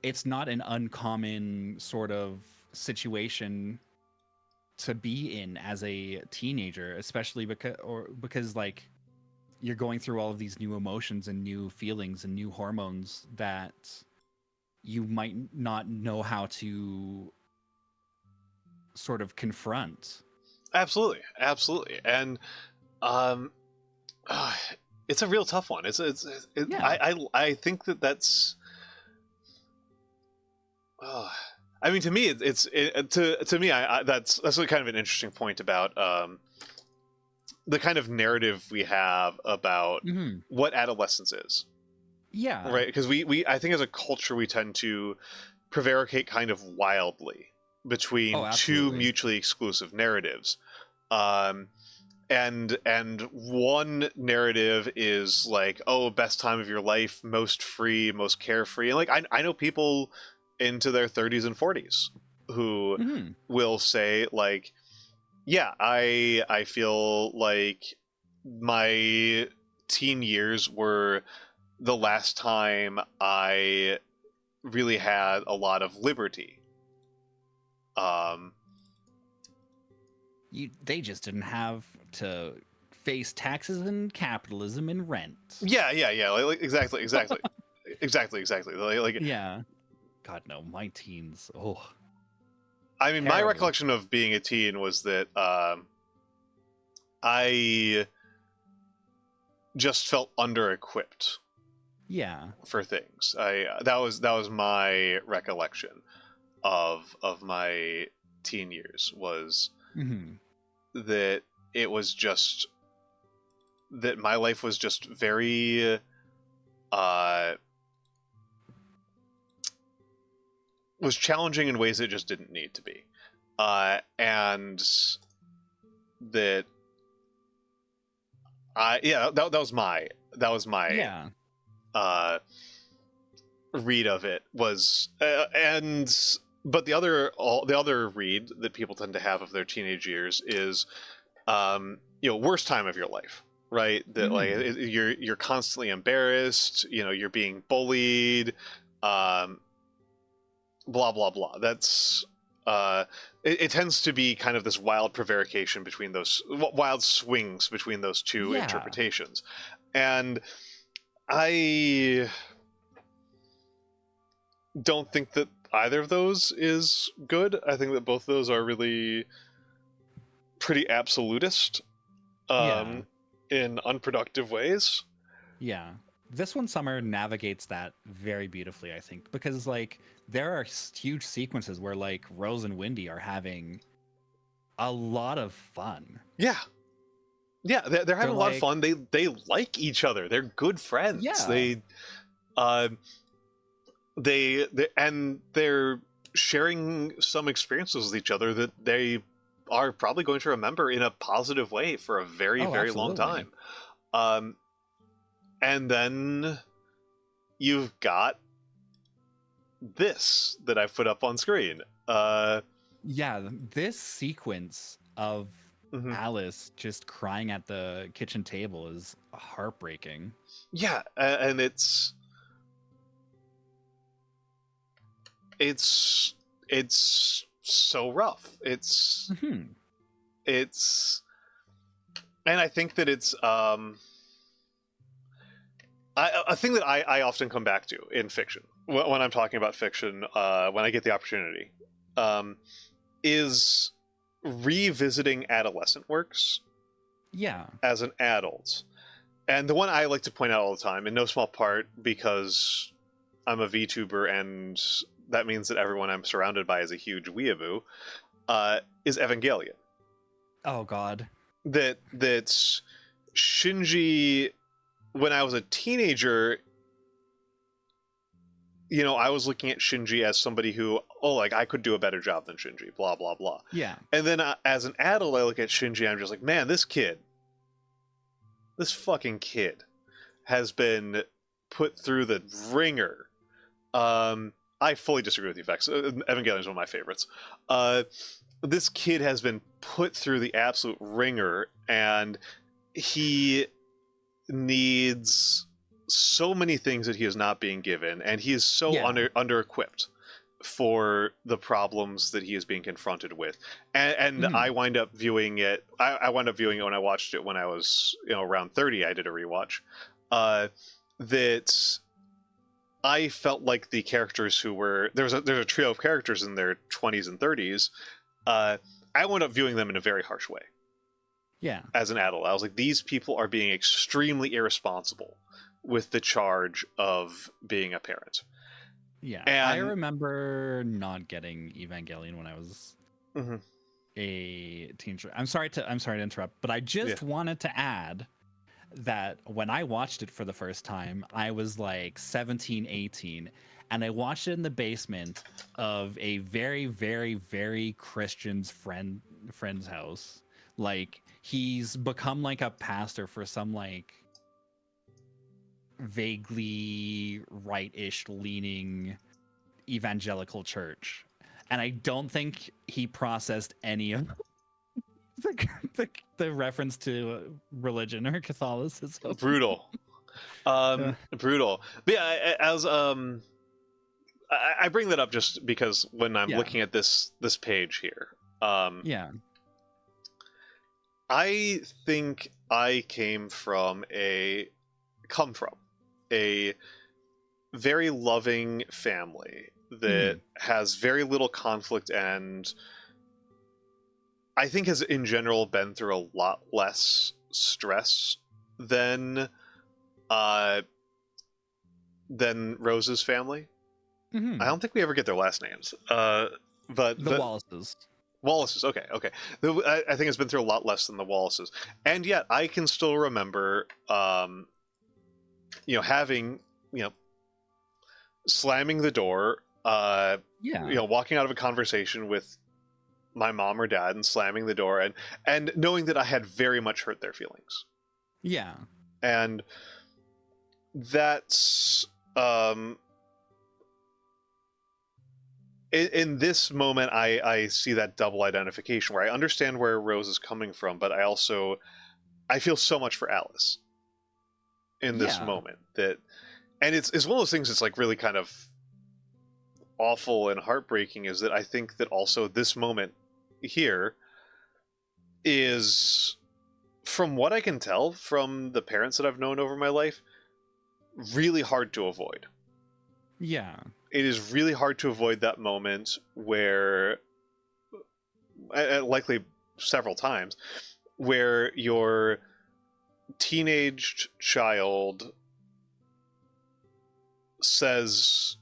it's not an uncommon sort of situation to be in as a teenager, especially because like you're going through all of these new emotions and new feelings and new hormones that you might not know how to sort of confront. Absolutely. And it's a real tough one. I think that's I mean, to me, to me, that's kind of an interesting point about the kind of narrative we have about what adolescence is. Yeah. Right. Because I think as a culture, we tend to prevaricate kind of wildly between two mutually exclusive narratives. And one narrative is like, oh, best time of your life, most free, most carefree. And like, I know people into their 30s and 40s who will say like, yeah, I feel like my teen years were the last time I really had a lot of liberty. They just didn't have to face taxes and capitalism and rent. Yeah. Like, exactly. Like, yeah. God, no, my teens. Oh. I mean, my recollection of being a teen was that I just felt under-equipped. Yeah. For things. That was my recollection of my teen years, was that it was just that my life was just very was challenging in ways it just didn't need to be. And that that was my read of it was and the other read that people tend to have of their teenage years is, worst time of your life, right? That like you're constantly embarrassed, you're being bullied, blah blah blah. That's it tends to be kind of this wild prevarication between those wild swings between those two interpretations, and I don't think that either of those is good. I think that both of those are really pretty absolutist, in unproductive ways. Yeah. This one, Summer, navigates that very beautifully, I think, because like there are huge sequences where like Rose and Windy are having a lot of fun. Yeah, they're having a lot of fun. They like each other. They're good friends. Yeah. They're sharing some experiences with each other that they are probably going to remember in a positive way for a very, very long time. And then you've got this that I've put up on screen. This sequence of Alice just crying at the kitchen table is heartbreaking. Yeah, and it's so rough. It's and I think that it's a thing that I often come back to in fiction when I'm talking about fiction, when I get the opportunity, is revisiting adolescent works as an adult. And the one I like to point out all the time, in no small part because I'm a VTuber and that means that everyone I'm surrounded by is a huge weeaboo, is Evangelion. Oh god. That's Shinji. When I was a teenager, I was looking at Shinji as somebody who, I could do a better job than Shinji, blah, blah, blah. Yeah. And then as an adult, I look at Shinji, I'm just like, man, this fucking kid has been put through the ringer. I fully disagree with the effects. Evangelion is one of my favorites. This kid has been put through the absolute ringer, and he needs so many things that he is not being given, and he is so under-equipped for the problems that he is being confronted with. And I wind up viewing it. I wound up viewing it when I watched it when I was around 30. I did a rewatch. That I felt like the characters who were there's a trio of characters in their 20s and 30s. I wound up viewing them in a very harsh way. Yeah. As an adult, I was like, these people are being extremely irresponsible with the charge of being a parent. Yeah. And I remember not getting Evangelion when I was a teenager. I'm sorry to interrupt, but I just wanted to add that when I watched it for the first time, I was like 17, 18, and I watched it in the basement of a very, very, very Christian's friend's house. Like, he's become like a pastor for some like vaguely right-ish leaning evangelical church, and I don't think he processed any of the reference to religion or Catholicism. Brutal. Brutal. But yeah, I bring that up just because when I'm looking at this page here, I think I come from a very loving family that has very little conflict, and I think has in general been through a lot less stress than Rose's family. I don't think we ever get their last names. But the Wallaces. Wallaces, okay. I think it's been through a lot less than the Wallaces, and yet I can still remember, having, slamming the door, walking out of a conversation with my mom or dad and slamming the door and knowing that I had very much hurt their feelings. Yeah, and that's in this moment, I see that double identification where I understand where Rose is coming from, but I feel so much for Alice in this moment that, and it's one of those things that's like really kind of awful and heartbreaking, is that I think that also this moment here is, from what I can tell from the parents that I've known over my life, really hard to avoid. Yeah. It is really hard to avoid that moment where, likely several times, where your teenaged child says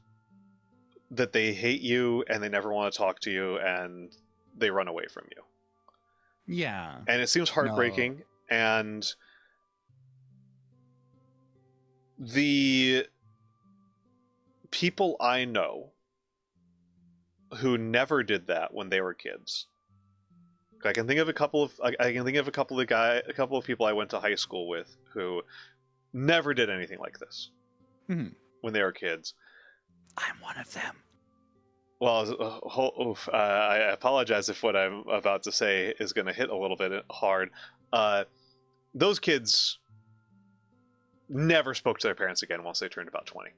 that they hate you and they never want to talk to you and they run away from you. Yeah. And it seems heartbreaking. No. And the people I know who never did that when they were kids, I can think of a couple of people I went to high school with who never did anything like this when they were kids. I'm one of them. Well, I apologize if what I'm about to say is going to hit a little bit hard. Those kids never spoke to their parents again once they turned about 20.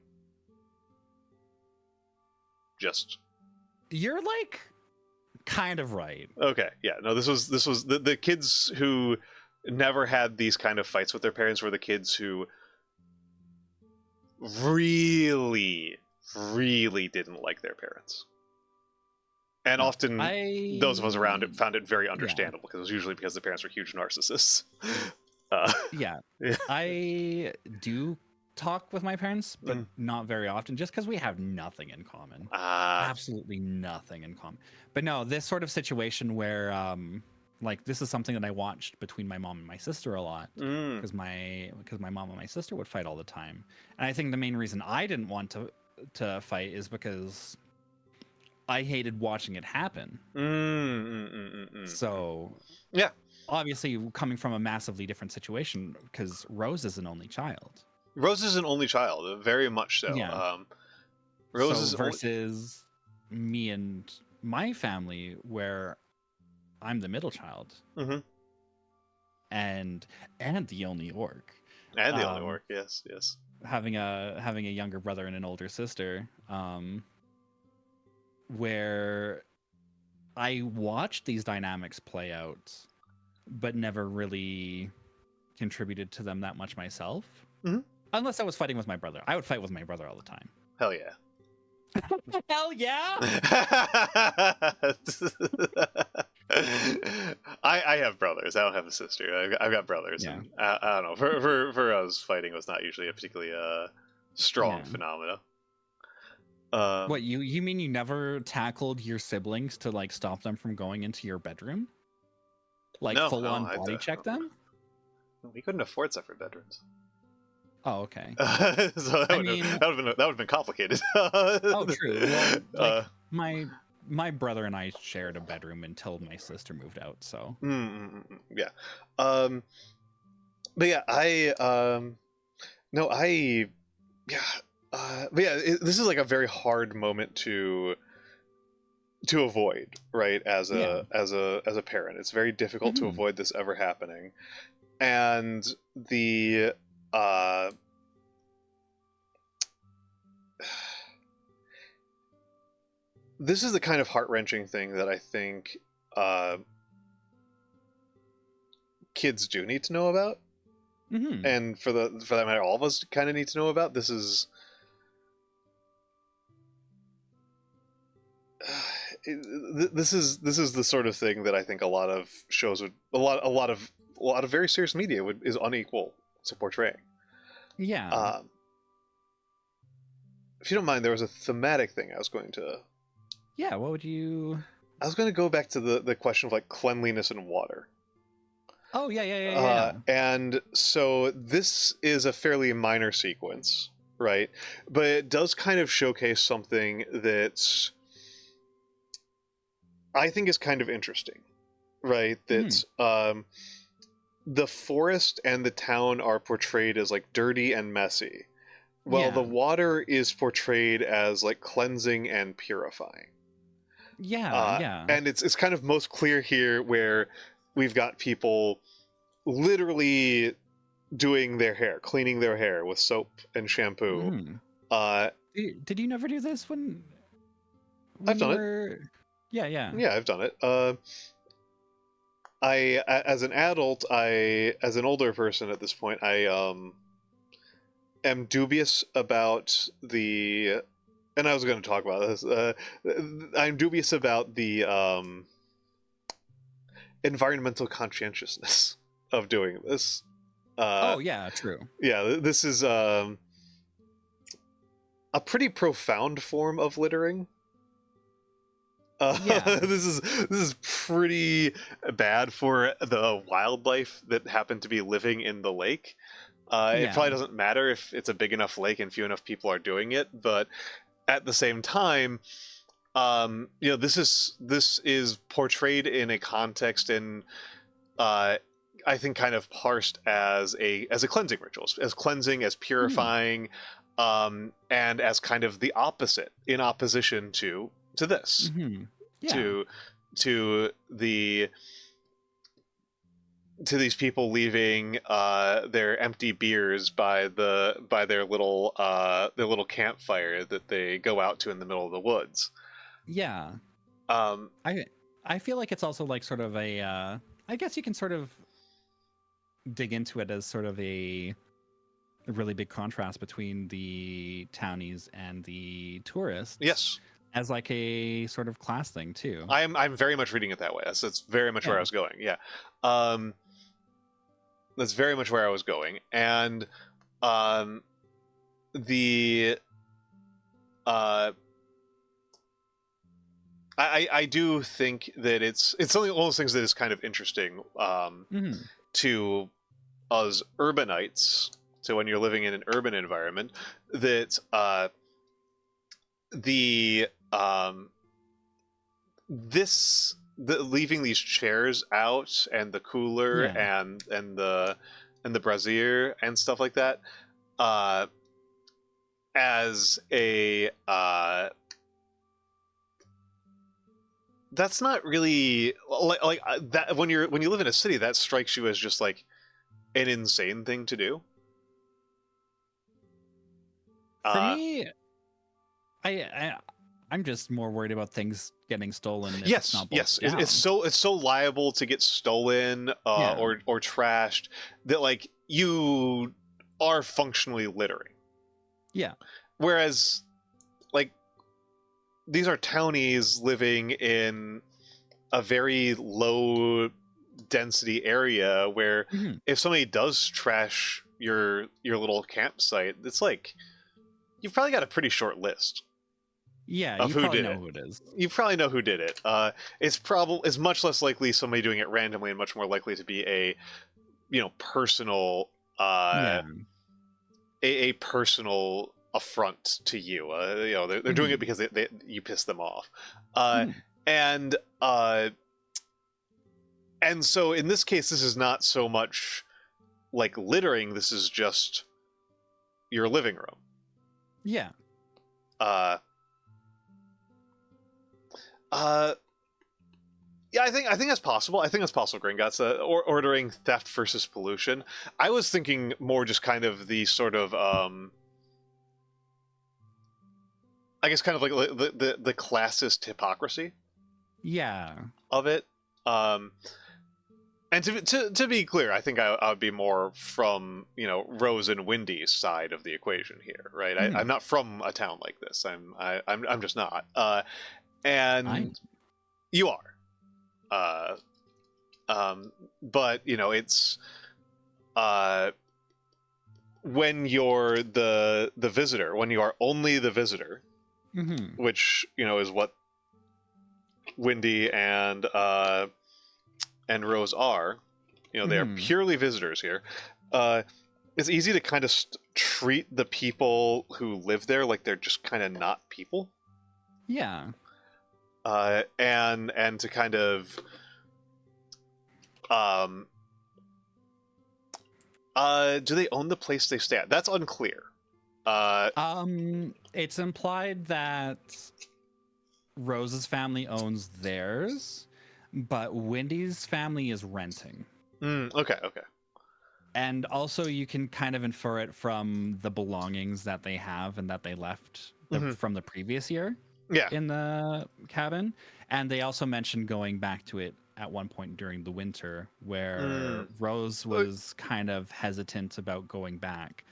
You're like kind of right. Okay, yeah. No, this was the kids who never had these kind of fights with their parents were the kids who really didn't like their parents. And often those of us around it found it very understandable, because it was usually because the parents were huge narcissists. Yeah. I do talk with my parents, but not very often, just because we have nothing in common. Absolutely nothing in common. But no, this sort of situation where like this is something that I watched between my mom and my sister a lot, because my mom and my sister would fight all the time. And I think the main reason I didn't want to fight is because I hated watching it happen. So yeah, obviously coming from a massively different situation, because Rose is an only child. Rose is an only child, very much so. Yeah. Rose so is versus me and my family, where I'm the middle child, and the only orc, and the only orc. Yes. Having a younger brother and an older sister, where I watched these dynamics play out, but never really contributed to them that much myself. Unless I was fighting with my brother. I would fight with my brother all the time. Hell yeah. Hell yeah! I have brothers. I don't have a sister. I've got brothers. Yeah. And I don't know. For us, fighting was not usually a particularly strong phenomena. What, you mean you never tackled your siblings to like stop them from going into your bedroom? Like full on body check them? We couldn't afford separate bedrooms. Oh, okay. So that would have been complicated. Oh, true. Well, like, my brother and I shared a bedroom until my sister moved out. So yeah, but yeah, this is like a very hard moment to avoid, right? As a parent, it's very difficult to avoid this ever happening, and the this is the kind of heart-wrenching thing that I think kids do need to know about, and for that matter, all of us kind of need to know about. This is the sort of thing that I think a lot of shows would a lot of very serious media is unequal to portraying. Yeah. If you don't mind, there was a thematic thing I was going to. Yeah, what would you? I was going to go back to the question of like cleanliness and water. Oh yeah. And so this is a fairly minor sequence, right? But it does kind of showcase something that's I think is kind of interesting, right? That the forest and the town are portrayed as like dirty and messy, while the water is portrayed as like cleansing and purifying. Yeah. And it's kind of most clear here where we've got people literally doing their hair, cleaning their hair with soap and shampoo. Did you never do this when I've you done were? Yeah. Yeah, I've done it. As an adult, as an older person at this point, I am dubious about the, and I was going to talk about this. I'm dubious about the environmental conscientiousness of doing this. Oh yeah, true. Yeah, this is a pretty profound form of littering. This is pretty bad for the wildlife that happen to be living in the lake. It probably doesn't matter if it's a big enough lake and few enough people are doing it, but at the same time, this is portrayed in a context in, I think, kind of parsed as a cleansing ritual, as cleansing, as purifying, and as kind of the opposite, in opposition to this, to these people leaving their empty beers by their little campfire that they go out to in the middle of the woods. Yeah. I feel like it's also like sort of a I guess you can sort of dig into it as sort of a really big contrast between the townies and the tourists. Yes. As like a sort of class thing too. I'm very much reading it that way. That's very much where I was going. Yeah. That's very much where I was going. And I do think that it's something, one of those things that is kind of interesting to us urbanites. So when you're living in an urban environment, that leaving these chairs out and the cooler and the brazier and stuff like that, as a that's not really like that when you live in a city, that strikes you as just like an insane thing to do. For me, I'm just more worried about things getting stolen. Yes. It's so liable to get stolen or trashed that like you are functionally littering. Yeah. Whereas, like, these are townies living in a very low density area where if somebody does trash your little campsite, it's like you've probably got a pretty short list. Yeah, you probably know who it is. You probably know who did it. It's much less likely somebody doing it randomly, and much more likely to be a personal a personal affront to you. They're doing it because you piss them off, and so in this case, this is not so much like littering. This is just your living room. Yeah. Yeah, I think that's possible. I think that's possible, Gringotts. Ordering theft versus pollution. I was thinking more just kind of the sort of, I guess, kind of like the classist hypocrisy. Yeah. Of it. And to be clear, I think I would be more from Rose and Wendy's side of the equation here, right? I'm not from a town like this. I'm just not. And you are. But it's when you're the visitor, when you are only the visitor, which is what Wendy and Rose are. They are purely visitors here. It's easy to kind of treat the people who live there like they're just kind of not people. Yeah. And to kind of do they own the place they stay at? That's unclear. It's implied that Rose's family owns theirs, but Wendy's family is renting. Okay. And also, you can kind of infer it from the belongings that they have and that they left from the previous year in the cabin. And they also mentioned going back to it at one point during the winter, where Rose was kind of hesitant about going back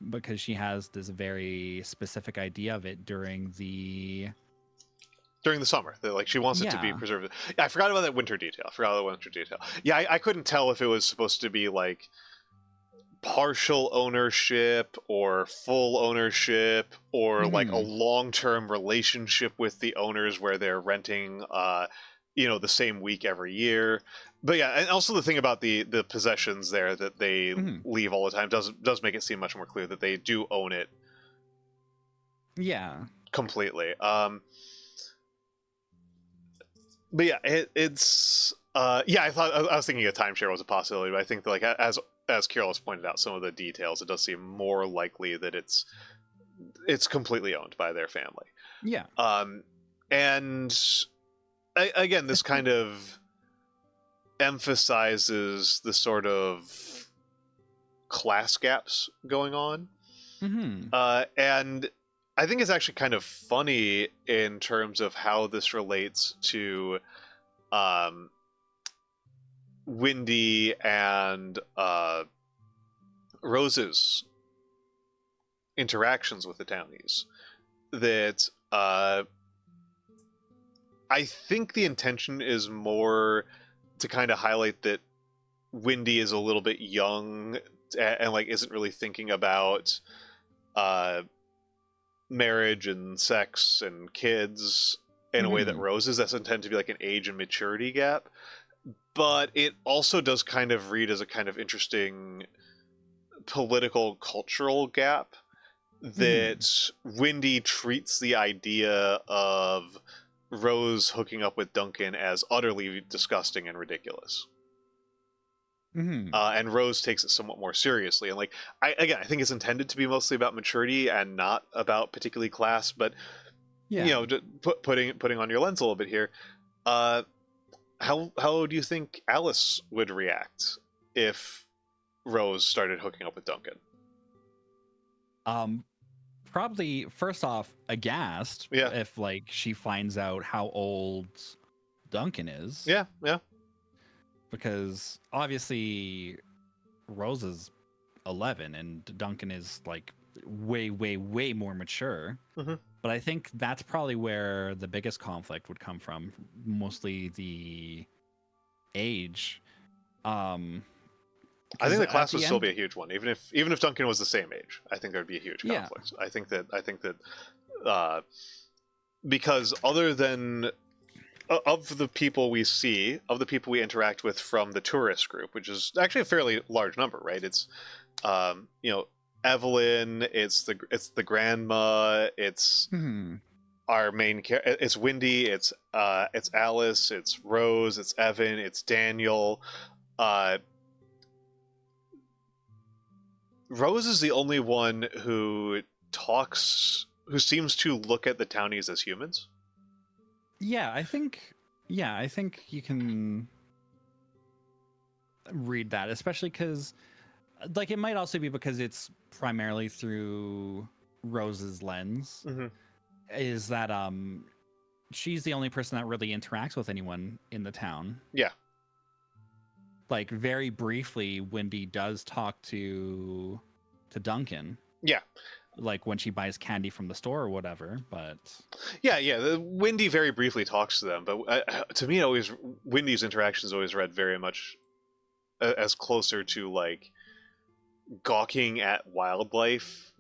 because she has this very specific idea of it during the summer. That, like, she wants it to be preserved. Yeah, I forgot about that winter detail. Yeah, I couldn't tell if it was supposed to be like partial ownership or full ownership or like a long-term relationship with the owners where they're renting the same week every year. But yeah, and also the thing about the possessions there that they leave all the time does make it seem much more clear that they do own it completely. But yeah, it's I was thinking a timeshare was a possibility, but I think that, like, as Kyril has pointed out, some of the details, it does seem more likely that it's completely owned by their family. Yeah. And again, this kind of emphasizes the sort of class gaps going on. And I think it's actually kind of funny in terms of how this relates to Wendy and Rose's interactions with the townies. That I think the intention is more to kind of highlight that Wendy is a little bit young and like isn't really thinking about marriage and sex and kids in a way that Rose is. That's intended to be like an age and maturity gap. But it also does kind of read as a kind of interesting political cultural gap that Wendy treats the idea of Rose hooking up with Duncan as utterly disgusting and ridiculous. And Rose takes it somewhat more seriously. And like, I think it's intended to be mostly about maturity and not about particularly class, but putting on your lens a little bit here, how do you think Alice would react if Rose started hooking up with Duncan? Probably first off aghast if like she finds out how old Duncan is. Yeah. Because obviously Rose is 11 and Duncan is like way more mature. But I think that's probably where the biggest conflict would come from, mostly the age. I think the class would still be a huge one, even if Duncan was the same age. I think there'd be a huge conflict. I think that because other than of the people we see, of the people we interact with from the tourist group, which is actually a fairly large number, right? It's Evelyn, it's the grandma, it's our main character, it's Wendy, it's Alice, it's Rose, it's Evan, it's Daniel. Rose is the only one who seems to look at the townies as humans. I think you can read that, especially because, like, it might also be because it's primarily through Rose's lens. Is that she's the only person that really interacts with anyone in the town. Yeah. Like, very briefly, Wendy does talk to Duncan. Yeah. Like when she buys candy from the store or whatever, but Wendy very briefly talks to them, but to me, Wendy's interactions always read very much as closer to like gawking at wildlife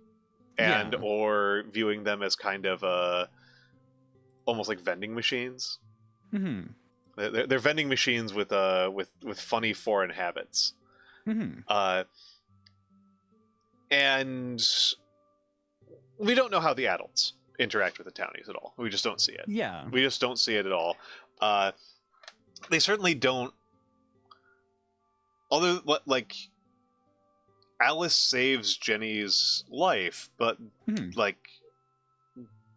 and or viewing them as kind of almost like vending machines. They're vending machines with funny foreign habits, and we don't know how the adults interact with the townies at all. We just don't see it. Yeah. We just don't see it at all. They certainly don't. Like, Alice saves Jenny's life, but like,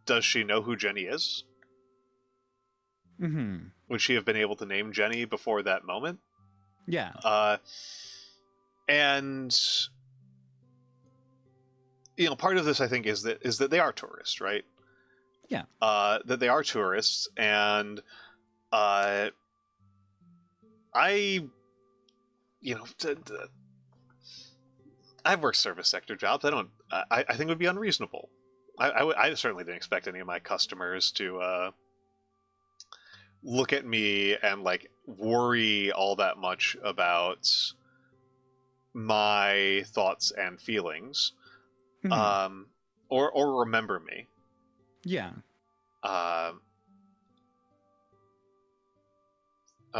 does she know who Jenny is? Mm-hmm. Would she have been able to name Jenny before that moment? Yeah. And part of this, I think, is that they are tourists, right? Yeah. That they are tourists, and I, I've worked service sector jobs. I think it would be unreasonable. I certainly didn't expect any of my customers to look at me and like worry all that much about my thoughts and feelings, Mm-hmm. or remember me. Yeah. Oh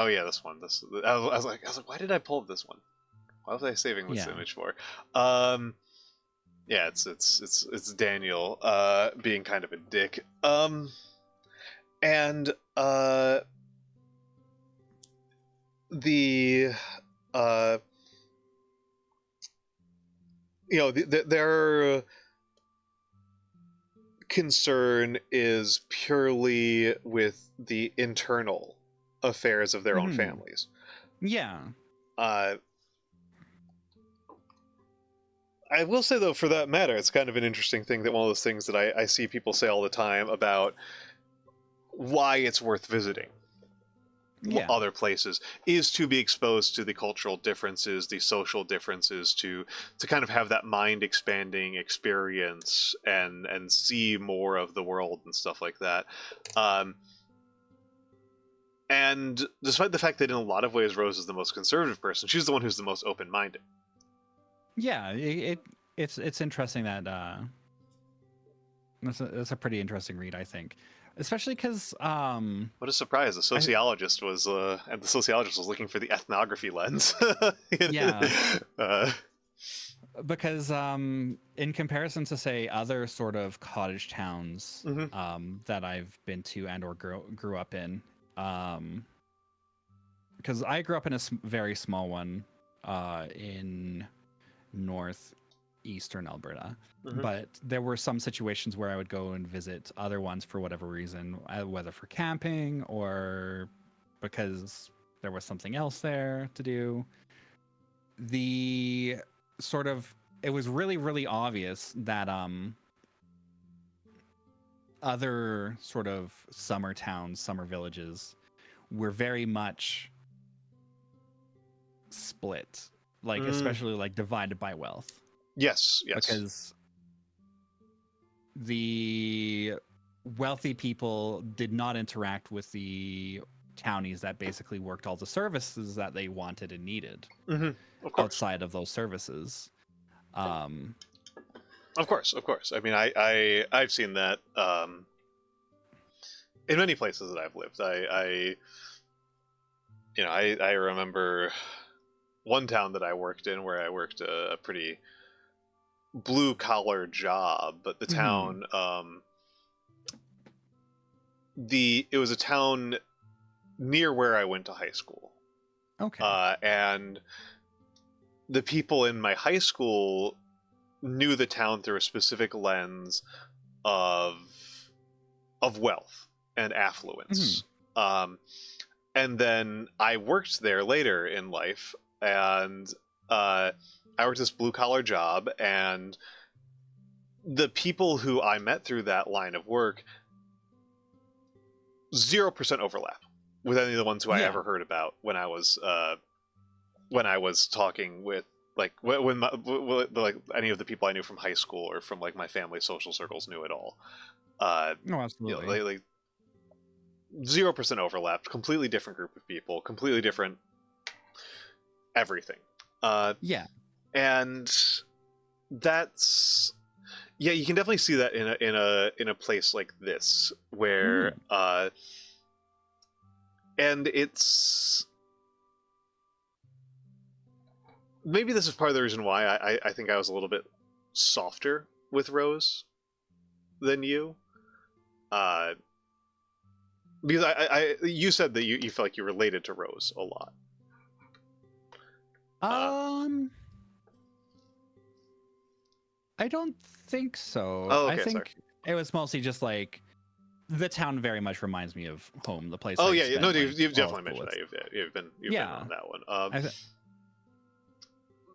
yeah, this one. I was like, why did I pull up this one? What was I saving this image for? Yeah, it's Daniel being kind of a dick. And the their concern is purely with the internal affairs of their own families. Yeah. I will say, though, for that matter, it's kind of an interesting thing that one of those things that I see people say all the time about why it's worth visiting other places is to be exposed to the cultural differences, the social differences, to kind of have that mind expanding experience and see more of the world and stuff like that. And despite the fact that in a lot of ways Rose is the most conservative person, she's the one who's the most open-minded. Yeah, it's interesting that that's a pretty interesting read, I think, especially because what a surprise! The sociologist was looking for the ethnography lens. Yeah, because in comparison to say other sort of cottage towns that I've been to and or grew up in, because I grew up in a very small one in northeastern Alberta, but there were some situations where I would go and visit other ones for whatever reason, whether for camping or because there was something else there to do. It was really, really obvious that other sort of summer towns, summer villages were very much split, like especially like divided by wealth. Yes. Because the wealthy people did not interact with the townies that basically worked all the services that they wanted and needed outside of those services. Of course. I mean, I've seen that in many places that I've lived. I remember one town that I worked in where I worked a pretty blue collar job, but the town it was a town near where I went to high school. Okay. And the people in my high school knew the town through a specific lens of wealth and affluence. And then I worked there later in life, and I worked this blue collar job, and the people who I met through that line of work, 0% overlap with any of the ones who I ever heard about when I was talking with like like any of the people I knew from high school or from like my family social circles knew at all. No, absolutely. Like 0% overlap, completely different group of people, completely different everything. And that's you can definitely see that in a place like this where and it's maybe this is part of the reason why I think I was a little bit softer with Rose than you. Because you said that you felt like you related to Rose a lot. I don't think so. Oh, okay, I think it was mostly just like the town very much reminds me of home, the place. Oh I yeah, spent, no, like, you've definitely mentioned that. You've been on that one.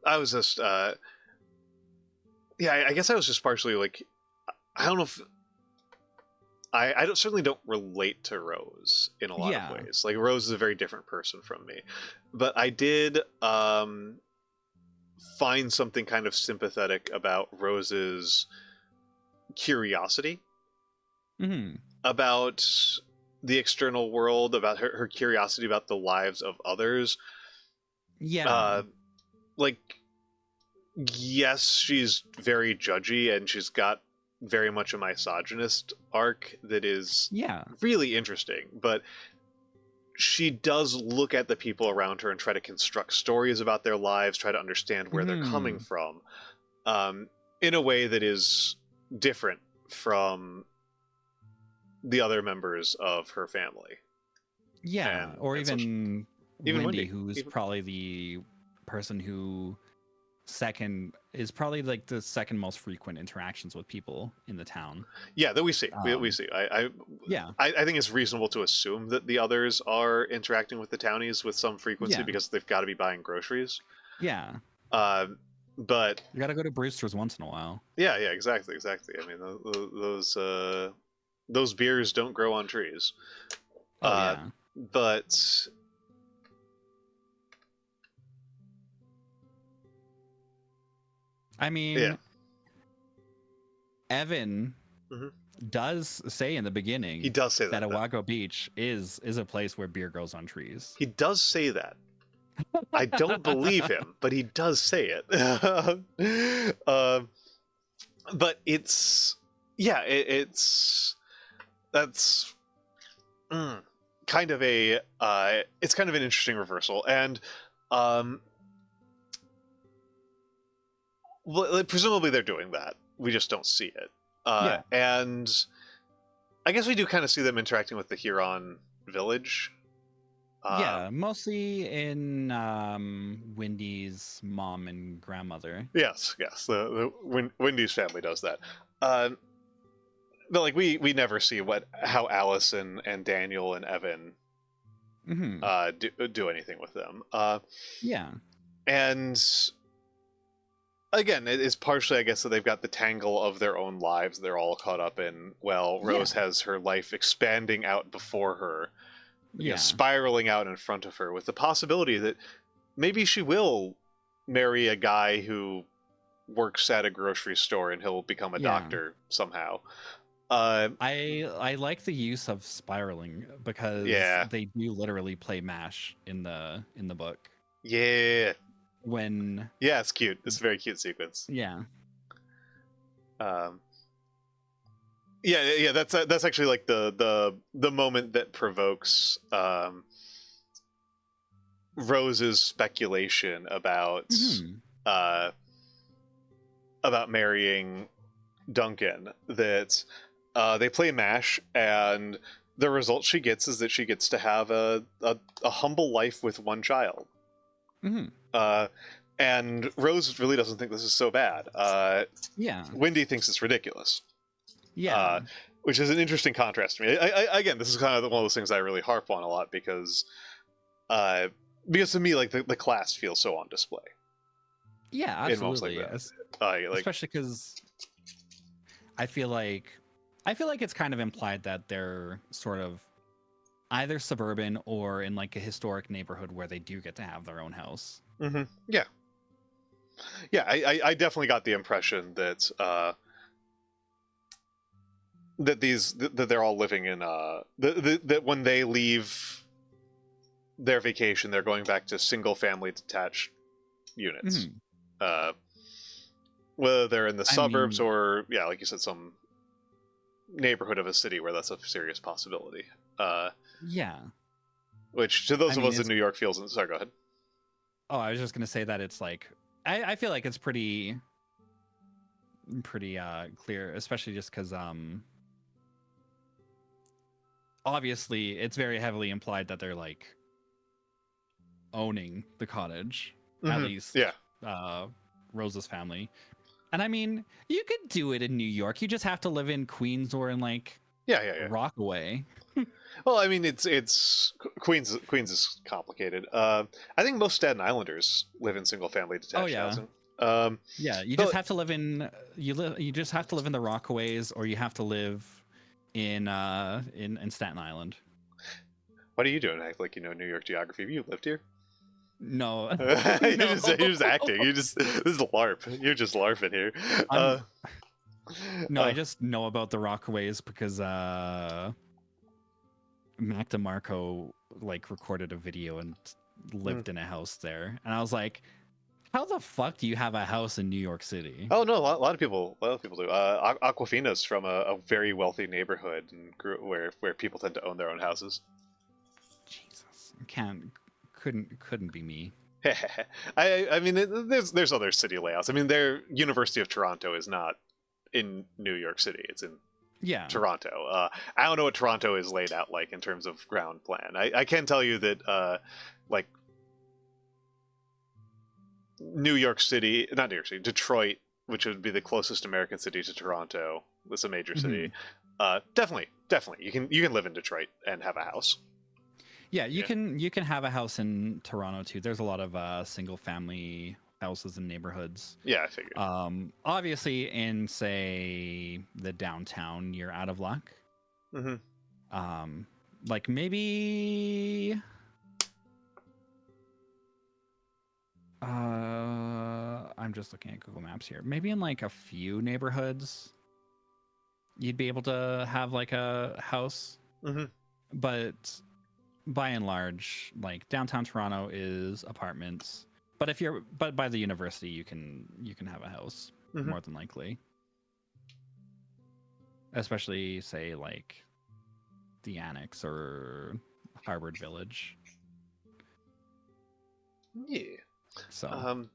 I was just I guess I was just partially like, I don't know if I certainly don't relate to Rose in a lot of ways. Like, Rose is a very different person from me, but I did find something kind of sympathetic about Rose's curiosity about the external world, about her curiosity about the lives of others. Like, yes, she's very judgy, and she's got very much a misogynist arc that is really interesting, but she does look at the people around her and try to construct stories about their lives, try to understand where they're coming from, in a way that is different from the other members of her family. Or even Wendy, who's probably the person who is probably like the second most frequent interactions with people in the town. Yeah, that we see. We see. I think it's reasonable to assume that the others are interacting with the townies with some frequency because they've got to be buying groceries. But you got to go to Brewster's once in a while. Yeah, exactly. I mean, those beers don't grow on trees. But I mean, Evan does say in the beginning, he does say that Awago Beach is a place where beer grows on trees. He does say that. I don't believe him, but he does say it. But it's that's kind of a it's kind of an interesting reversal, and presumably they're doing that. We just don't see it. And I guess we do kind of see them interacting with the Huron village. Mostly in Wendy's mom and grandmother. Yes. The Wendy's family does that. But like we never see how Allison and Daniel and Evan do anything with them. And again, it's partially, I guess, that they've got the tangle of their own lives they're all caught up in. Well, Rose has her life expanding out before her, spiraling out in front of her, with the possibility that maybe she will marry a guy who works at a grocery store and he'll become a doctor somehow. I like the use of spiraling because they do literally play MASH in the book. It's cute. It's a very cute sequence. That's actually like the moment that provokes Rose's speculation about marrying Duncan. That they play MASH, and the result she gets is that she gets to have a humble life with one child. And Rose really doesn't think this is so bad. Wendy thinks it's ridiculous. Which is an interesting contrast to me. Again, this is kind of one of those things I really harp on a lot because to me, like, the class feels so on display. Absolutely. Especially because I feel like it's kind of implied that they're sort of either suburban or in like a historic neighborhood where they do get to have their own house. I definitely got the impression that that they're all living in that when they leave their vacation, they're going back to single family detached units. Whether they're in the suburbs or like you said, some neighborhood of a city where that's a serious possibility. Which to those of us in New York feels. Sorry, go ahead. Oh, I was just gonna say that it's like I feel like it's pretty clear, especially just because obviously it's very heavily implied that they're like owning the cottage, at least Rose's family. And I mean, you could do it in New York. You just have to live in Queens or in like Yeah. Rockaway. Well, I mean, it's Queens is complicated. I think most Staten Islanders live in single family detached housing. Yeah, you just have to live in you just have to live in the Rockaways, or you have to live in Staten Island. What are you doing? Act like you know New York geography? Have you lived here? No, you're, no. you're just acting. This is LARP. You're just LARPing here. No, I just know about the Rockaways because Mac DeMarco like recorded a video and lived in a house there, and I was like, how the fuck do you have a house in New York City? Oh no, a lot of people do. Aquafina's from a very wealthy neighborhood and where people tend to own their own houses. Jesus, couldn't be me. I mean, there's other city layouts. I mean, their University of Toronto is not in New York City. It's in Toronto. I don't know what Toronto is laid out like in terms of ground plan. I can tell you that like New York City, not New York City, Detroit, which would be the closest American city to Toronto. That's a major city. Definitely, you can live in Detroit and have a house. Yeah, you can have a house in Toronto too. There's a lot of single family houses and neighborhoods. Yeah, I figured. Obviously, in say the downtown, you're out of luck. Like maybe. I'm just looking at Google Maps here. Maybe in like a few neighborhoods, you'd be able to have like a house. But by and large, like downtown Toronto is apartments. But by the university, you can have a house more than likely. Especially say like the Annex or Harvard Village. Yeah. So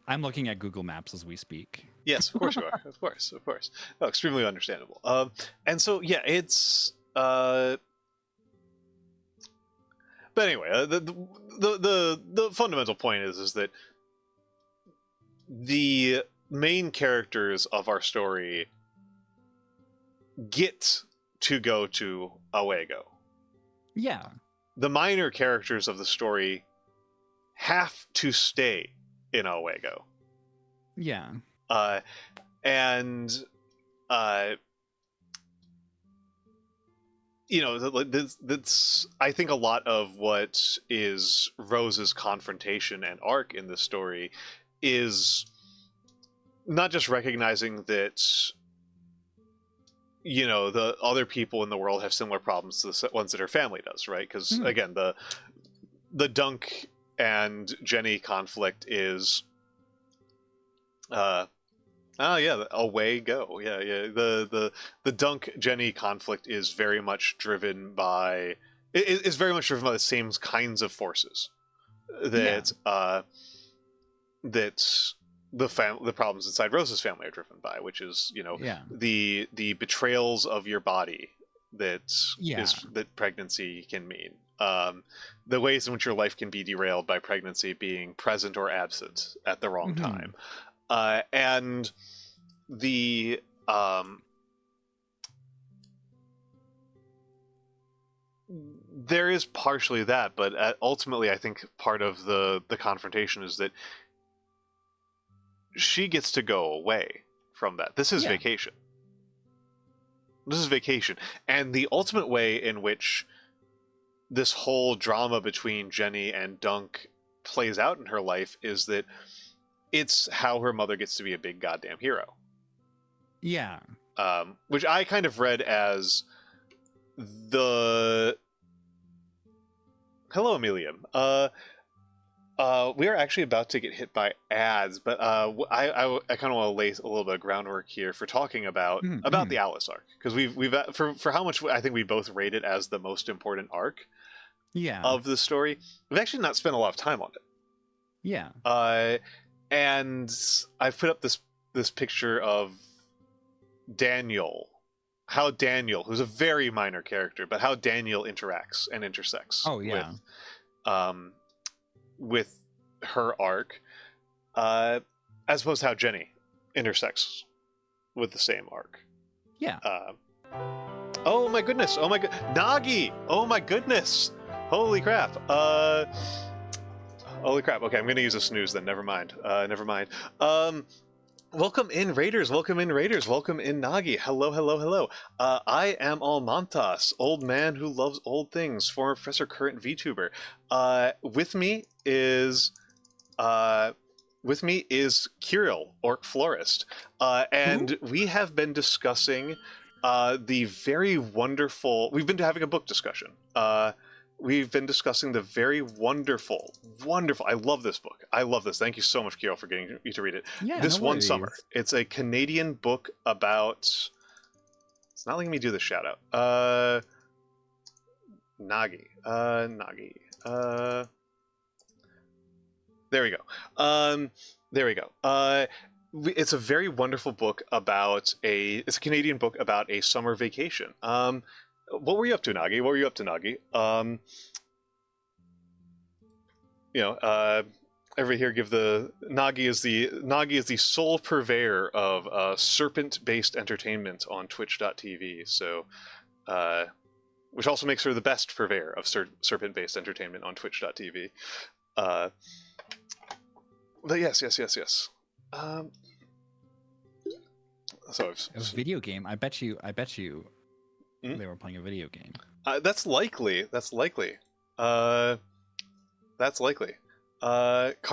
I'm looking at Google Maps as we speak. Yes, of course you are. Of course. Oh, extremely understandable. And so yeah, it's but anyway, the fundamental point is that the main characters of our story get to go to Owego. Yeah. The minor characters of the story have to stay in Owego. Yeah. And you know, that's I think a lot of what is Rose's confrontation and arc in this story is not just recognizing that, you know, the other people in the world have similar problems to the ones that her family does, right? Because again, the Dunk and Jenny conflict is away go. Yeah. The Dunk Jenny conflict is very much driven by the same kinds of forces that that the problems inside Rose's family are driven by, which is, you know, the betrayals of your body that pregnancy can mean. The ways in which your life can be derailed by pregnancy being present or absent at the wrong time. And the there is partially that, but ultimately I think part of the confrontation is that she gets to go away from that. This is vacation. And the ultimate way in which this whole drama between Jenny and Dunk plays out in her life is that it's how her mother gets to be a big goddamn hero. Yeah. Which I kind of read as the... Hello, Emilium. We are actually about to get hit by ads, but I kind of want to lay a little bit of groundwork here for talking about the Alice arc, because we've for how much I think we both rate it as the most important arc of the story, we've actually not spent a lot of time on it. Yeah. And I've put up this picture of Daniel, how Daniel, who's a very minor character, but how Daniel interacts and intersects with her arc, as opposed to how Jenny intersects with the same arc. Yeah. Oh my goodness! Oh my god, Nagi! Oh my goodness! Holy crap! Holy crap! Okay, I'm gonna use a snooze then. Never mind. Never mind. Welcome in, Raiders. Welcome in, Raiders. Welcome in, Nagi. Hello, hello, hello. I am Almantas, old man who loves old things, former professor, current VTuber. With me is Kyril, OrcFlorist, and we have been discussing the very wonderful. We've been having a book discussion. We've been discussing the very wonderful. I love this book. I love this. Thank you so much, Kyril, for getting me to read it. Yeah, This no One worries. Summer. It's a Canadian book about. It's not letting me do the shout out. Nagi. There we go. There we go. It's a very wonderful book about it's a Canadian book about a summer vacation. What were you up to, Nagi? What were you up to, Nagi? Everybody here give the Nagi is the sole purveyor of serpent-based entertainment on Twitch.tv. So, which also makes her the best purveyor of serpent-based entertainment on Twitch.tv. But yes. So a video game. I bet you. They were playing a video game. That's likely. Card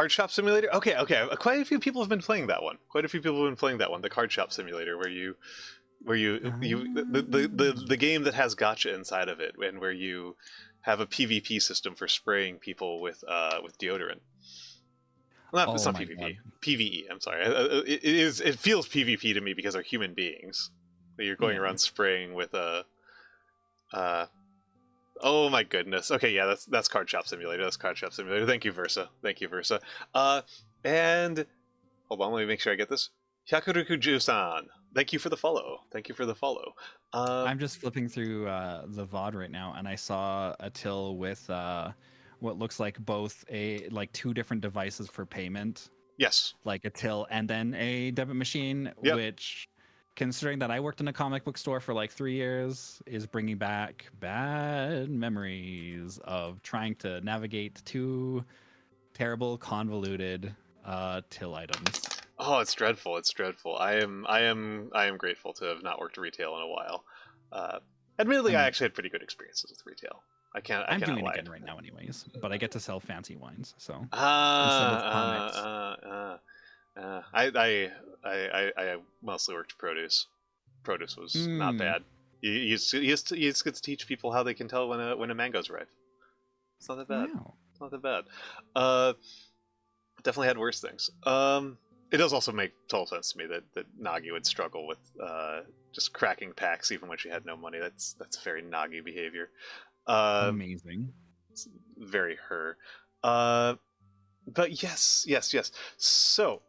Shop Simulator. Okay. Quite a few people have been playing that one. The Card Shop Simulator, where you the game that has gacha inside of it, and where you have a PvP system for spraying people with deodorant. Well, it's not PvP. God. PvE. I'm sorry. It feels PvP to me because they're human beings. You're going around spraying with a. Oh my goodness. Okay, yeah, that's Card Shop Simulator. Thank you, Versa. And hold on, let me make sure I get this. Hyakuruku-ju-san. Thank you for the follow. I'm just flipping through the VOD right now, and I saw a till with what looks like both two different devices for payment. Yes. Like a till and then a debit machine, which, considering that I worked in a comic book store for 3 years, is bringing back bad memories of trying to navigate two terrible, convoluted till items. Oh, it's dreadful. I am grateful to have not worked retail in a while. Admittedly, I actually had pretty good experiences with retail. I'm doing it again right now, anyways. But I get to sell fancy wines, so instead of comics. I mostly worked produce. Produce was not bad. You just get to teach people how they can tell when a mango's ripe. It's not that bad. Wow. It's not that bad. Definitely had worse things. It does also make total sense to me that Nagi would struggle with just cracking packs even when she had no money. That's very Nagi behavior. Amazing. It's very her. But yes. So,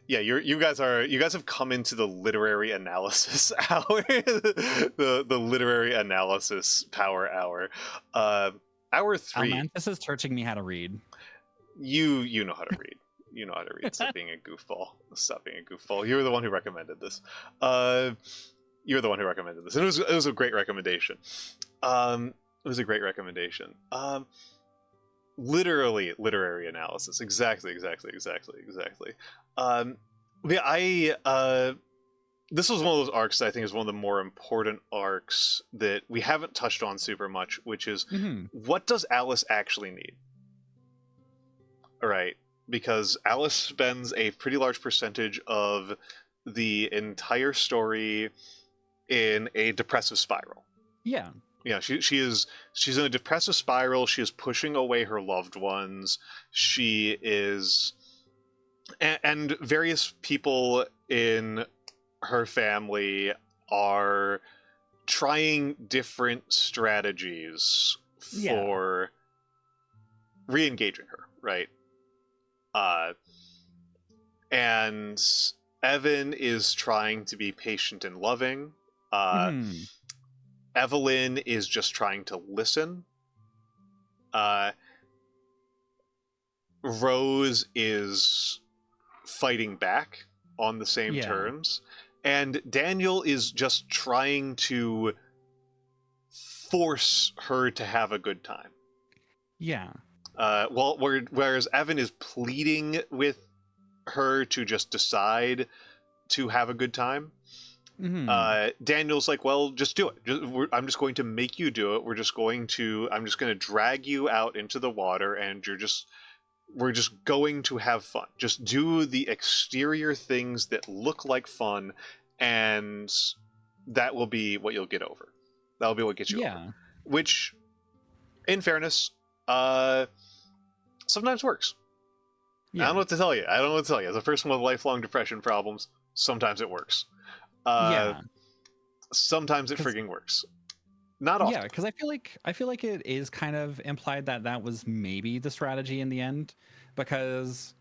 you guys have come into the literary analysis hour, the literary analysis power hour. Hour 3. Almantas is teaching me how to read. You know how to read. Stop being a goofball. You were the one who recommended this. And it was a great recommendation. Literary analysis. Exactly. This was one of those arcs that I think is one of the more important arcs that we haven't touched on super much, which is what does Alice actually need? All right, because Alice spends a pretty large percentage of the entire story in a depressive spiral. Yeah. Yeah, she's in a depressive spiral. She is pushing away her loved ones. She is, and various people in her family are trying different strategies for re-engaging her, right? And Evan is trying to be patient and loving. Evelyn is just trying to listen. Rose is fighting back on the same terms. And Daniel is just trying to force her to have a good time. Yeah. Whereas Evan is pleading with her to just decide to have a good time. Daniel's like, well, just do it. I'm just going to make you do it. I'm just going to drag you out into the water, and we're just going to have fun. Just do the exterior things that look like fun, and that will be what you'll get over. That'll be what gets you over. Which, in fairness, sometimes works. I don't know what to tell you. As a person with lifelong depression problems, sometimes it works. Sometimes it frigging works. Not often. Yeah, because I feel like it is kind of implied that was maybe the strategy in the end, because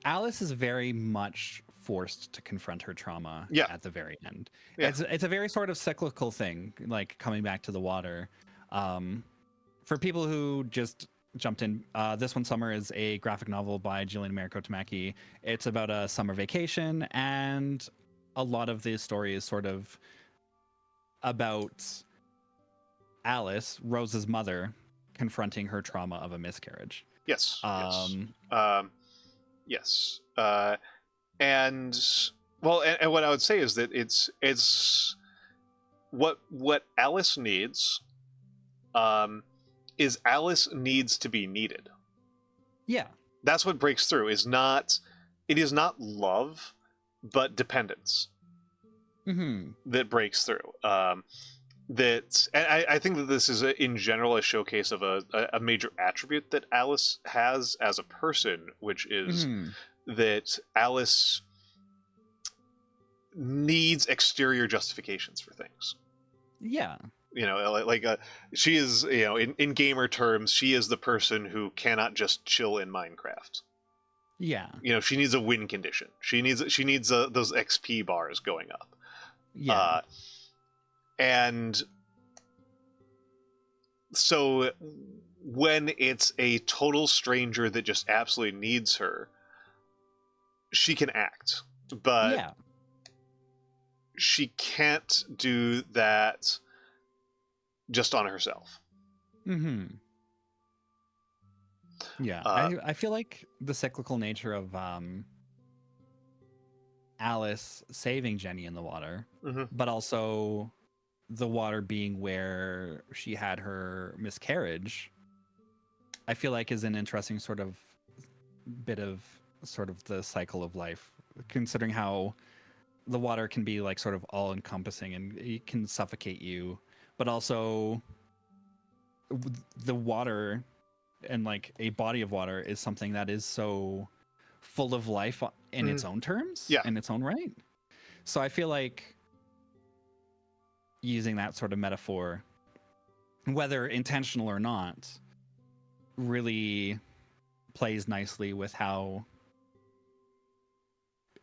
Alice is very much forced to confront her trauma at the very end. It's a very sort of cyclical thing, like coming back to the water. For people who just jumped in, This One Summer is a graphic novel by Mariko Jillian Tamaki. It's about a summer vacation, and a lot of the story is sort of about Alice, Rose's mother, confronting her trauma of a miscarriage. Yes. And what I would say is that it's what Alice needs. Is Alice needs to be needed. Yeah. That's what breaks through. It is not love, but dependence. That breaks through. And I think that this is in general a showcase of a major attribute that Alice has as a person, which is that Alice needs exterior justifications for things. Yeah. She is, in gamer terms, she is the person who cannot just chill in Minecraft. Yeah. She needs a win condition. She needs those XP bars going up. Yeah. And so when it's a total stranger that just absolutely needs her, she can act, but she can't do that just on herself. Yeah. I feel like the cyclical nature of Alice saving Jenny in the water, but also the water being where she had her miscarriage, I feel like is an interesting sort of bit of sort of the cycle of life, considering how the water can be like sort of all encompassing and it can suffocate you, but also the water and like a body of water is something that is so full of life in its own terms, in its own right. So I feel like using that sort of metaphor, whether intentional or not, really plays nicely with how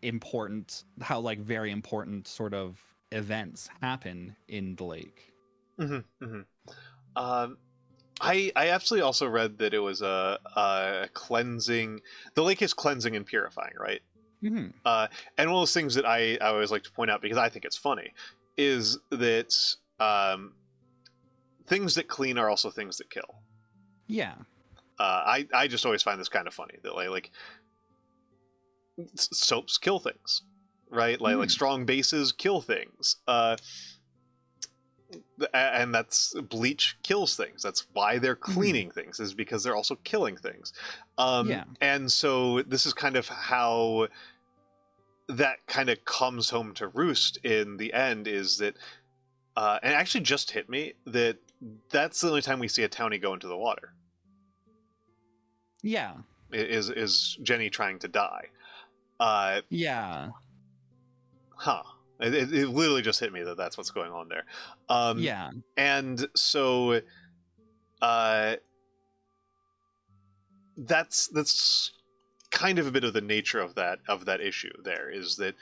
very important sort of events happen in the lake. I absolutely also read that it was a cleansing. The lake is cleansing and purifying, right? And one of those things that I always like to point out, because I think it's funny, is that things that clean are also things that kill. Yeah. I just always find this kind of funny that like soaps kill things, right? Like strong bases kill things. And that's bleach kills things. That's why they're cleaning things, is because they're also killing things. And so this is kind of how that kind of comes home to roost in the end, is that and it actually just hit me that that's the only time we see a townie go into the water. Yeah. Is Jenny trying to die. Yeah. Huh. It literally just hit me that that's what's going on there. And so that's kind of a bit of the nature of that issue there, is that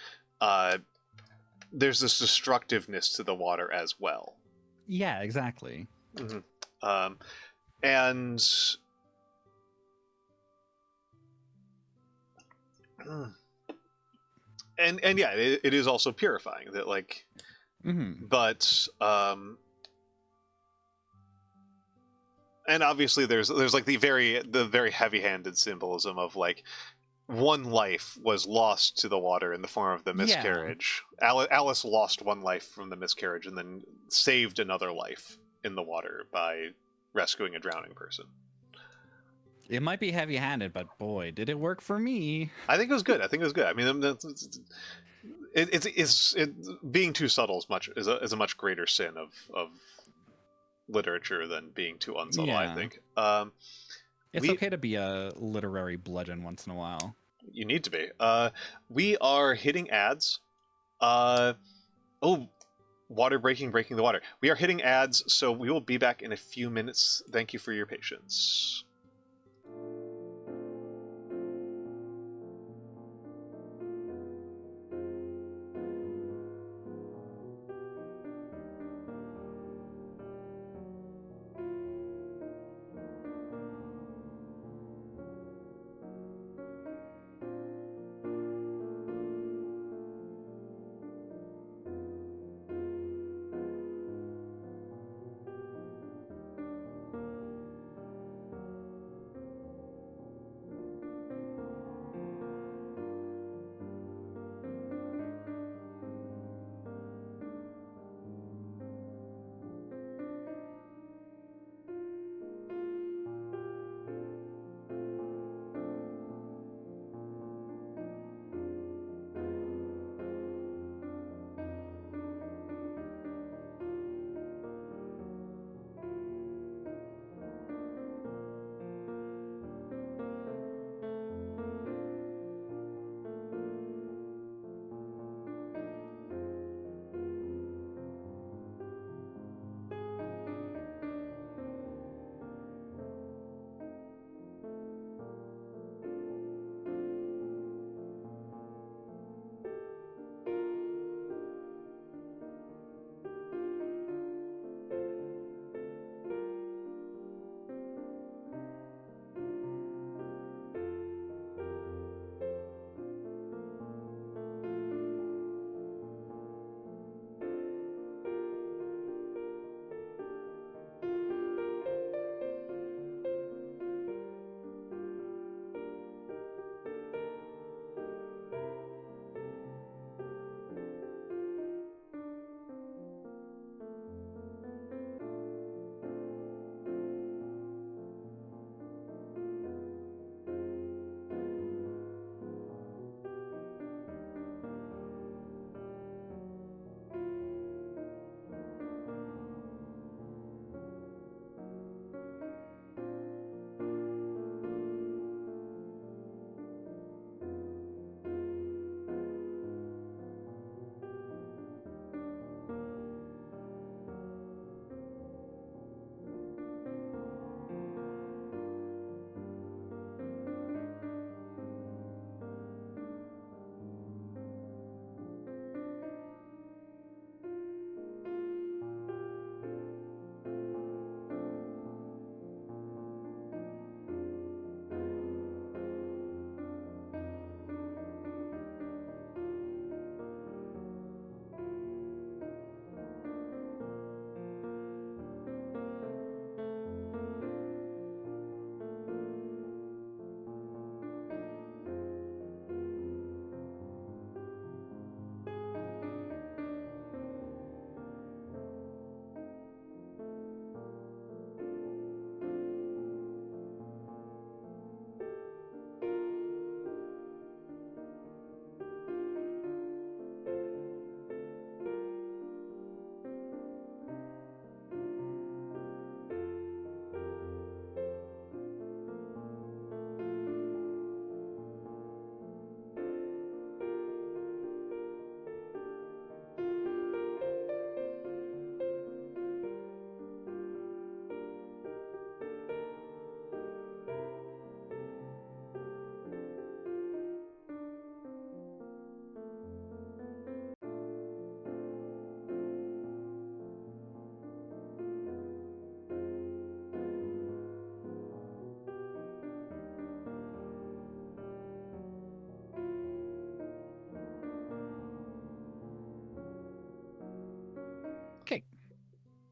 there's this destructiveness to the water as well. Yeah, exactly. And yeah, it is also purifying that, like, but And obviously there's like the very heavy-handed symbolism of like one life was lost to the water in the form of the miscarriage. Alice lost one life from the miscarriage and then saved another life in the water by rescuing a drowning person. It might be heavy-handed, but boy, did it work for me. I think it was good. I mean, it's being too subtle is a much greater sin of literature than being too unsubtle. Yeah. I think. It's okay to be a literary bludgeon once in a while. You need to be. We are hitting ads. Water breaking the water. We are hitting ads, so we will be back in a few minutes. Thank you for your patience.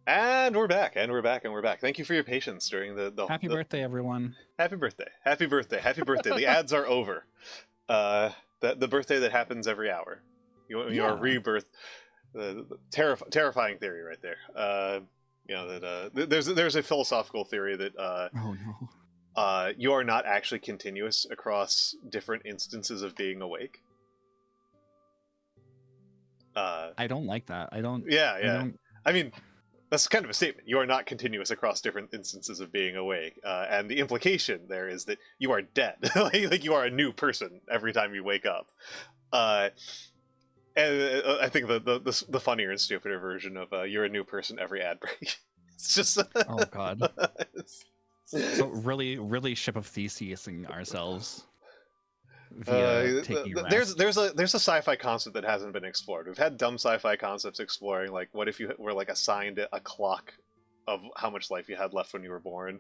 And we're back, and we're back, and we're back. Thank you for your patience during Happy birthday, everyone. Happy birthday. Happy birthday. Happy birthday. The ads are over. The birthday that happens every hour. You are rebirth. Terrifying theory right there. There's a philosophical theory that oh no. You are not actually continuous across different instances of being awake. I don't like that. I don't. Yeah. I mean, that's kind of a statement. You are not continuous across different instances of being awake, and the implication there is that you are dead. like you are a new person every time you wake up. And I think the funnier and stupider version of you're a new person every ad break. It's just oh god. So really ship of Thesising ourselves. There's a sci-fi concept that hasn't been explored. We've had dumb sci-fi concepts exploring, like, what if you were like assigned a clock of how much life you had left when you were born.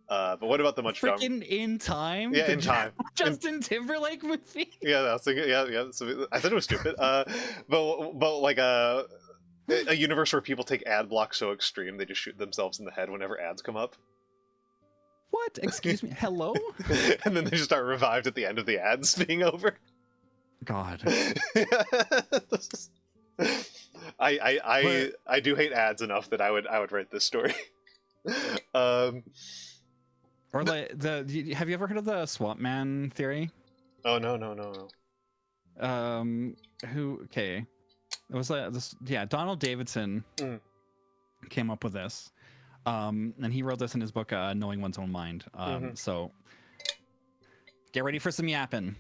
But what about the much dumb... In Time? Yeah, In Time. Justin Timberlake movie? Yeah, I was thinking, yeah. So I thought it was stupid. But like a universe where people take ad blocks so extreme they just shoot themselves in the head whenever ads come up. What? Excuse me? Hello? And then they just start revived at the end of the ads being over. God. I do hate ads enough that I would write this story. Or like have you ever heard of the Swamp Man theory? Oh no. Okay. It was like this, yeah, Donald Davidson came up with this. And he wrote this in his book, Knowing One's Own Mind. So get ready for some yapping.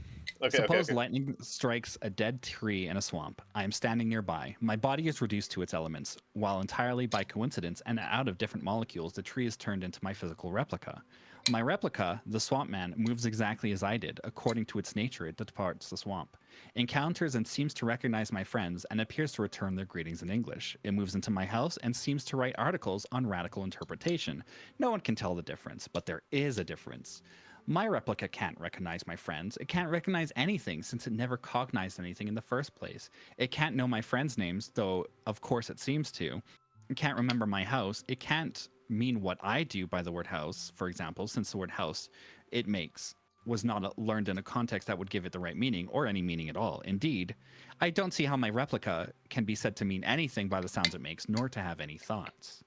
Suppose lightning strikes a dead tree in a swamp. I am standing nearby. My body is reduced to its elements, while entirely by coincidence and out of different molecules, the tree is turned into my physical replica. My replica, the swamp man, moves exactly as I did. According to its nature, it departs the swamp, encounters and seems to recognize my friends, and appears to return their greetings in English. It moves into my house and seems to write articles on radical interpretation. No one can tell the difference, but there is a difference. My replica can't recognize my friends. It can't recognize anything since it never cognized anything in the first place. It can't know my friends' names, though of course it seems to. It can't remember my house. It can't mean what I do by the word house, for example, since the word house it makes was not learned in a context that would give it the right meaning or any meaning at all. Indeed, I don't see how my replica can be said to mean anything by the sounds it makes, nor to have any thoughts.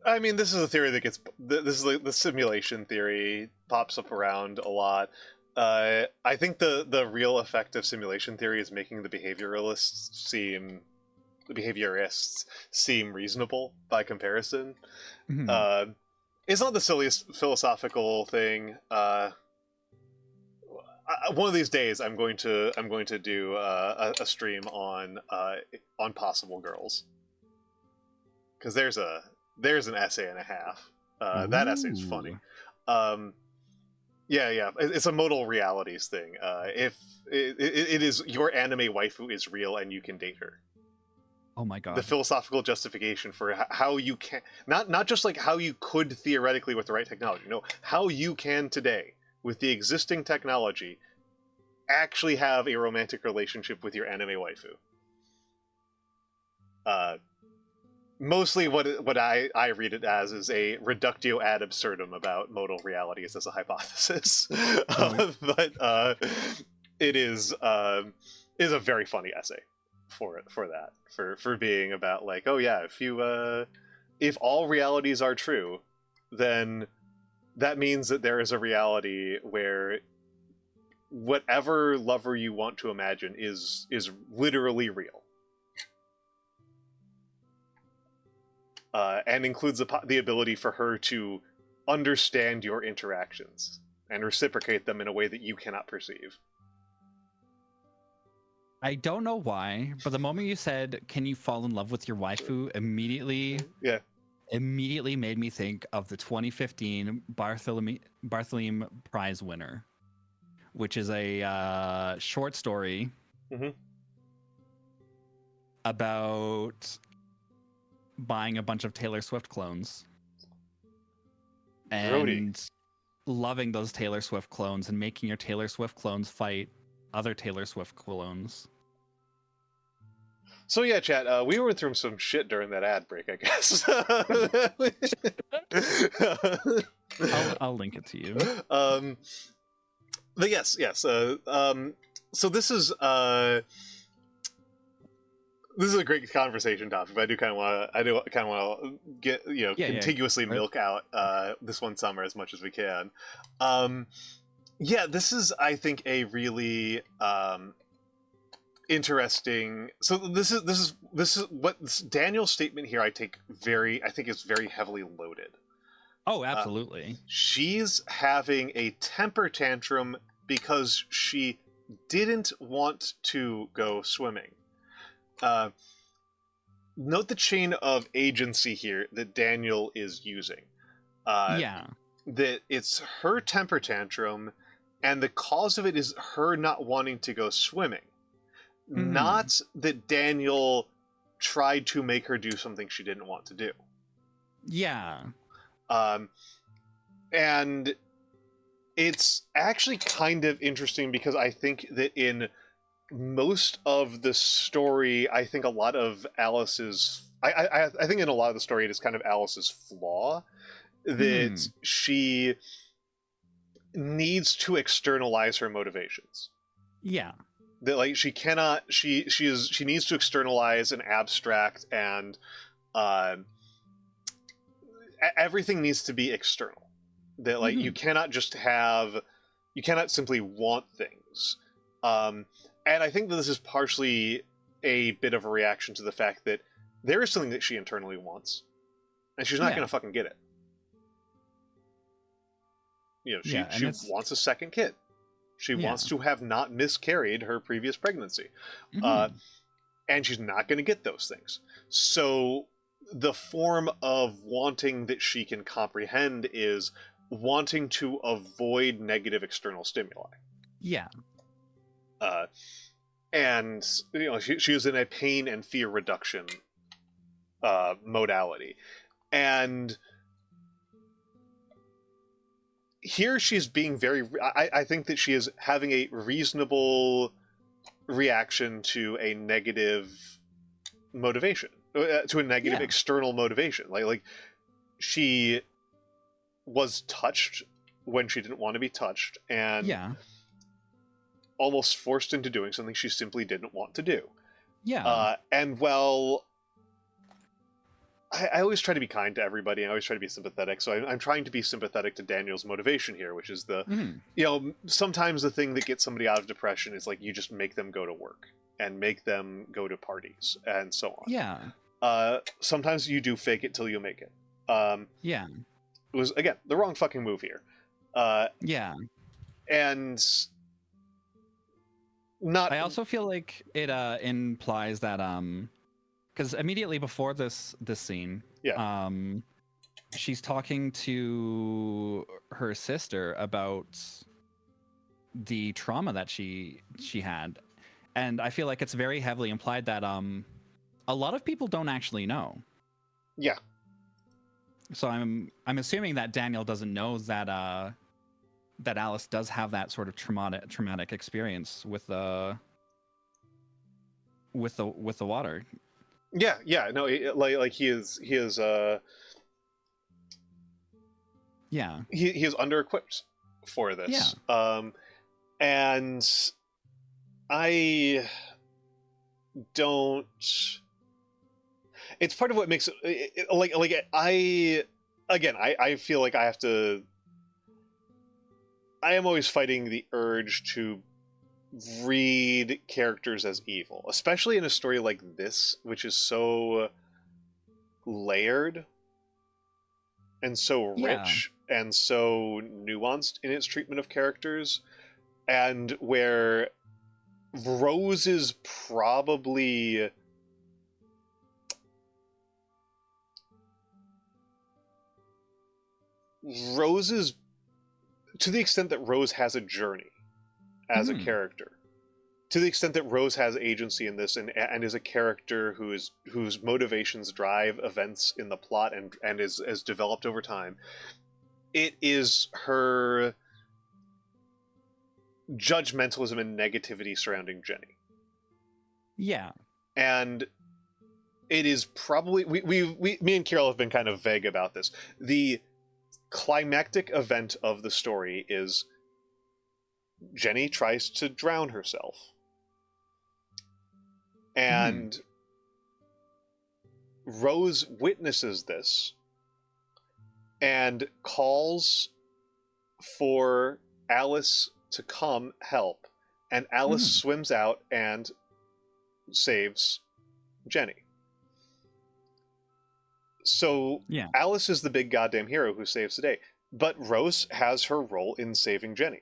I mean, this is a theory that this is like the simulation theory pops up around a lot. I think the real effect of simulation theory is making the behaviorists seem reasonable by comparison. It's not the silliest philosophical thing. One of these days, I'm going to do a stream on Possible Girls, because there's an essay and a half. That essay is funny. Yeah, it's a modal realities thing. If it is your anime waifu is real and you can date her. Oh my god. The philosophical justification for how you can, not just like how you could theoretically with the right technology, no, how you can today with the existing technology actually have a romantic relationship with your anime waifu. Mostly what I read it as is a reductio ad absurdum about modal realities as a hypothesis. But it is a very funny essay for being about like, oh yeah, if all realities are true, then that means that there is a reality where whatever lover you want to imagine is literally real, and includes the ability for her to understand your interactions and reciprocate them in a way that you cannot perceive. I don't know why, but the moment you said, "Can you fall in love with your waifu?" immediately made me think of the 2015 Bartholomew Prize winner, which is a short story about buying a bunch of Taylor Swift clones and loving those Taylor Swift clones and making your Taylor Swift clones fight other Taylor Swift clones. So yeah, chat. We went through some shit during that ad break, I guess. I'll link it to you. But yes. So this is a great conversation topic. But I do kind of want to get contiguously milk out this one summer as much as we can. Yeah, this is, I think, a really interesting. So this is what Daniel's statement here. I think is very heavily loaded. Oh, absolutely. She's having a temper tantrum because she didn't want to go swimming. Note the chain of agency here that Daniel is using. That it's her temper tantrum, and the cause of it is her not wanting to go swimming. Mm-hmm. Not that Daniel tried to make her do something she didn't want to do. Yeah. And it's actually kind of interesting because I think that in most of the story, I think a lot of Alice's... I think in a lot of the story it is kind of Alice's flaw that she needs to externalize her motivations. Yeah. That like she cannot she needs to externalize and abstract, and everything needs to be external. That like you cannot simply want things. And I think that this is partially a bit of a reaction to the fact that there is something that she internally wants, and she's not going to fucking get it. She wants a second kid. She wants to have not miscarried her previous pregnancy. And she's not going to get those things. So the form of wanting that she can comprehend is wanting to avoid negative external stimuli. Yeah. And she is in a pain and fear reduction modality. And here she's being very... I think that she is having a reasonable reaction to a negative motivation, to a negative external motivation. Like she was touched when she didn't want to be touched, and almost forced into doing something she simply didn't want to do. And well, I always try to be kind to everybody. I always try to be sympathetic. So I'm trying to be sympathetic to Daniel's motivation here, which is sometimes the thing that gets somebody out of depression is like you just make them go to work and make them go to parties and so on. Yeah. Sometimes you do fake it till you make it. It was, again, the wrong fucking move here. And not... I also feel like it implies that because immediately before this scene, she's talking to her sister about the trauma that she had, and I feel like it's very heavily implied that a lot of people don't actually know. Yeah. So I'm assuming that Daniel doesn't know that that Alice does have that sort of traumatic experience with the water. No, like he is he is under-equipped for this. And I don't... It's part of what makes it I feel like I have to... I am always fighting the urge to read characters as evil, especially in a story like this, which is so layered and so rich and so nuanced in its treatment of characters, and where Rose is probably... to the extent that Rose has a journey as a character, to the extent that Rose has agency in this and is a character whose motivations drive events in the plot and is developed over time, it is her judgmentalism and negativity surrounding Jenny. Yeah. And it is probably me and Kyril have been kind of vague about this. The climactic event of the story is Jenny tries to drown herself. And Rose witnesses this and calls for Alice to come help. And Alice swims out and saves Jenny. So Alice is the big goddamn hero who saves the day. But Rose has her role in saving Jenny.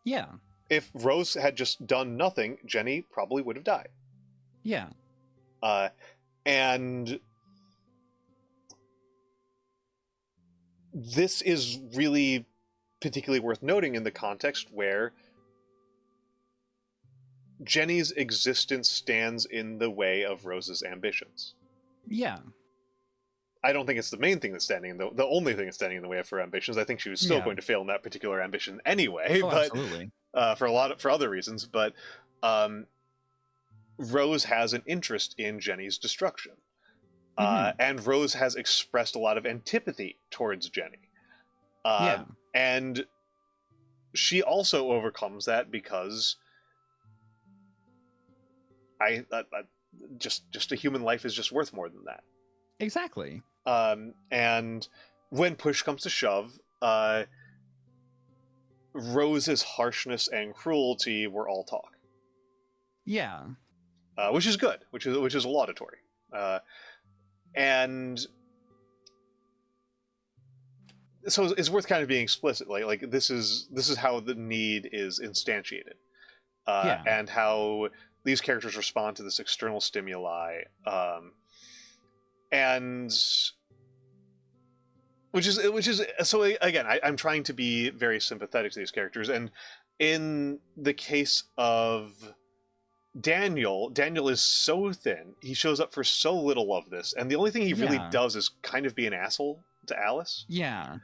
Yeah. If Rose had just done nothing, Jenny probably would have died. Yeah. And this is really particularly worth noting in the context where Jenny's existence stands in the way of Rose's ambitions. Yeah. I don't think it's the main thing that's standing in the only thing that's standing in the way of her ambitions. I think she was still going to fail in that particular ambition anyway, but absolutely. For other reasons. But Rose has an interest in Jenny's destruction, and Rose has expressed a lot of antipathy towards Jenny. And she also overcomes that because just a human life is just worth more than that. Exactly. And when push comes to shove, Rose's harshness and cruelty were all talk. Yeah. Which is good, which is laudatory. And so it's worth kind of being explicit. Like this is how the need is instantiated, and how these characters respond to this external stimuli, and which is so again. I'm trying to be very sympathetic to these characters, and in the case of Daniel is so thin. He shows up for so little of this, and the only thing he really does is kind of be an asshole to Alice. Yeah.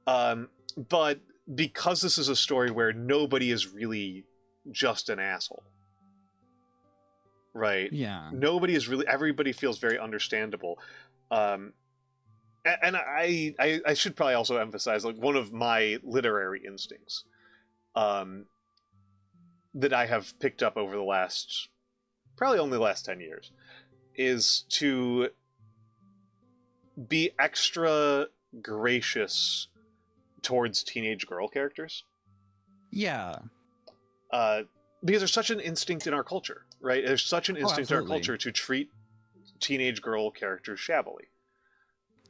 But because this is a story where nobody is really just an asshole, right? Yeah. Everybody feels very understandable. And I should probably also emphasize, like, one of my literary instincts, that I have picked up over probably only the last 10 years, is to be extra gracious towards teenage girl characters. Yeah. Because there's such an instinct in our culture, right? There's such an instinct in our culture to treat teenage girl characters shabbily.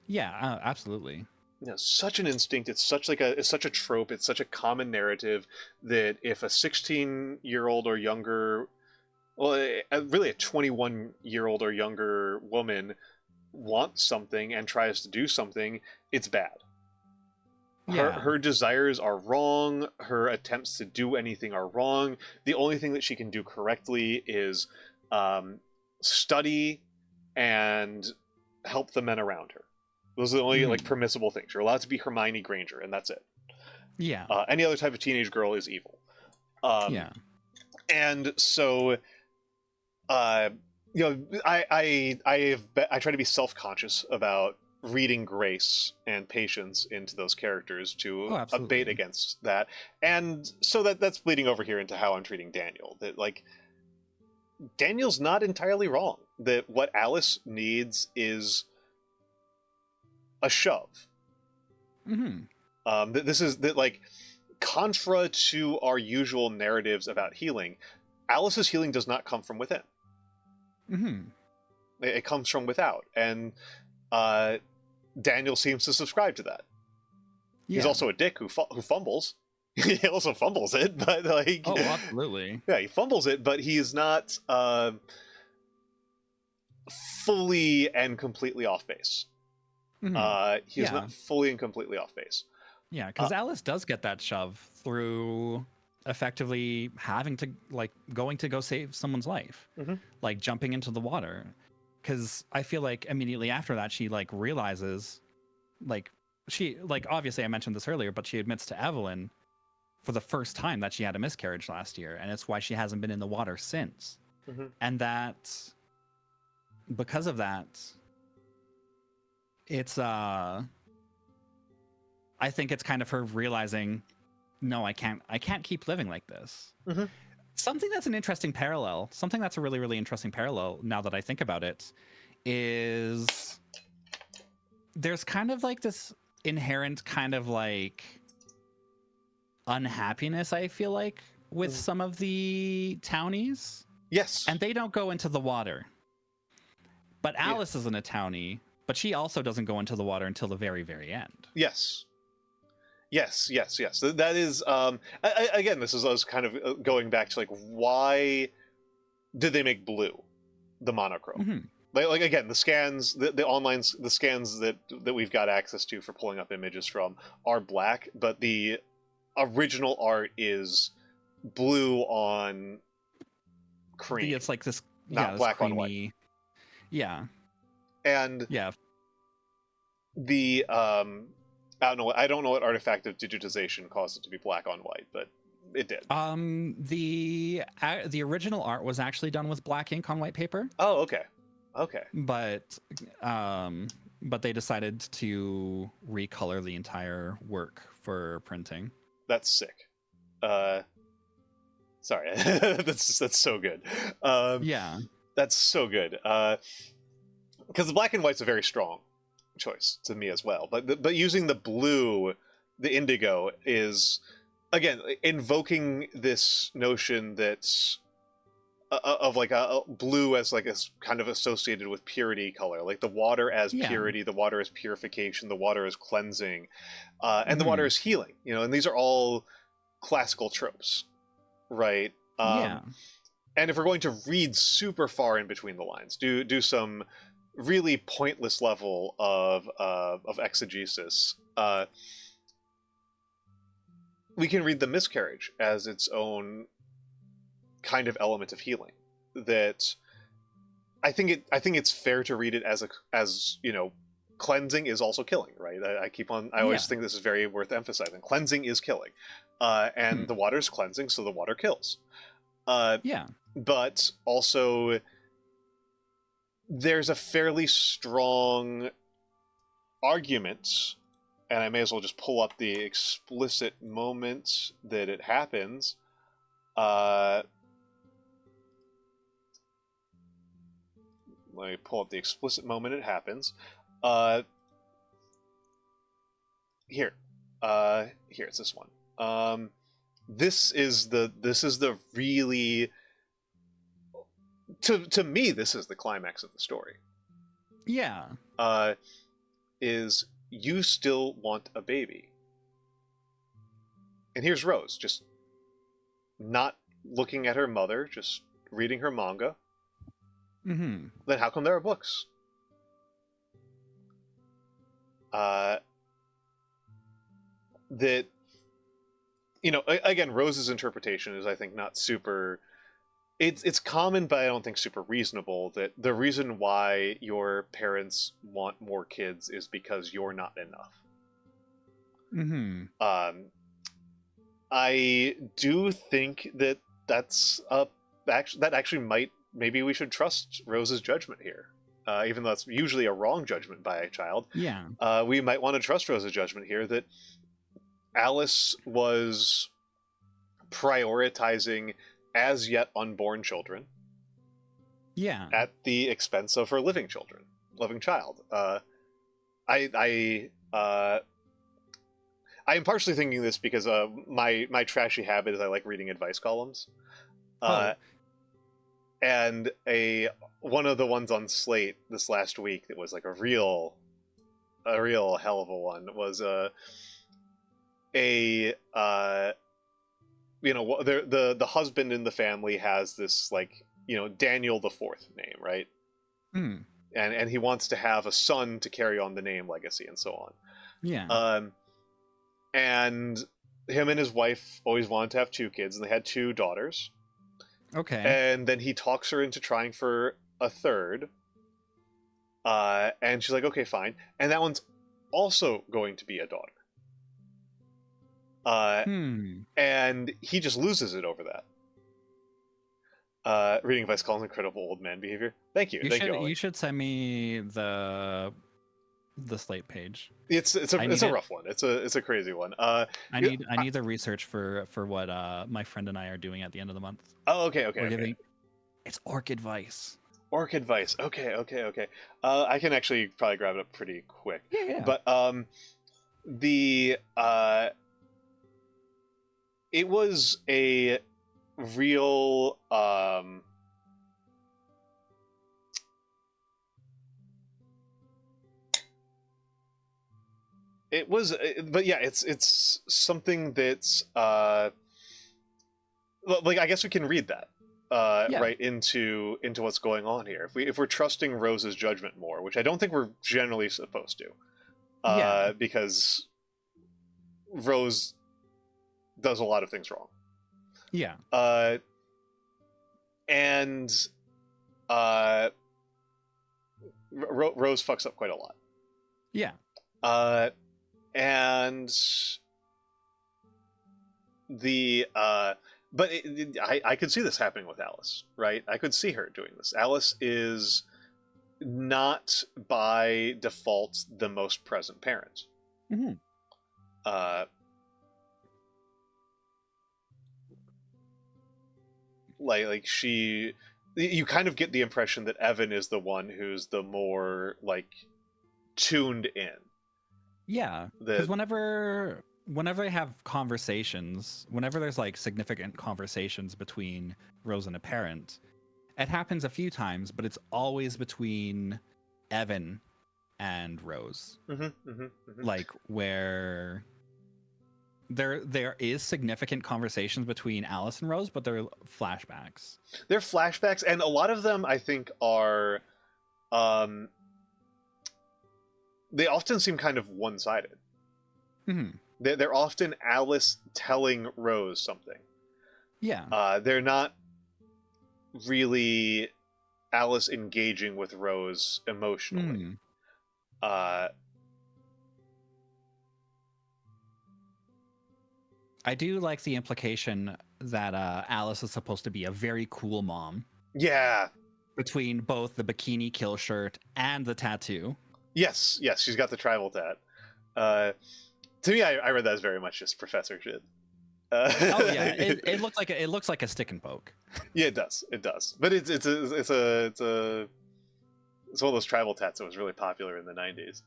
Yeah, absolutely. Such an instinct. It's such a trope. It's such a common narrative that if a 16-year-old or younger, well, really a 21-year-old or younger woman wants something and tries to do something, it's bad. Her desires are wrong. Her attempts to do anything are wrong. The only thing that she can do correctly is study and help the men around her. Those are the only permissible things. You're allowed to be Hermione Granger, and that's it. Yeah. Any other type of teenage girl is evil. And so, I try to be self-conscious about reading grace and patience into those characters to abate against that, and so that's bleeding over here into how I'm treating Daniel. That, like, Daniel's not entirely wrong. That what Alice needs is a shove. This is that, like, contra to our usual narratives about healing, Alice's healing does not come from within. It comes from without, and Daniel seems to subscribe to that. He's also a dick who fumbles. He also fumbles it, but, like, absolutely. Yeah, he fumbles it, but he is not fully and completely off base. He is not fully and completely off base. Yeah, because Alice does get that shove through effectively having to, like, going to go save someone's life, like jumping into the water. Because I feel like immediately after that, she, like, realizes, like, obviously I mentioned this earlier, but she admits to Evelyn for the first time that she had a miscarriage last year, and it's why she hasn't been in the water since. And that because of that, it's I think it's kind of her realizing, no, I can't keep living like this. Mm-hmm. Something that's an interesting parallel, something that's a really, really interesting parallel now that I think about it, is there's kind of like this inherent kind of like unhappiness, I feel like, with some of the townies. Yes. And they don't go into the water. But Alice isn't a townie, but she also doesn't go into the water until the very, very end. Yes. That is, again, this is us kind of going back to, like, why did they make blue the monochrome? Mm-hmm. Like again, the scans, the scans that we've got access to for pulling up images from are black, but the original art is blue on cream. It's like this, not black creamy, on white. Yeah. And the I don't know what artifact of digitization caused it to be black on white, but it did. The original art was actually done with black ink on white paper. Oh, okay. But they decided to recolor the entire work for printing. That's sick. Sorry, that's so good. That's so good. Because the black and white's a very strong choice to me as well. But using the blue, the indigo, is again invoking this notion that's of like a blue as like a kind of associated with purity color, like the water as purity, the water as purification, the water as cleansing, and the water as healing. And these are all classical tropes, right? And if we're going to read super far in between the lines, do some really pointless level of exegesis, we can read the miscarriage as its own kind of element of healing. That I think it's fair to read it as cleansing is also killing, right? I always think this is very worth emphasizing. Cleansing is killing, and the water is cleansing, so the water kills. But also, there's a fairly strong argument, and I may as well just pull up the explicit moment that it happens. Let me pull up the explicit moment it happens. Here, it's this one. This is the really, to me, this is the climax of the story. Is you still want a baby? And here's Rose, just not looking at her mother, just reading her manga. Then how come there are books? That, again, Rose's interpretation is, I think, not super. It's common, but I don't think super reasonable. That the reason why your parents want more kids is because you're not enough. I do think that that actually might. Maybe we should trust Rose's judgment here, even though that's usually a wrong judgment by a child. We might want to trust Rose's judgment here that Alice was prioritizing as yet unborn children at the expense of her living child. I am partially thinking this because my trashy habit is I like reading advice columns. And one of the ones on Slate this last week that was like a real hell of a one was the husband in the family has this, like, Daniel the Fourth name, right? And he wants to have a son to carry on the name legacy and so on. And him and his wife always wanted to have 2 kids, and they had 2 daughters. And then he talks her into trying for a third. And she's like, okay, fine. And that one's also going to be a daughter. And he just loses it over Reading advice calls incredible old man behavior. Thank you. Thank you, Ollie. You should send me the Slate page. It's a rough one. It's a crazy one. I need the research for what my friend and I are doing at the end of the month. Oh, okay. It's Orc advice. Orc advice. Okay. I can actually probably grab it up pretty quick. Yeah. But it was a real it was, but yeah, it's something that's like, I guess we can read that right into what's going on here. If we're trusting Rose's judgment more, which I don't think we're generally supposed to, because Rose does a lot of things wrong. Yeah. And Rose fucks up quite a lot. Yeah. And the but I could see this happening with Alice, right? I could see her doing this. Alice is not by default the most present parent. Mm-hmm. Like you kind of get the impression that Evan is the one who's the more like tuned in. Yeah, because whenever I have conversations, whenever there's like significant conversations between Rose and a parent, it happens a few times, but it's always between Evan and Rose. Like where there is significant conversations between Alice and Rose, but they're flashbacks. They're flashbacks, and a lot of them I think are they often seem kind of one-sided. Mm-hmm. They're often Alice telling Rose something. Yeah. They're not really Alice engaging with Rose emotionally. I do like the implication that Alice is supposed to be a very cool mom. Yeah. Between both the bikini kill shirt and the tattoo. Yes, she's got the tribal tat. To me, I read that as very much just professor shit. Oh yeah, it looks like a stick and poke. Yeah, it does. But it's one of those tribal tats that was really popular in the 90s.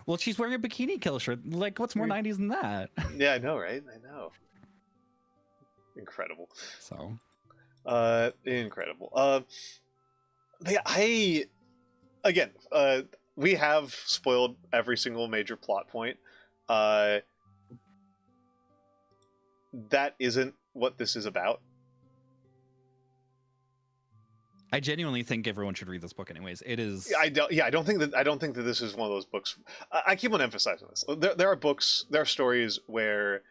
Well, she's wearing a bikini kill shirt. Like, what's more 90s than that? Yeah, I know, right? I know. Incredible. So, incredible. We have spoiled every single major plot point. That isn't what this is about. I genuinely think everyone should read this book anyways. It is. I don't think that this is one of those books. I keep on emphasizing this. There are stories where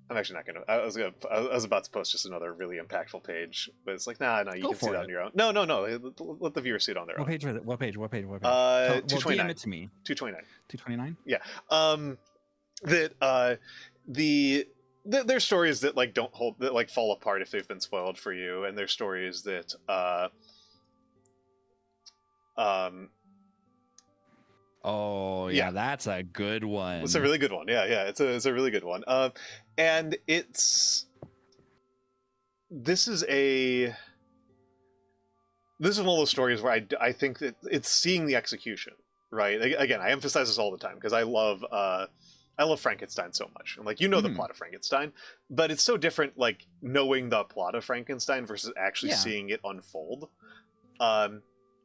I'm actually not gonna. I was about to post just another really impactful page, but it's like, no, you can see that on your own. No. Let the viewer see it on their own. What page was it? What page? 229. DM it to me. 229. 229. Yeah. There's stories that like don't hold, that like fall apart if they've been spoiled for you, and there's stories that Oh yeah, that's a good one. It's a really good one. Yeah, it's a really good one. And this is one of those stories where I think that it's seeing the execution, right? Again, I emphasize this all the time because I love Frankenstein so much. And like, the plot of Frankenstein, but it's so different like knowing the plot of Frankenstein versus actually seeing it unfold.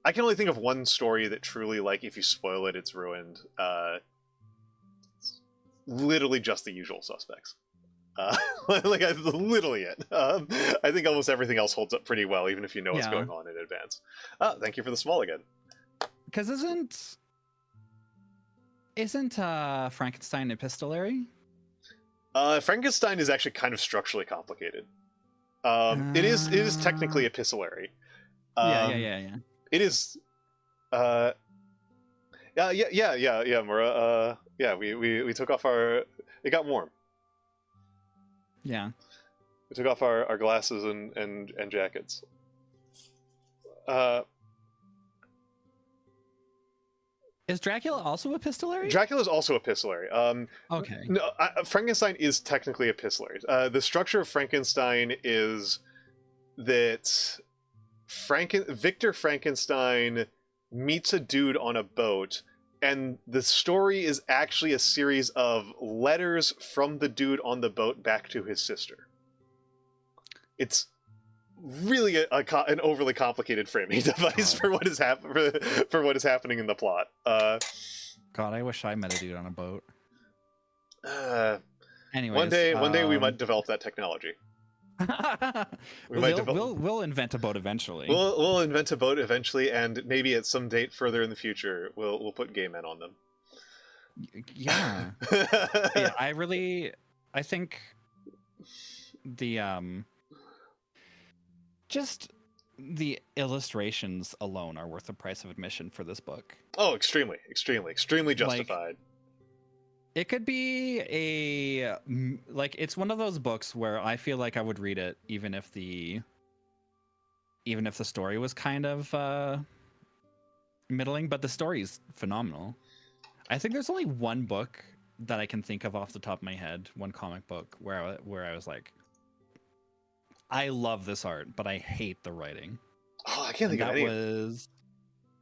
I can only think of one story that truly, like, if you spoil it, it's ruined. It's literally just The Usual Suspects. Literally it. I think almost everything else holds up pretty well, even if you know what's going on in advance. Thank you for the small again. Because isn't Frankenstein epistolary? Frankenstein is actually kind of structurally complicated. It is technically epistolary. Yeah. It is. Yeah, Mura. We took off our. It got warm. Yeah. We took off our glasses and jackets. Is Dracula also epistolary? Dracula is also epistolary. Okay. No, Frankenstein is technically epistolary. The structure of Frankenstein is that Victor Frankenstein meets a dude on a boat, and the story is actually a series of letters from the dude on the boat back to his sister. It's really an overly complicated framing device for what is for what is happening in the plot. God, I wish I met a dude on a boat. Anyways, one day we might develop that technology. We'll invent a boat eventually. We'll invent a boat eventually, and maybe at some date further in the future, we'll put gay men on them. Yeah. Yeah, I think the just the illustrations alone are worth the price of admission for this book. Oh, extremely justified. It could be it's one of those books where I feel like I would read it even if the story was kind of middling, but the story's phenomenal. I think there's only one book that I can think of off the top of my head, one comic book where I was like, I love this art, but I hate the writing. Oh, I can't think of any. That was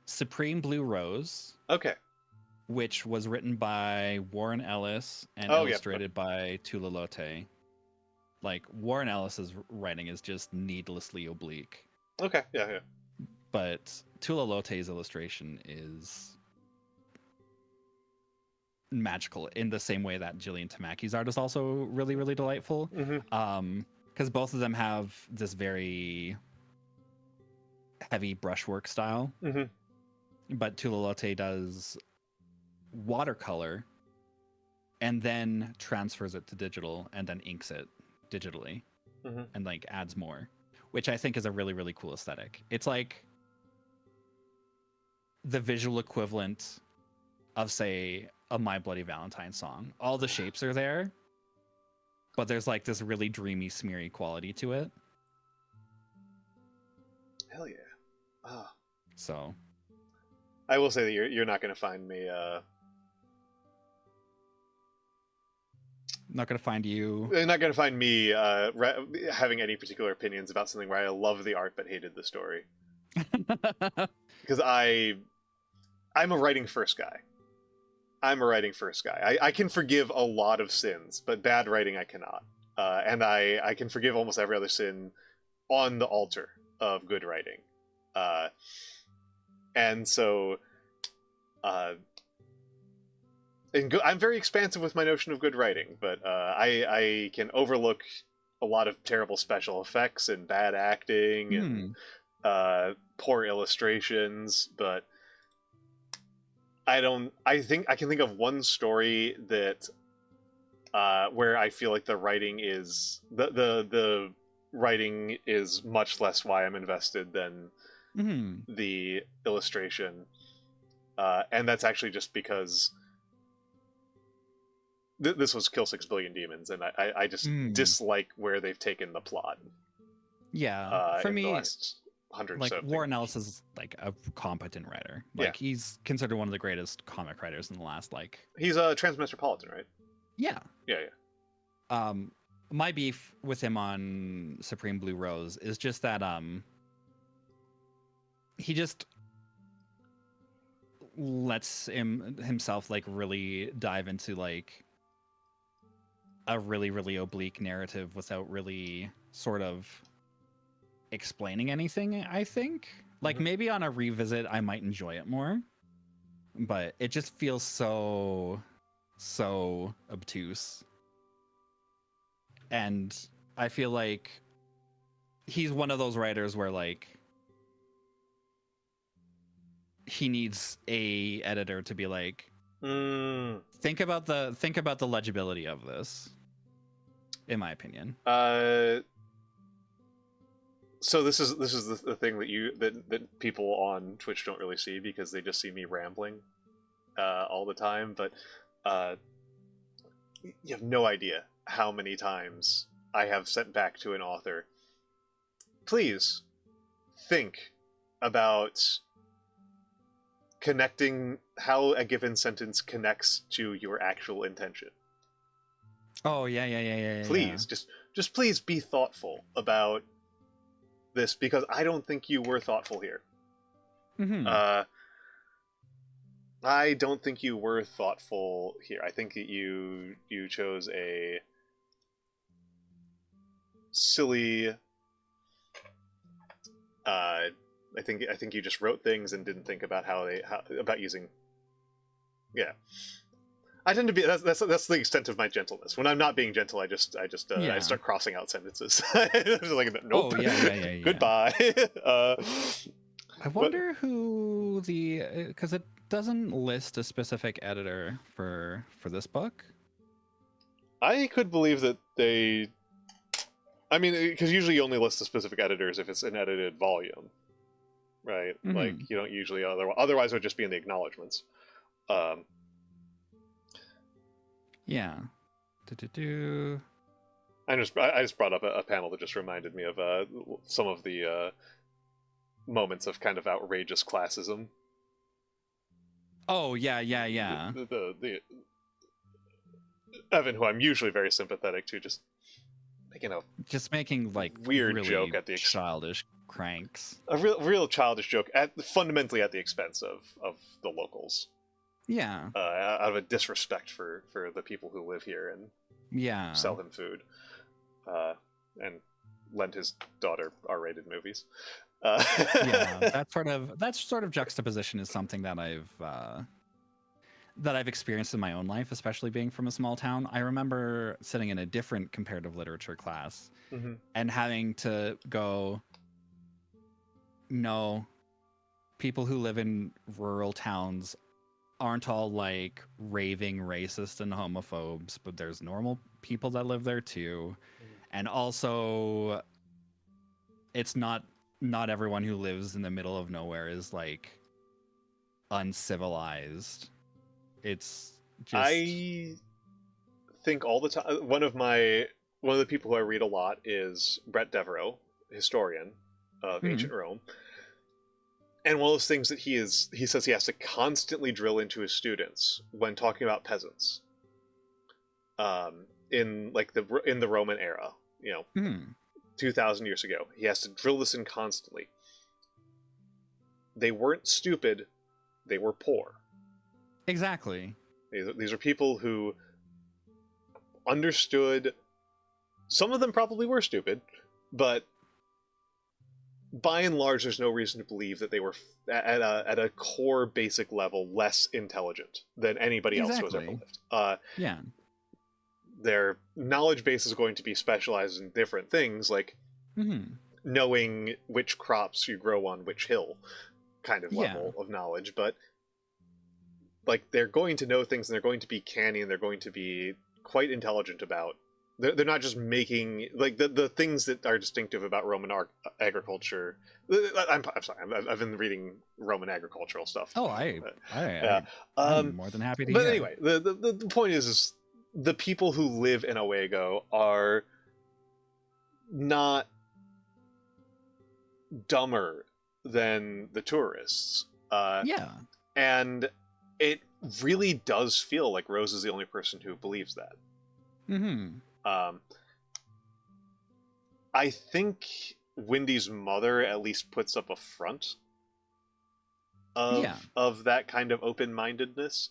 Supreme Blue Rose. Okay. Which was written by Warren Ellis and illustrated by Tula Lote. Like, Warren Ellis's writing is just needlessly oblique. Okay, yeah. But Tula Lote's illustration is magical in the same way that Jillian Tamaki's art is also really, really delightful. Mm-hmm. Because both of them have this very heavy brushwork style. Mm-hmm. But Tula Lote does watercolor and then transfers it to digital and then inks it digitally and like adds more, which I think is a really, really cool aesthetic. It's like the visual equivalent of, say, a My Bloody Valentine song. All the shapes are there, but there's like this really dreamy, smeary quality to it. Hell yeah. Ah. So I will say that you're not going to find me not going to find you. You're not going to find me having any particular opinions about something where I love the art but hated the story. Because I'm a writing first guy. I can forgive a lot of sins, but bad writing I cannot. And I can forgive almost every other sin on the altar of good writing. And so I'm very expansive with my notion of good writing, but I can overlook a lot of terrible special effects and bad acting and poor illustrations, but I think I can think of one story that where I feel like the writing is the writing is much less why I'm invested than the illustration, and that's actually just because this was Kill 6 Billion Demons, and I just dislike where they've taken the plot. Yeah, for me, like Warren Ellis is like a competent writer. Like he's considered one of the greatest comic writers in the last He's a Transmetropolitan, right? Yeah. Yeah. My beef with him on Supreme Blue Rose is just that he just lets himself like really dive into like a really, really oblique narrative without really sort of explaining anything. I think like maybe on a revisit I might enjoy it more, but it just feels so obtuse. And I feel like he's one of those writers where like he needs a editor to be like, think about the legibility of this, in my opinion. So this is the thing that people on Twitch don't really see because they just see me rambling all the time, but you have no idea how many times I have sent back to an author. Please think about connecting how a given sentence connects to your actual intention. Oh, yeah. Please, just please be thoughtful about this, because I don't think you were thoughtful here. I don't think you were thoughtful here. I think that you chose a silly. I think you just wrote things and didn't think about about using. Yeah, I tend to be. That's the extent of my gentleness. When I'm not being gentle, I start crossing out sentences. Like, nope. Oh, yeah. Goodbye. I wonder who because it doesn't list a specific editor for this book. I could believe that they. I mean, because usually you only list the specific editors if it's an edited volume, right? Like, you don't usually otherwise it would just be in the acknowledgments. Yeah. I just brought up a panel that just reminded me of some of the moments of kind of outrageous classism. Oh, yeah. The Evan, who I'm usually very sympathetic to, just making like weird really joke at the childish cranks. A real childish joke fundamentally at the expense of the locals. Yeah. Out of a disrespect for the people who live here and sell him food, and lend his daughter R-rated movies. That sort of juxtaposition is something that I've experienced in my own life, especially being from a small town. I remember sitting in a different comparative literature class and having to go, no, people who live in rural towns aren't all like raving racist and homophobes, but there's normal people that live there too. And also, it's not everyone who lives in the middle of nowhere is like uncivilized. It's just... I think all the time, one of the people who I read a lot is Brett Devereaux, historian of ancient Rome. And one of those things that he says he has to constantly drill into his students when talking about peasants, in the Roman era, 2,000 years ago, he has to drill this in constantly. They weren't stupid; they were poor. Exactly. These are people who understood. Some of them probably were stupid, but by and large, there's no reason to believe that they were at a core basic level less intelligent than anybody else who has ever lived. Their knowledge base is going to be specialized in different things, like knowing which crops you grow on which hill, kind of level of knowledge. But like, they're going to know things, and they're going to be canny, and they're going to be quite intelligent about. They're not just making, like, the things that are distinctive about Roman agriculture. I'm sorry, I've been reading Roman agricultural stuff. Oh, I'm more than happy to hear. But anyway, the point is the people who live in Owego are not dumber than the tourists. And it really does feel like Rose is the only person who believes that. I think Wendy's mother at least puts up a front of that kind of open-mindedness,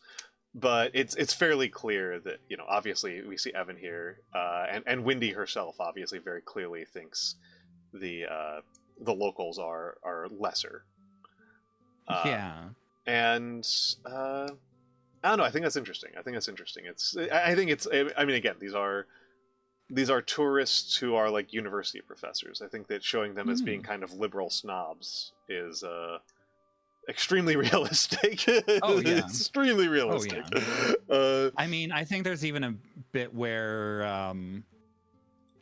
but it's fairly clear that, obviously we see Evan here, and Wendy herself obviously very clearly thinks the locals are lesser. And I don't know. I think that's interesting. I mean, again, these are tourists who are like university professors. I think that showing them as being kind of liberal snobs is extremely realistic. Extremely realistic. I mean, I think there's even a bit where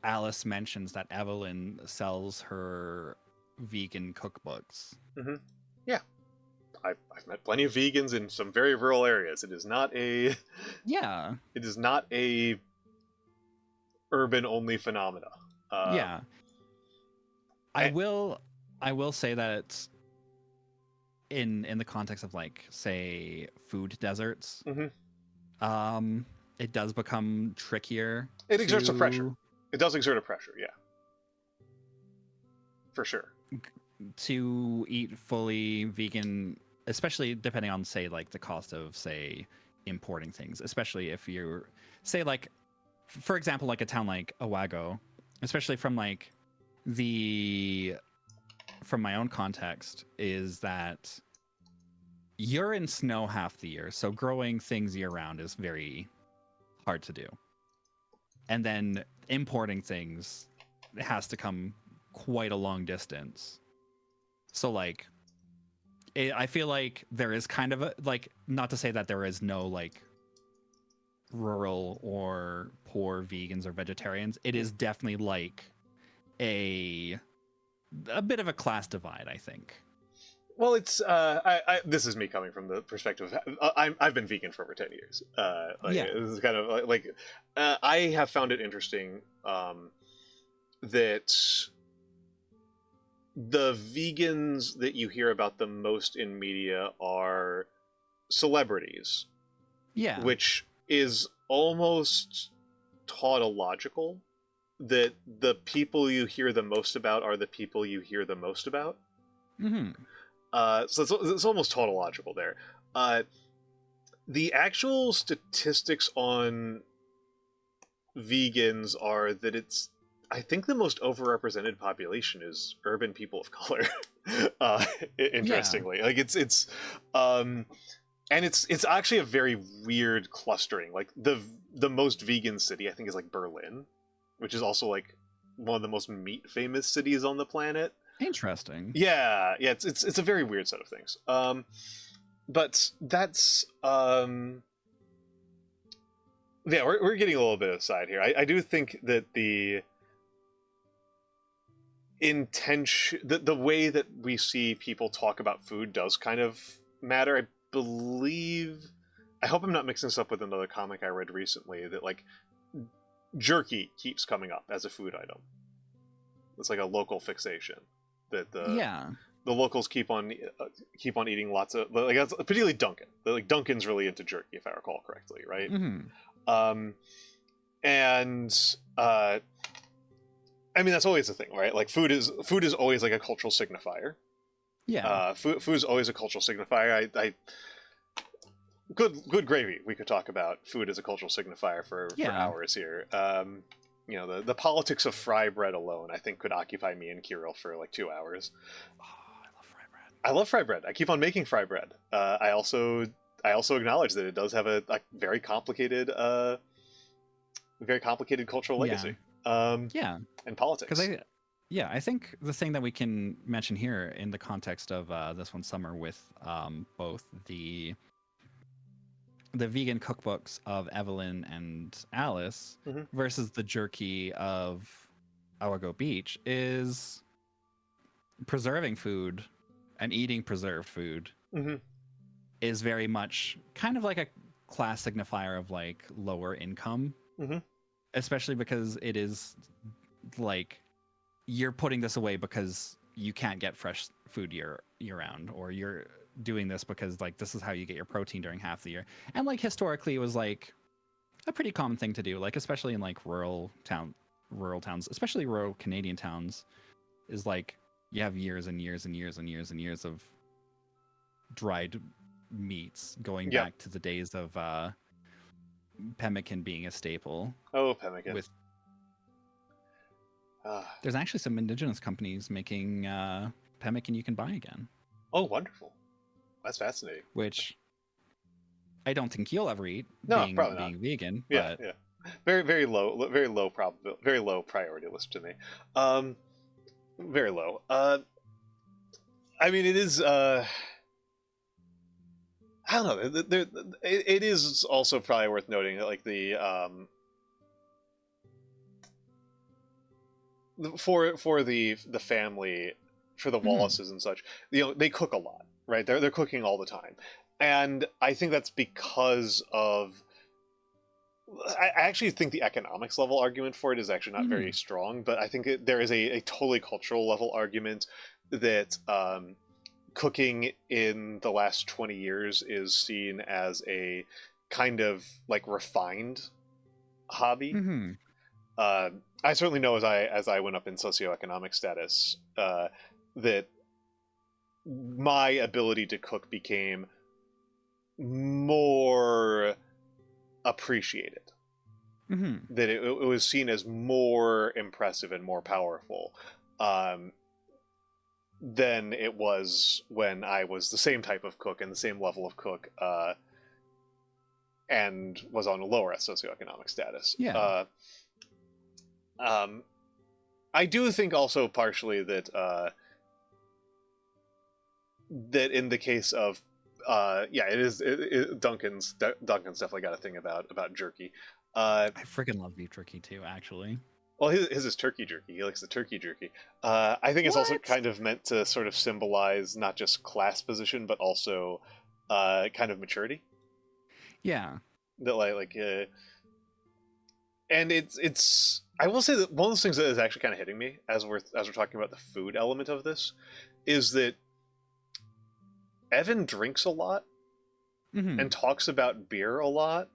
Alice mentions that Evelyn sells her vegan cookbooks. Yeah. I've met plenty of vegans in some very rural areas. It is not a... It is not a urban only phenomena. Yeah. I will say that it's in the context of like, say, food deserts. Mm-hmm. It does become trickier. It exerts a pressure. It does exert a pressure, yeah. For sure. To eat fully vegan, especially depending on, say, like the cost of, say, importing things, especially if you're, say, like, for example, like a town like Owago, especially from like from my own context, is that you're in snow half the year, so growing things year round is very hard to do. And then importing things has to come quite a long distance. So like, I feel like there is kind of a, like, not to say that there is no like rural or poor vegans or vegetarians. It is definitely like a bit of a class divide, I think. Well, it's this is me coming from the perspective of, I've been vegan for over 10 years. This is kind of like I have found it interesting that the vegans that you hear about the most in media are celebrities. Yeah. Which is almost tautological, that the people you hear the most about are the people you hear the most about. Mm-hmm. So it's almost tautological there. The actual statistics on vegans are that it's, I think the most overrepresented population is urban people of color. Interestingly, like it's and it's actually a very weird clustering. Like the most vegan city I think is like Berlin, which is also like one of the most meat famous cities on the planet. Interesting. Yeah, it's a very weird set of things. But that's yeah, we're getting a little bit aside here. I do think that the intention, the way that we see people talk about food does kind of matter. I believe, I hope I'm not mixing this up with another comic I read recently, that like jerky keeps coming up as a food item. It's like a local fixation that the locals keep on eating lots of, like, particularly Dunkin'. Like Dunkin's really into jerky, if I recall correctly, right? Mm-hmm. And I mean, that's always the thing, right? Like food is always like a cultural signifier. Yeah. Food is always a cultural signifier. I good gravy. We could talk about food as a cultural signifier for hours here. You know, the politics of fry bread alone, I think, could occupy me and Kyril for like 2 hours. Oh, I love fry bread. I love fry bread. I keep on making fry bread. I also acknowledge that it does have a very complicated cultural legacy. And politics. Because I think the thing that we can mention here in the context of this one summer with both the vegan cookbooks of Evelyn and Alice versus the jerky of Awago Beach is preserving food and eating preserved food is very much kind of like a class signifier of like lower income, especially because it is like you're putting this away because you can't get fresh food year round, or you're doing this because like this is how you get your protein during half the year. And like historically it was like a pretty common thing to do, like especially in like rural towns, especially rural Canadian towns, is like you have years and years and years and years and years of dried meats going back to the days of pemmican being a staple. Oh, pemmican. With there's actually some indigenous companies making pemmican you can buy again. Oh, wonderful. That's fascinating. Which I don't think you'll ever eat, probably not. Being vegan. Yeah, but... yeah. Very low probability, very low priority list to me. Very low. I mean, it is. I don't know. It is also probably worth noting that, like, for the family, for the Wallaces and such, you know, they cook a lot, right? They're cooking all the time, and I think that's because of I actually think the economics level argument for it is actually not very strong, but I think there is a totally cultural level argument that cooking in the last 20 years is seen as a kind of like refined hobby. I certainly know as I went up in socioeconomic status that my ability to cook became more appreciated. That it was seen as more impressive and more powerful than it was when I was the same type of cook and the same level of cook and was on a lower socioeconomic status. I do think also partially that that in the case of Duncan's definitely got a thing about jerky. I freaking love beef jerky too, actually. Well, his is turkey jerky. He likes the turkey jerky. I think it's also kind of meant to sort of symbolize not just class position, but also kind of maturity. Yeah. That and it's. I will say that one of those things that is actually kind of hitting me as we're talking about the food element of this is that Evan drinks a lot and talks about beer a lot.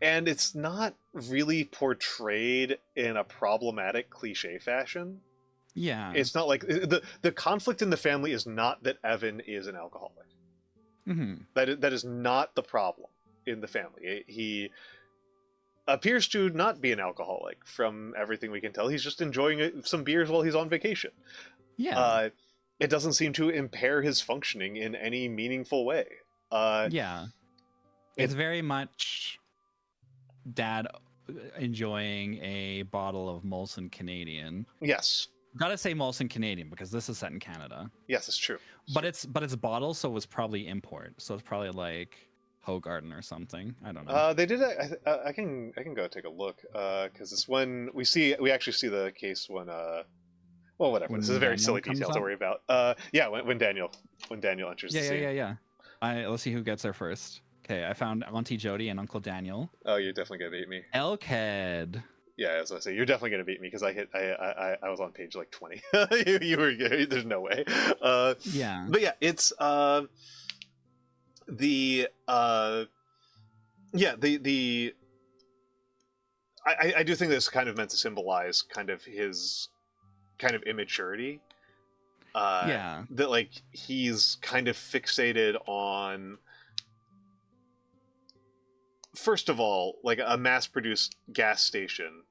And it's not really portrayed in a problematic cliche fashion. Yeah. It's not like the conflict in the family is not that Evan is an alcoholic. That is not the problem in the family. He appears to not be an alcoholic from everything we can tell. He's just enjoying some beers while he's on vacation. Yeah. It doesn't seem to impair his functioning in any meaningful way. Yeah. It's very much Dad enjoying a bottle of Molson Canadian. Yes. Gotta say Molson Canadian because this is set in Canada. Yes, it's true. But it's bottle, so it was probably import. So it's probably like Hogarden or something. I don't know. They did. I can go take a look because it's when we actually see the case when well, whatever. This is a very silly detail to worry about. When Daniel enters the scene. Yeah. Let's see who gets there first. Okay, I found Auntie Jody and Uncle Daniel. Oh, you're definitely gonna beat me. Elkhead. Yeah, as I say, you're definitely gonna beat me because I was on page like 20. you were. There's no way. Yeah. But yeah, it's the I do think this kind of meant to symbolize kind of his kind of immaturity. That like he's kind of fixated on, first of all, like a mass-produced gas station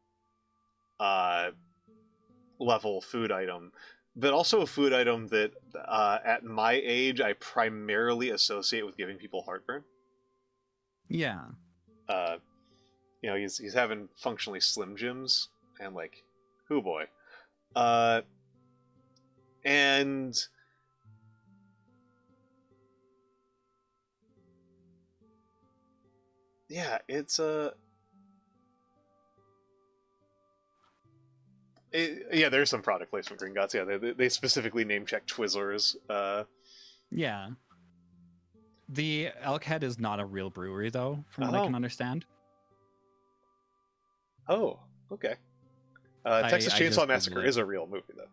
level food item, but also a food item that at my age I primarily associate with giving people heartburn. Yeah. He's having functionally Slim Jims and like, hoo boy. And yeah, it's there's some product placement, Gringotts. Yeah, they specifically name check Twizzlers. Yeah. The Elkhead is not a real brewery, though, from what I can understand. Oh, okay. Texas Chainsaw Massacre is a real movie, though.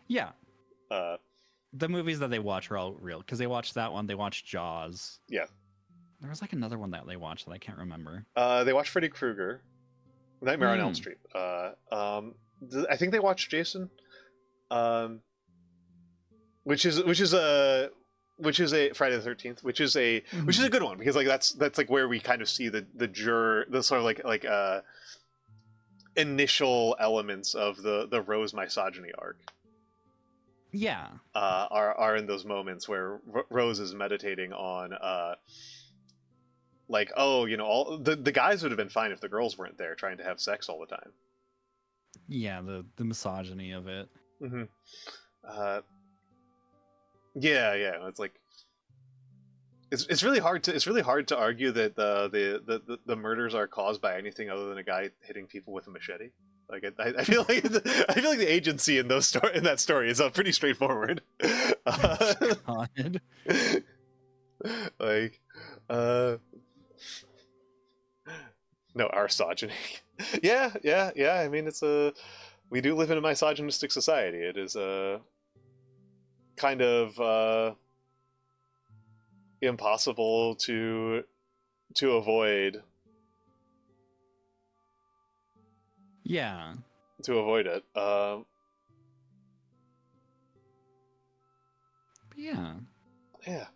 Yeah. The movies that they watch are all real, because they watched that one, they watched Jaws. Yeah. There was like another one that they watched that I can't remember. They watched Freddy Krueger, Nightmare on Elm Street. I think they watched Jason, which is a Friday the 13th, which is a good one, because like that's like where we kind of see the sort of like initial elements of the Rose misogyny arc. Yeah. Are in those moments where Rose is meditating on like, oh, all the guys would have been fine if the girls weren't there trying to have sex all the time. Yeah, the misogyny of it. Mm-hmm. Yeah, it's like it's really hard to argue that the murders are caused by anything other than a guy hitting people with a machete. Like I feel like the agency in that story is pretty straightforward. God. Like No, our misogyny. Yeah. I mean, we do live in a misogynistic society. It is a kind of impossible to avoid. Yeah. To avoid it. Yeah. Yeah.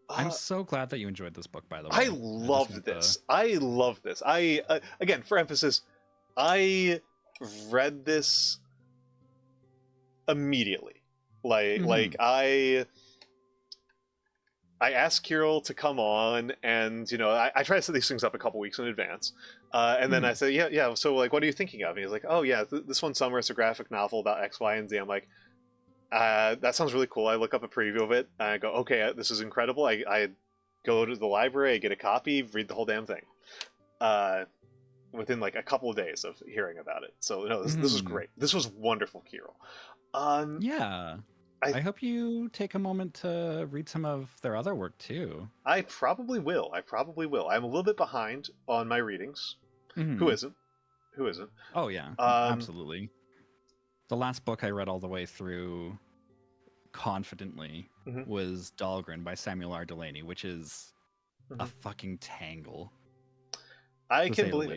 I'm so glad that you enjoyed this book, by the way. I loved this. I love this. Again, for emphasis, I read this immediately. Like I asked Kyril to come on, and I try to set these things up a couple weeks in advance, and then I say, yeah. So like, what are you thinking of? And he's like, oh yeah, this one's summer. It's a graphic novel about X, Y, and Z. I'm like, that sounds really cool. I look up a preview of it, and I go, okay, this is incredible. I go to the library, I get a copy, read the whole damn thing, within like a couple of days of hearing about it. So no, this was great. This was wonderful, Kyril. Yeah. I hope you take a moment to read some of their other work too. I probably will. I'm a little bit behind on my readings. Who isn't? Oh yeah, absolutely. The last book I read all the way through confidently was Dahlgren by Samuel R. Delany, which is a fucking tangle. I can believe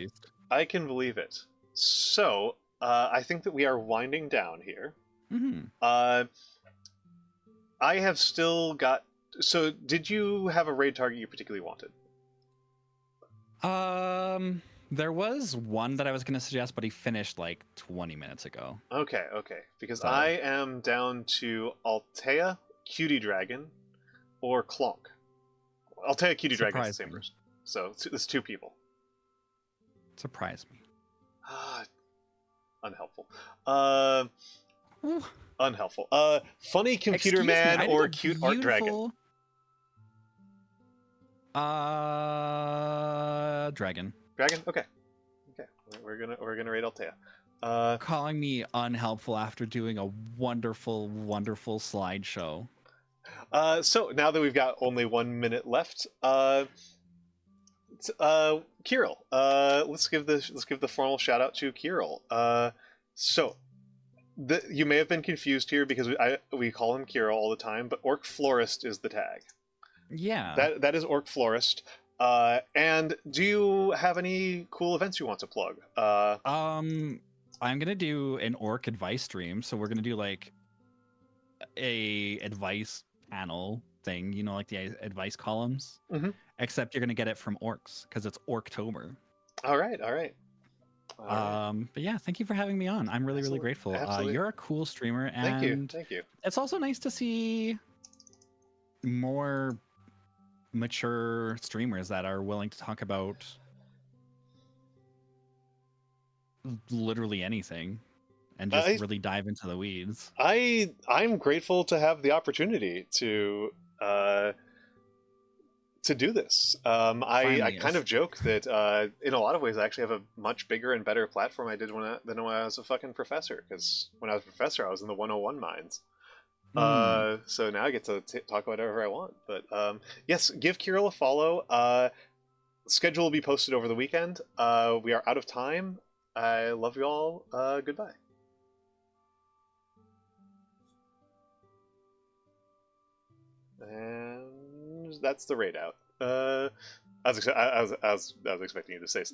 it. So, I think that we are winding down here. I have still got... So, did you have a raid target you particularly wanted? There was one that I was going to suggest, but he finished like 20 minutes ago. Okay. Because I am down to Altea, Cutie Dragon, or Clonk. Altea, Cutie Dragon is the same person. So, it's two people. Surprise me. Unhelpful. Unhelpful. Funny Computer Man or Cute Art Dragon? Dragon. Dragon? Okay. We're gonna rate Altea. Calling me unhelpful after doing a wonderful, wonderful slideshow. So now that we've got only 1 minute left, Kyril, let's give the formal shout out to Kyril. So you may have been confused here because we call him Kyril all the time, but OrcFlorist is the tag. Yeah. That is OrcFlorist. And do you have any cool events you want to plug? I'm gonna do an orc advice stream, so we're gonna do like a advice panel thing, like the advice columns. Except you're gonna get it from orcs because it's Orctober. All right. But yeah, thank you for having me on. I'm really grateful. You're a cool streamer, and thank you. It's also nice to see more mature streamers that are willing to talk about literally anything and just really dive into the weeds. I'm grateful to have the opportunity to do this. I kind of joke that in a lot of ways I actually have a much bigger and better platform than when I was a fucking professor, because when I was a professor I was in the 101 mines. So now I get to talk about whatever I want. But yes, give Kyril a follow. Schedule will be posted over the weekend. We are out of time. I love you all. Goodbye. And that's the raid out. I was expecting you to say